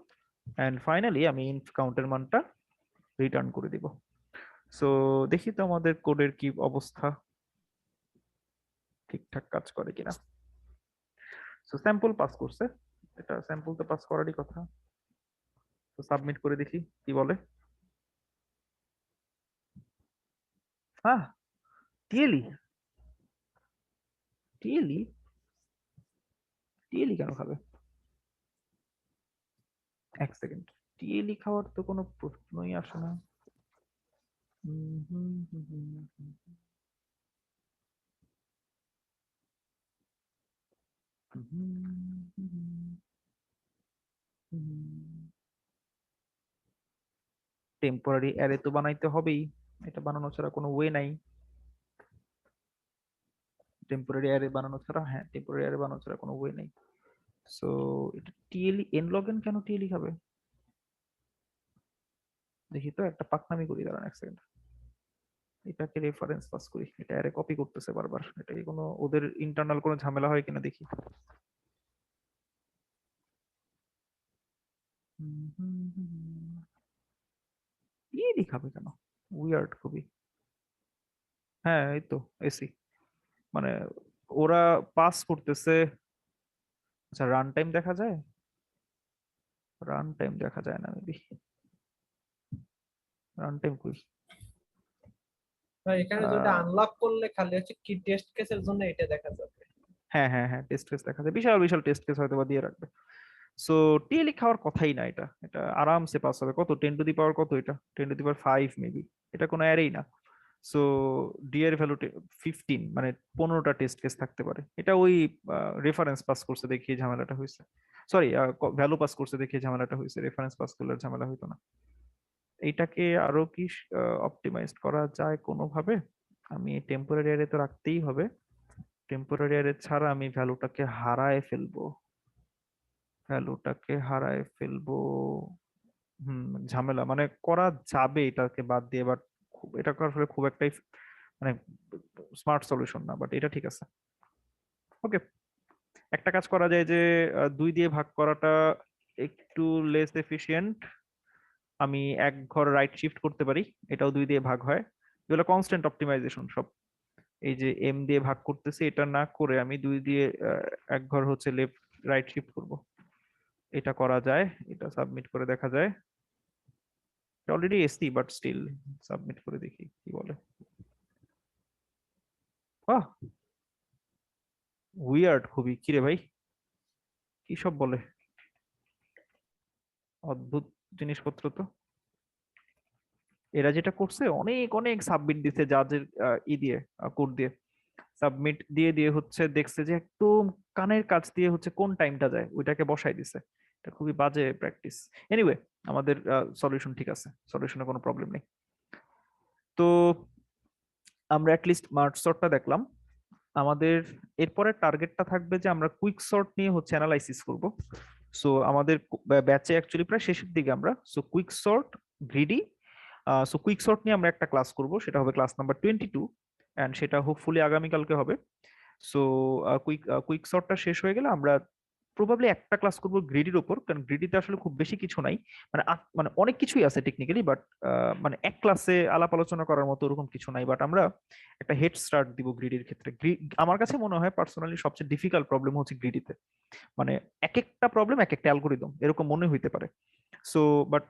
and finally আমি ইনফ কাউন্টের মানটা রিটার্ন করে দিব। সো দেখি তো আমাদের কোডের কি অবস্থা, ঠিকঠাক কাজ করে কিনা। সো স্যাম্পল পাস করছে, এটা স্যাম্পল তো পাস করারই কথা। তো সাবমিট করে দেখি কি বলে। হ্যাঁ, টিএলই, টিএলই, টিএলই কেন খাবে? এক সেকেন্ড, টিএলই খাওয়ার তো কোনো প্রশ্নই আসে না। হুম, হুম, হুম, হুম, হুম, হুম, হুম, হুম, হুম। টেম্পোরারি অ্যারে তো বানাইতে হবেই, এটা বানানো ছাড়া কোনো ওয়ে নাই। টেম্পোরারি অ্যারে বানানো ছাড়া, হ্যাঁ টেম্পোরারি অ্যারে বানানো ছাড়া কোনো ওয়ে নাই। সো এটা টিএলই এন লগ এন কেন টিএলই খাবে? দেখি তো, একটা পাকনামি করি, দাঁড়ান এক সেকেন্ড। এটাকে রেফারেন্স পাস করি, এটা অ্যারে কপি করতেছে বারবার, এটা কি কোনো ওদের ইন্টারনাল কোনো ঝামেলা হয় কিনা দেখি। টিএলই খাবে কেন? উইয়ার্ড খুবই। হ্যাঁ এই তো এসি, মানে ওরা পাস করতেছে। আচ্ছা রান টাইম দেখা যায়, রান টাইম দেখা যায় না মেবি, রান টাইম কই? ভাই এখানে যেটা আনলক করলে খালি হচ্ছে কি টেস্ট কেসের জন্য এটা দেখা যাবে। হ্যাঁ হ্যাঁ হ্যাঁ, টেস্ট কেস দেখা যায়, বিশাল বিশাল টেস্ট কেস হয়তো বা দিয়ে রাখবে। সো টিএলই খাওয়ার কথাই না, এটা এটা আরামসে পাস হবে। কত 10 টু দি পাওয়ার কত, এটা 10 টু দি পাওয়ার 5 মেবি, এটা কোনো অ্যারেই না। সো ডি এর ভ্যালু 15, মানে 15টা টেস্ট কেস থাকতে পারে। এটা ওই রেফারেন্স পাস করছে দেখিয়ে ঝামেলাটা হয়েছে, সরি ভ্যালু পাস করছে দেখিয়ে ঝামেলাটা হয়েছে, রেফারেন্স পাস করলে আর ঝামেলা হইতো না। এইটাকে আরো কি অপটিমাইজ করা যায় কোনোভাবে? আমি টেম্পোরারি অ্যারে তো রাখতেই হবে, টেম্পোরারি অ্যারে ছাড়া আমি ভ্যালুটাকে হারায় ফেলবো, ভ্যালুটাকে হারায় ফেলবো। ঝামেলা, মানে করা যাবে এটাকে বাদ দিয়ে, বাট এটা আসলে খুব একটাই মানে স্মার্ট সলিউশন না, বাট এটা ঠিক আছে। ওকে, একটা কাজ করা যায় যে 2 দিয়ে ভাগ করাটা একটু লেস এফিশিয়েন্ট। আমি এক ঘর রাইট শিফট করতে পারি, এটাও 2 দিয়ে ভাগ হয়। এগুলো কনস্ট্যান্ট অপটিমাইজেশন সব। এই যে এম দিয়ে ভাগ করতেছি, এটা না করে আমি 2 দিয়ে এক ঘর হচ্ছে লেফট রাইট শিফট করব। এটা করা যায়, এটা সাবমিট করে দেখা যায়। অলরেডি এসছি বাট স্টিল সাবমিট করে দেখি কি বলে। বাহ, উইয়ার্ড খুবই, কিরে ভাই কি সব বলে, অদ্ভুত জিনিসপত্র তো। এরা যেটা করছে, অনেক অনেক সাবমিট দিছে জাজের ই দিয়ে, কোড দিয়ে সাবমিট দিয়ে দিয়ে হচ্ছে দেখছে যে একদম কানের কাছ দিয়ে হচ্ছে কোন টাইমটা যায় ওইটাকে বসাই দিছে। এটা খুবই বাজে প্র্যাকটিস। এনিওয়ে, আমাদের সলিউশন ঠিক আছে, সলিউশনে কোনো প্রবলেম নেই। তো আমরা অ্যাটলিস্ট মার্জ সর্টটা দেখলাম। আমাদের এরপরে টার্গেটটা থাকবে যে আমরা কুইক সর্ট নিয়ে হচ্ছে অ্যানালাইসিস করব। সো আমাদের ব্যাচে অ্যাকচুয়ালি প্রায় শেষের দিকে আমরা, so quick sort, greedy, so quick sort নিয়ে আমরা একটা ক্লাস করব, সেটা হবে ক্লাস নাম্বার 22, এন্ড সেটা হোপফুলি আগামীকালকে হবে। সো কুইক সর্টটা শেষ হয়ে গেলে আমরা প্রবাবলি একটা ক্লাস করব গ্রিডির উপর, কারণ গ্রিডিতে আসলে খুব বেশি কিছু নাই, মানে মানে অনেক কিছুই আছে টেকনিক্যালি, বাট মানে এক ক্লাসে আলাপ আলোচনা করার মতো ওরকম কিছু নাই। বাট আমরা একটা হেড স্টার্ট দিব গ্রিডির ক্ষেত্রে। আমার কাছে মনে হয় পার্সোনালি সবচেয়ে ডিফিকাল্ট প্রবলেম হচ্ছে গ্রিডিতে, মানে এক একটা প্রবলেম এক একটা অ্যালগোরিদম এরকম মনে হইতে পারে। সো বাট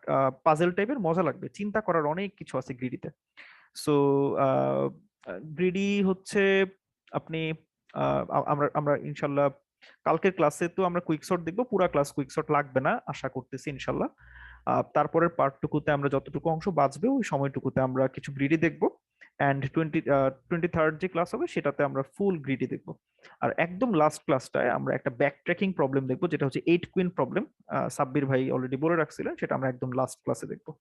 পাজেল টাইপের মজা লাগবে, চিন্তা করার অনেক কিছু আছে গ্রিডিতে। সো গ্রিডি হচ্ছে আপনি আমরা আমরা ইনশাল্লাহ কালকের ক্লাসে তো আমরা কুইক সর্ট দেখবো, পুরো ক্লাস কুইক সর্ট লাগবে না আশা করতেছি ইনশাল্লাহ। তারপরের পার্টটুকুতে আমরা যতটুকু অংশ বাঁচবে ওই সময়টুকুতে আমরা কিছু গ্রিডি দেখবো, অ্যান্ড 23rd যে ক্লাস হবে সেটাতে আমরা ফুল গ্রিডি দেখবো। আর একদম লাস্ট ক্লাসটায় আমরা একটা ব্যাক ট্র্যাকিং প্রবলেম দেখবো, যেটা হচ্ছে 8 কুইন প্রবলেম। সাব্বির ভাই অলরেডি বলে রাখছিলেন, সেটা আমরা একদম লাস্ট ক্লাসে দেখবো।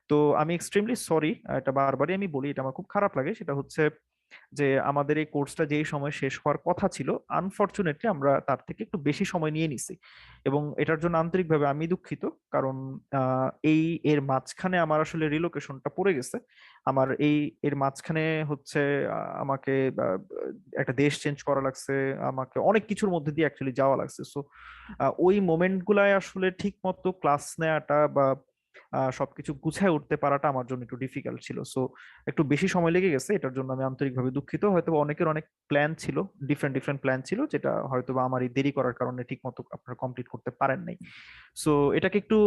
তো আমি এক্সট্রিমলি সরি, এটা বারবারই আমি বলি, এটা আমার খুব খারাপ লাগে, সেটা হচ্ছে যে আমাদের এই কোর্সটা যেই সময় শেষ হওয়ার কথা ছিল, আনফরচুনেটলি আমরা তার থেকে একটু বেশি সময় নিয়ে নিছি, এবং এটার জন্য আন্তরিকভাবে আমি দুঃখিত। কারণ এই এর মাঝখানে আমার আসলে রিলোকেশনটা পড়ে গেছে। আমার এর মাঝখানে হচ্ছে আমাকে একটা দেশ চেঞ্জ করা লাগছে, আমাকে অনেক কিছুর মধ্যে দিয়ে অ্যাকচুয়ালি যাওয়া লাগছে। সো ওই মোমেন্ট গুলায় আসলে ঠিক মতো ক্লাস নেওয়াটা বা সবকিছু গুছায় উঠতে পারাটা আমার জন্য একটু ডিফিকাল্ট ছিল। সো একটু বেশি সময় লেগে গেছে, এটার জন্য আমি আন্তরিকভাবে দুঃখিত। হয়তো অনেকের অনেক প্ল্যান ছিল, ডিফারেন্ট ডিফারেন্ট প্ল্যান ছিল, যেটা হয়তো বা আমার এই দেরি করার কারণে ঠিক মতো আপনারা কমপ্লিট করতে পারেন নাই। সো এটাকে একটু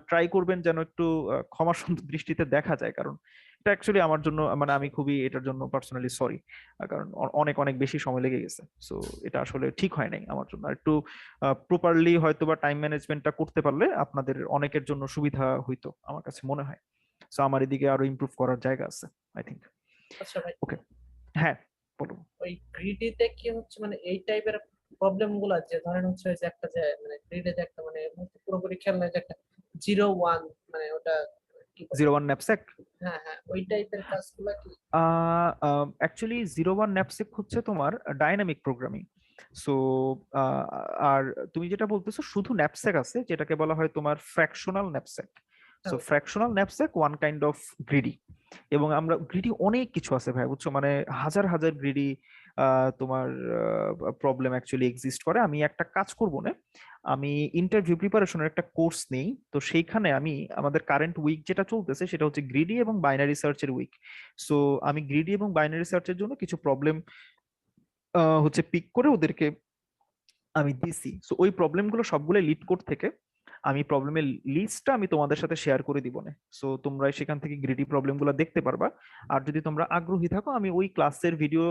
ট্রাই করবেন যেন একটু ক্ষমার সুন্দর দৃষ্টিতে দেখা যায়, কারণ এটা অ্যাকচুয়ালি আমার জন্য মানে আমি খুবই এটার জন্য পার্সোনালি সরি, কারণ অনেক অনেক বেশি সময় লেগে গেছে। সো এটা আসলে ঠিক হয় নাই আমার জন্য। আর একটু প্রপারলি হয়তো বা টাইম ম্যানেজমেন্টটা করতে পারলে আপনাদের অনেকের জন্য সুবিধা হইতো আমার কাছে মনে হয়। সো আমার এদিকে আরো ইমপ্রুভ করার জায়গা আছে আই থিংক। আচ্ছা ভাই, ওকে, হ্যাঁ বলো। ওই গ্রিডিতে কি হচ্ছে মানে এই টাইপের প্রবলেম গুলা, যে ধরেন হচ্ছে ওই যে একটা যে মানে গ্রিডে যে একটা মানে পুরোপুরি খেয়াল নাই যে একটা 0 1 মানে ওটা কি বলে? 01 ন্যাপস্যাক, হ্যাঁ হ্যাঁ, ওই টাইপের কাজগুলা কি? অ্যাকচুয়ালি 01 ন্যাপস্যাক হচ্ছে তোমার ডাইনামিক প্রোগ্রামিং। সো আর তুমি যেটা বলতেছো শুধু ন্যাপস্যাক আছে যেটাকে বলা হয় তোমার ফ্র্যাকশনাল ন্যাপস্যাক। সো হ্যাঁ, fractional knapsack one kind of greedy. এবং আমরা গ্রিডি অনেক কিছু আছে ভাই, বুঝছো, মানে হাজার হাজার গ্রিডি তোমার প্রবলেম অ্যাকচুয়ালি এক্সিস্ট করে। আমি একটা কাজ করব না, আমি ইন্টারভিউ প্রিপারেশনের একটা কোর্স নেই, তো সেইখানে আমি আমাদের কারেন্ট উইক যেটা চলতেছে সেটা হচ্ছে গ্রিডি এবং বাইনারি সার্চের উইক। সো আমি গ্রিডি এবং বাইনারি সার্চের জন্য কিছু প্রবলেম হচ্ছে পিক করে ওদেরকে আমি দিছি। সো ওই প্রবলেমগুলো সবগুলো লিড কোড থেকে আমি প্রবলেমের লিস্টটা আমি তোমাদের সাথে শেয়ার করে দিব না। সো তোমরা সেখান থেকে গ্রিডি প্রবলেমগুলো দেখতে পারবা। আর যদি তোমরা আগ্রহী থাকো আমি ওই ক্লাসের ভিডিও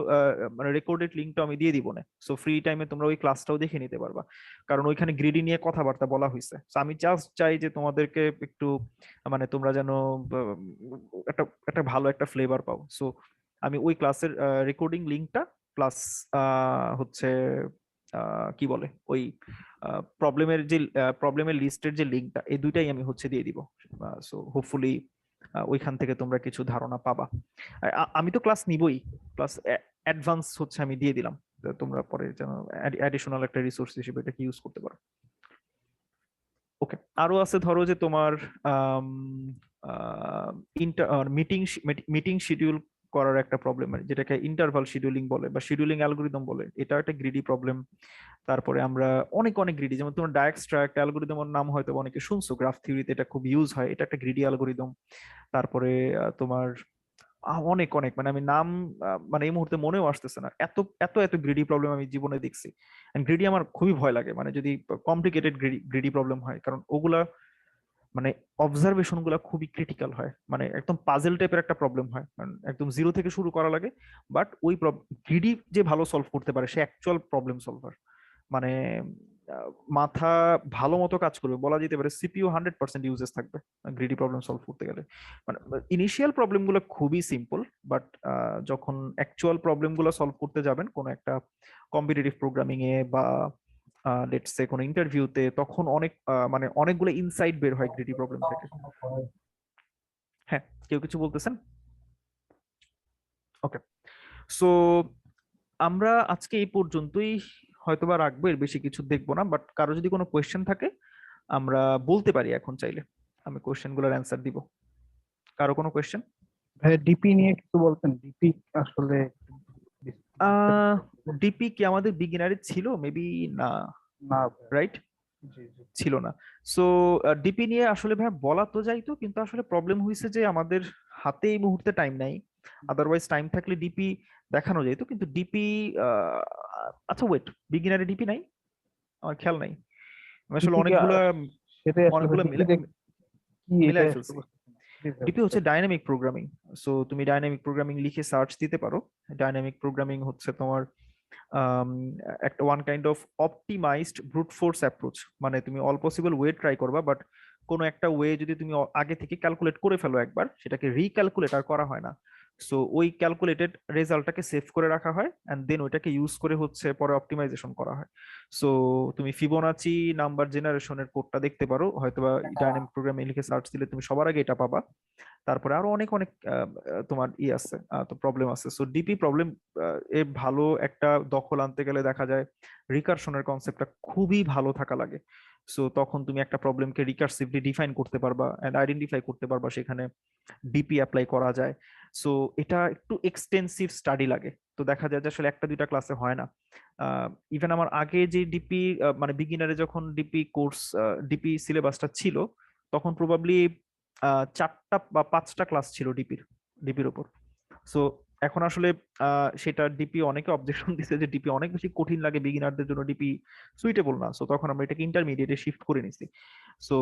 মানে রেকর্ডেড লিঙ্কটা আমি দিয়ে দিব না। সো ফ্রি টাইমে তোমরা ওই ক্লাসটাও দেখে নিতে পারবা, কারণ ওইখানে গ্রিডি নিয়ে কথাবার্তা বলা হয়েছে। সো আমি জাস্ট চাই যে তোমাদেরকে একটু মানে তোমরা যেন একটা একটা ভালো একটা ফ্লেভার পাও। সো আমি ওই ক্লাসের রেকর্ডিং লিঙ্কটা প্লাস হচ্ছে কি বলে ওই প্রবলেমের লিস্টের যে লিঙ্কটা, এই দুইটাই আমি হচ্ছে দিয়ে দিব। সো হোপফুলি ওইখান থেকে তোমরা কিছু ধারণা পাবা। আমি তো ক্লাস নিবই, প্লাস অ্যাডভান্স হচ্ছে আমি দিয়ে দিলাম, তো তোমরা পরে যেন অ্যাডিশনাল একটা রিসোর্স হিসেবে এটাকে ইউজ করতে পারো। ওকে, আরো আছে ধরো যে তোমার মিটিং মিটিং শিডিউল করার একটা প্রবলেম, যেটাকে ইন্টারভাল শিডিউলিং বলে বা শিডিউলিং অ্যালগোরিদম বলে, এটা একটা গ্রিডি প্রবলেম। তারপরে আমরা অনেক অনেক গ্রিডি, যেমন তোমার ডায়াক্সট্রা একটা অ্যালগোরিদমের নাম হয়তো অনেকে শুনছো, গ্রাফ থিওরিতে এটা খুব ইউজ হয়, এটা একটা গ্রিডি অ্যালগোরিদম। তারপরে তোমার অনেক অনেক মানে আমি নাম মানে এই মুহূর্তে মনেও আসতেছে না, এত এত এত গ্রিডি প্রবলেম আমি জীবনে দেখছি। গ্রিডি আমার খুবই ভয় লাগে, মানে যদি কমপ্লিকেটেড গ্রিডি প্রবলেম হয়, কারণ ওগুলা মানে অবজারভেশন গুলা খুবই ক্রিটিক্যাল হয়, মানে একদম পাজেল টাইপের একটা প্রবলেম হয়, কারণ একদম জিরো থেকে শুরু করা লাগে। বাট ওই গ্রিডি যে ভালো সলভ করতে পারে সে অ্যাকচুয়াল প্রবলেম সলভার, মানে আহ, মাথা ভালো মতো কাজ করবে, বলা যেতে পারে সিপিইউ 100% ইউজেস থাকবে গ্রিডি প্রবলেম সলভ করতে গেলে। মানে ইনিশিয়াল প্রবলেম গুলো খুবই সিম্পল, বাট যখন অ্যাকচুয়াল প্রবলেম গুলো সলভ করতে যাবেন কোনো একটা কম্পিটিটিভ প্রোগ্রামিং এ বা লেটস সে কোনো ইন্টারভিউতে, তখন অনেক মানে অনেকগুলো ইনসাইট বের হয় গ্রিডি প্রবলেম থেকে। হ্যাঁ, কেউ কিছু বলতেছেন? ওকে, সো আমরা আজকে এই পর্যন্তই হয়তোবা রাখবো, এর বেশি কিছু দেখবো না। বাট কারো যদি কোনো কোয়েশ্চেন থাকে আমরা বলতে পারি এখন, চাইলে আমি কোয়েশ্চেন গুলোর অ্যান্সার দিব। কারো কোনো কোয়েশ্চেন? ভাই ডিপি নিয়ে কিছু বলতেন, ডিপি আসলে ডিপি কি আমাদের বিগিনারে ছিল? মেবি না, না ভাই। রাইট, জি জি ছিল না। সো ডিপি নিয়ে আসলে ভাই বলা তো যাইতো, কিন্তু আসলে প্রবলেম হয়েছে যে আমাদের হাতে এই মুহূর্তে টাইম নাই। আদারওয়াইজ টাইম থাকলে ডিপি দেখানো যেত, কিন্তু ডিপি আচ্ছা ওয়েট, বিগিনারে ডিপি নাই, আমার খেয়াল নাই। আমি আসলে ডিপি অনেকগুলা সেটাই আসলে অনেকগুলা ডিপি কি মিলাই এটাই আসলে ফেলছি। বুঝতেছি না। জি ভাই, ডিপি হচ্ছে ডাইনামিক প্রোগ্রামিং। সো তুমি ডাইনামিক প্রোগ্রামিং লিখে সার্চ দিতে পারো। ডাইনামিক প্রোগ্রামিং হচ্ছে তোমার আম, একটা one kind of optimized brute force approach, মানে তুমি অল পসিবল ওয়ে ট্রাই করবা, বাট কোনো একটা ওয়ে যদি তুমি আগে থেকে ক্যালকুলেট করে ফেলো একবার, সেটাকে রিক্যালকুলেট আর করা হয় না। সো ওই ক্যালকুলেটেড রেজাল্টটাকে সেভ করে রাখা হয় এন্ড দেন ওইটাকে ইউজ করে হচ্ছে পরে অপটিমাইজেশন করা হয়। সো তুমি ফিবোনাচি নাম্বার জেনারেশনের কোডটা দেখতে পারো, হয়তোবা ডাইনামিক প্রোগ্রামে লিখে সার্চ দিলে তুমি সবার আগে এটা পাবা। তারপরে আরো অনেক অনেক তোমার ই আছে, তো প্রবলেম আছে। সো ডিপি প্রবলেম এ ভালো একটা দখল আনতে গেলে দেখা যায় রিকারশনের কনসেপ্টটা খুবই ভালো থাকা লাগে। সো তখন তুমি একটা প্রবলেমকে রিকার্সিভলি ডিফাইন করতে পারবা এন্ড আইডেন্টিফাই করতে পারবা, সেখানে ডিপি অ্যাপ্লাই করা যায়। সো এটা একটু এক্সটেন্সিভ স্টাডি লাগে, তো দেখা যায় যে আসলে একটা দুইটা ক্লাসে হয় না। ইভেন আমার আগে যে ডিপি মানে বিগিনারে যখন ডিপি কোর্স ডিপি সিলেবাসটা ছিল, তখন প্রবাবলি 4টা বা 5টা ক্লাস ছিল ডিপির উপর। সো এখন আসলে সেটা ডিপি অনেকে অবজেকশন দিছে যে ডিপি অনেক বেশি কঠিন লাগে বিগিনারদের জন্য, ডিপি সুইটেবল না। সো তখন আমরা এটাকে ইন্টারমিডিয়েটে শিফট করে নিছি। সো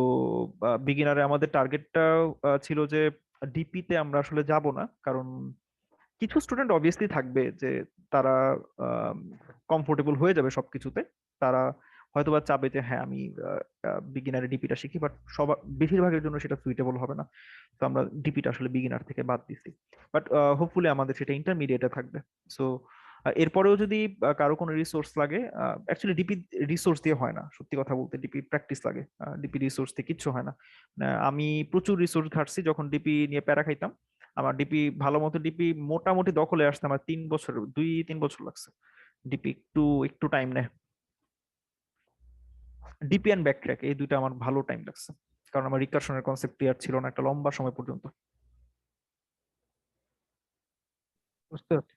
বিগিনারে আমাদের টার্গেটটা ছিল যে ডিপিতে আমরা আসলে যাব না, কারণ কিছু স্টুডেন্ট অবভিয়াসলি থাকবে যে তারা কমফোর্টেবল হয়ে যাবে সবকিছুতে, তারা হয়তোবা চাবে যে হ্যাঁ আমি বিগিনারে ডিপিটা শিখি, বাট বেশিরভাগের জন্য সেটা সুইটেবল হবে না। তো আমরা ডিপিটা আসলে বিগিনার থেকে বাদ দিছি, বাট হোপফুলি আমাদের সেটা ইন্টারমিডিয়েটে থাকবে। সো এরপরেও যদি কারো কোনো রিসোর্স লাগে, অ্যাকচুয়ালি ডিপি রিসোর্স দিয়ে হয় না, সত্যি কথা বলতে ডিপি প্র্যাকটিস লাগে, ডিপি রিসোর্স দিয়ে কিচ্ছু হয় না। আমি প্রচুর রিসোর্স ঘাটছি যখন ডিপি নিয়ে প্যারা খাইতাম। আমার ডিপি ভালো মতো ডিপি মোটামুটি দখলে আসতে আমার 3 বছর, 2-3 বছর লাগছে। ডিপি একটু একটু টাইম নেয়। ডিপি অ্যান্ড ব্যাকট্র্যাক এই দুইটা আমার ভালো টাইম লাগছে, কারণ আমার রিকারশনের কনসেপ্ট ক্লিয়ার ছিল না একটা লম্বা সময় পর্যন্ত। বুঝতে পারছি।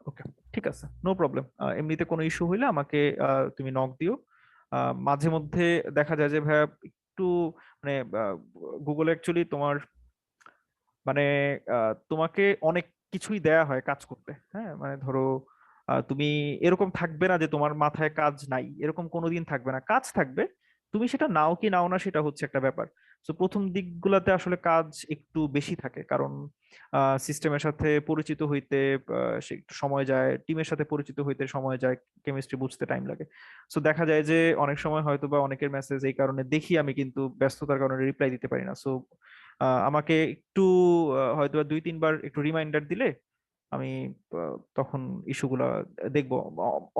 ওকে, ঠিক আছে, নো প্রবলেম। এমনিতে কোনো ইস্যু হইলে আমাকে তুমি নক দিও। মাঝে মধ্যে দেখা যায় যে ভাইয়া একটু মানে গুগলে অ্যাকচুয়ালি তোমার মানে তোমাকে অনেক কিছুই দেয়া হয় কাজ করতে। হ্যাঁ, মানে ধরো তুমি এরকম থাকবে না যে তোমার মাথায় কাজ নাই, এরকম কোনোদিন থাকবে না, কাজ থাকবে। তুমি সেটা নাও কি নাও না সেটা হচ্ছে একটা ব্যাপার। তো প্রথম দিকগুলোতে আসলে কাজ একটু বেশি থাকে, কারণ সিস্টেমের সাথে পরিচিত হইতে সে একটু সময় যায়, টিমের সাথে পরিচিত হইতে সময় যায়, কেমিস্ট্রি বুঝতে টাইম লাগে। সো দেখা যায় যে অনেক সময় হয়তো বা অনেকের মেসেজ এই কারণে দেখি আমি, কিন্তু ব্যস্ততার কারণে রিপ্লাই দিতে পারি না। সো আমাকে একটু হয়তো 2-3 বার একটু রিমাইন্ডার দিলে আমি তখন ইস্যুগুলা দেখবো।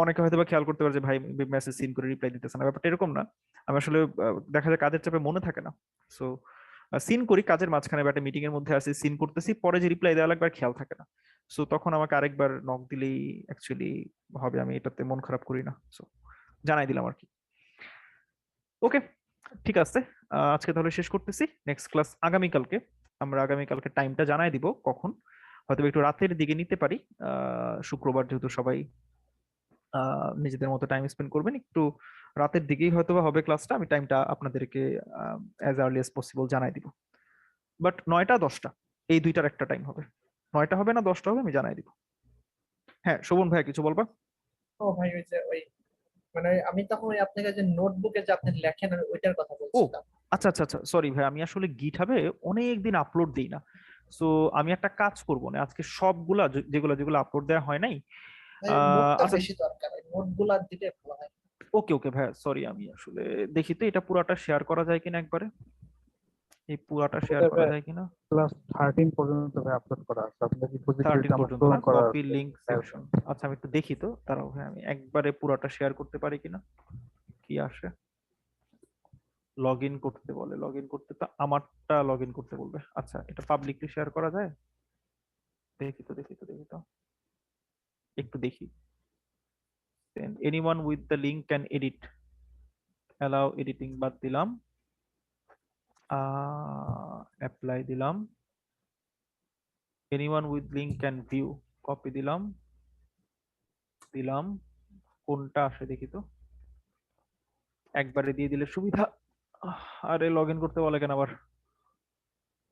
অনেকে হয়তো বা খেয়াল করতে পারে যে ভাই মেসেজ সিন করে রিপ্লাই দিতেছে না, ব্যাপারটা এরকম না। আমি আসলে দেখা যায় কাজের চাপে মনে থাকে না। সো সিন করি কাজের মাঝখানে বা একটা মিটিং এর মধ্যে আছি, সিন করতেছি, পরে যে রিপ্লাই দেওয়া লাগবে আর খেয়াল থাকে না। সো তখন আমাকে আরেকবার নক দিলেই অ্যাকচুয়ালি হবে, আমি এটাতে মন খারাপ করি না। সো জানাই দিলাম আর কি। ওকে, ঠিক আছে, আজকে তাহলে শেষ করতেছি। নেক্সট ক্লাস আগামীকালকে। আমরা আগামীকালকে টাইমটা জানাই দিব কখন, হয়তো একটু রাতের দিকে নিতে পারি। শুক্রবার যেহেতু সবাই নিজেদের মতো টাইম স্পেন্ড করবেন, একটু রাতের দিকেই হয়তো বা হবে ক্লাসটা। আমি টাইমটা আপনাদেরকে অ্যাজ আর্লি অ্যাজ পসিবল জানাই দিব। বাট 9টা-10টা এই দুইটার একটা টাইম হবে। 9টা হবে না 10টা হবে, আমি জানাই দিব। হ্যাঁ শোভন ভাই কিছু বলবা? ও ভাই, ওই যে ওই মানে আমি তখন ওই আপনাকে যে নোটবুকে যে আপনি লেখেন আমি ওইটার কথা ও বলছিলাম। আচ্ছা আচ্ছা আচ্ছা, সরি ভাই, আমি আসলে গিটহাবে অনেক দিন আপলোড দিই না। সো আমি একটা কাজ করবো না, আজকে সবগুলা যেগুলো যেগুলো আপলোড দেওয়া হয় নাই। নোটটা আচ্ছা, বেশি দরকার, নোটগুলা দিলে ভালো হয়। ওকে ওকে ভাই, সরি, আমি আসলে দেখি তো এটা পুরাটা শেয়ার করা যায় কিনা একবারে, এই পুরাটা শেয়ার করা যায় কিনা। ক্লাস 13 পর্যন্ত ভাই আপলোড করা আছে, আপনাদের রিপোজিটরিতে 13 আমার পর্যন্ত পূরণ না? করা কপি আছে। লিংক সেকশন, আচ্ছা আমি একটু দেখি তো, তারাও ভাই আমি একবারে পুরাটা শেয়ার করতে পারি কিনা, কি আসে। লগ ইন করতে বলে, লগ ইন করতে তো আমারটা লগ ইন করতে বলবে। আচ্ছা, এটা পাবলিকলি শেয়ার করা যায়? দেখি তো দেখি তো দেখি তো, একটু দেখি। Anyone with the link can edit, allow editing বাদ দিলাম, অ্যাপ্লাই দিলাম, anyone with link can view copy দিলাম, দিলাম। কোনটা আসে দেখি তো, একবারে দিয়ে দিলে সুবিধা। আরে লগ ইন করতে বলে কেন আবার।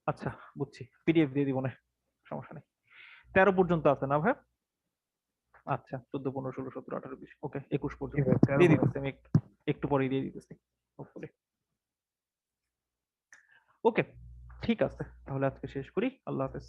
আচ্ছা বুঝছি, পিডিএফ দিয়ে দিব না, সমস্যা নেই। 13 পর্যন্ত আছে না ভাই? আচ্ছা 14, 15, 16, 17, 18, 20, ওকে 21 ঠিক পর্যন্ত আছে, দিয়ে দিতেছি আমি, একটু পরে দিয়ে দিতেছি হোপফুলি। ওকে, ঠিক আছে, তাহলে আজকে শেষ করি। আল্লাহ হাফেজ।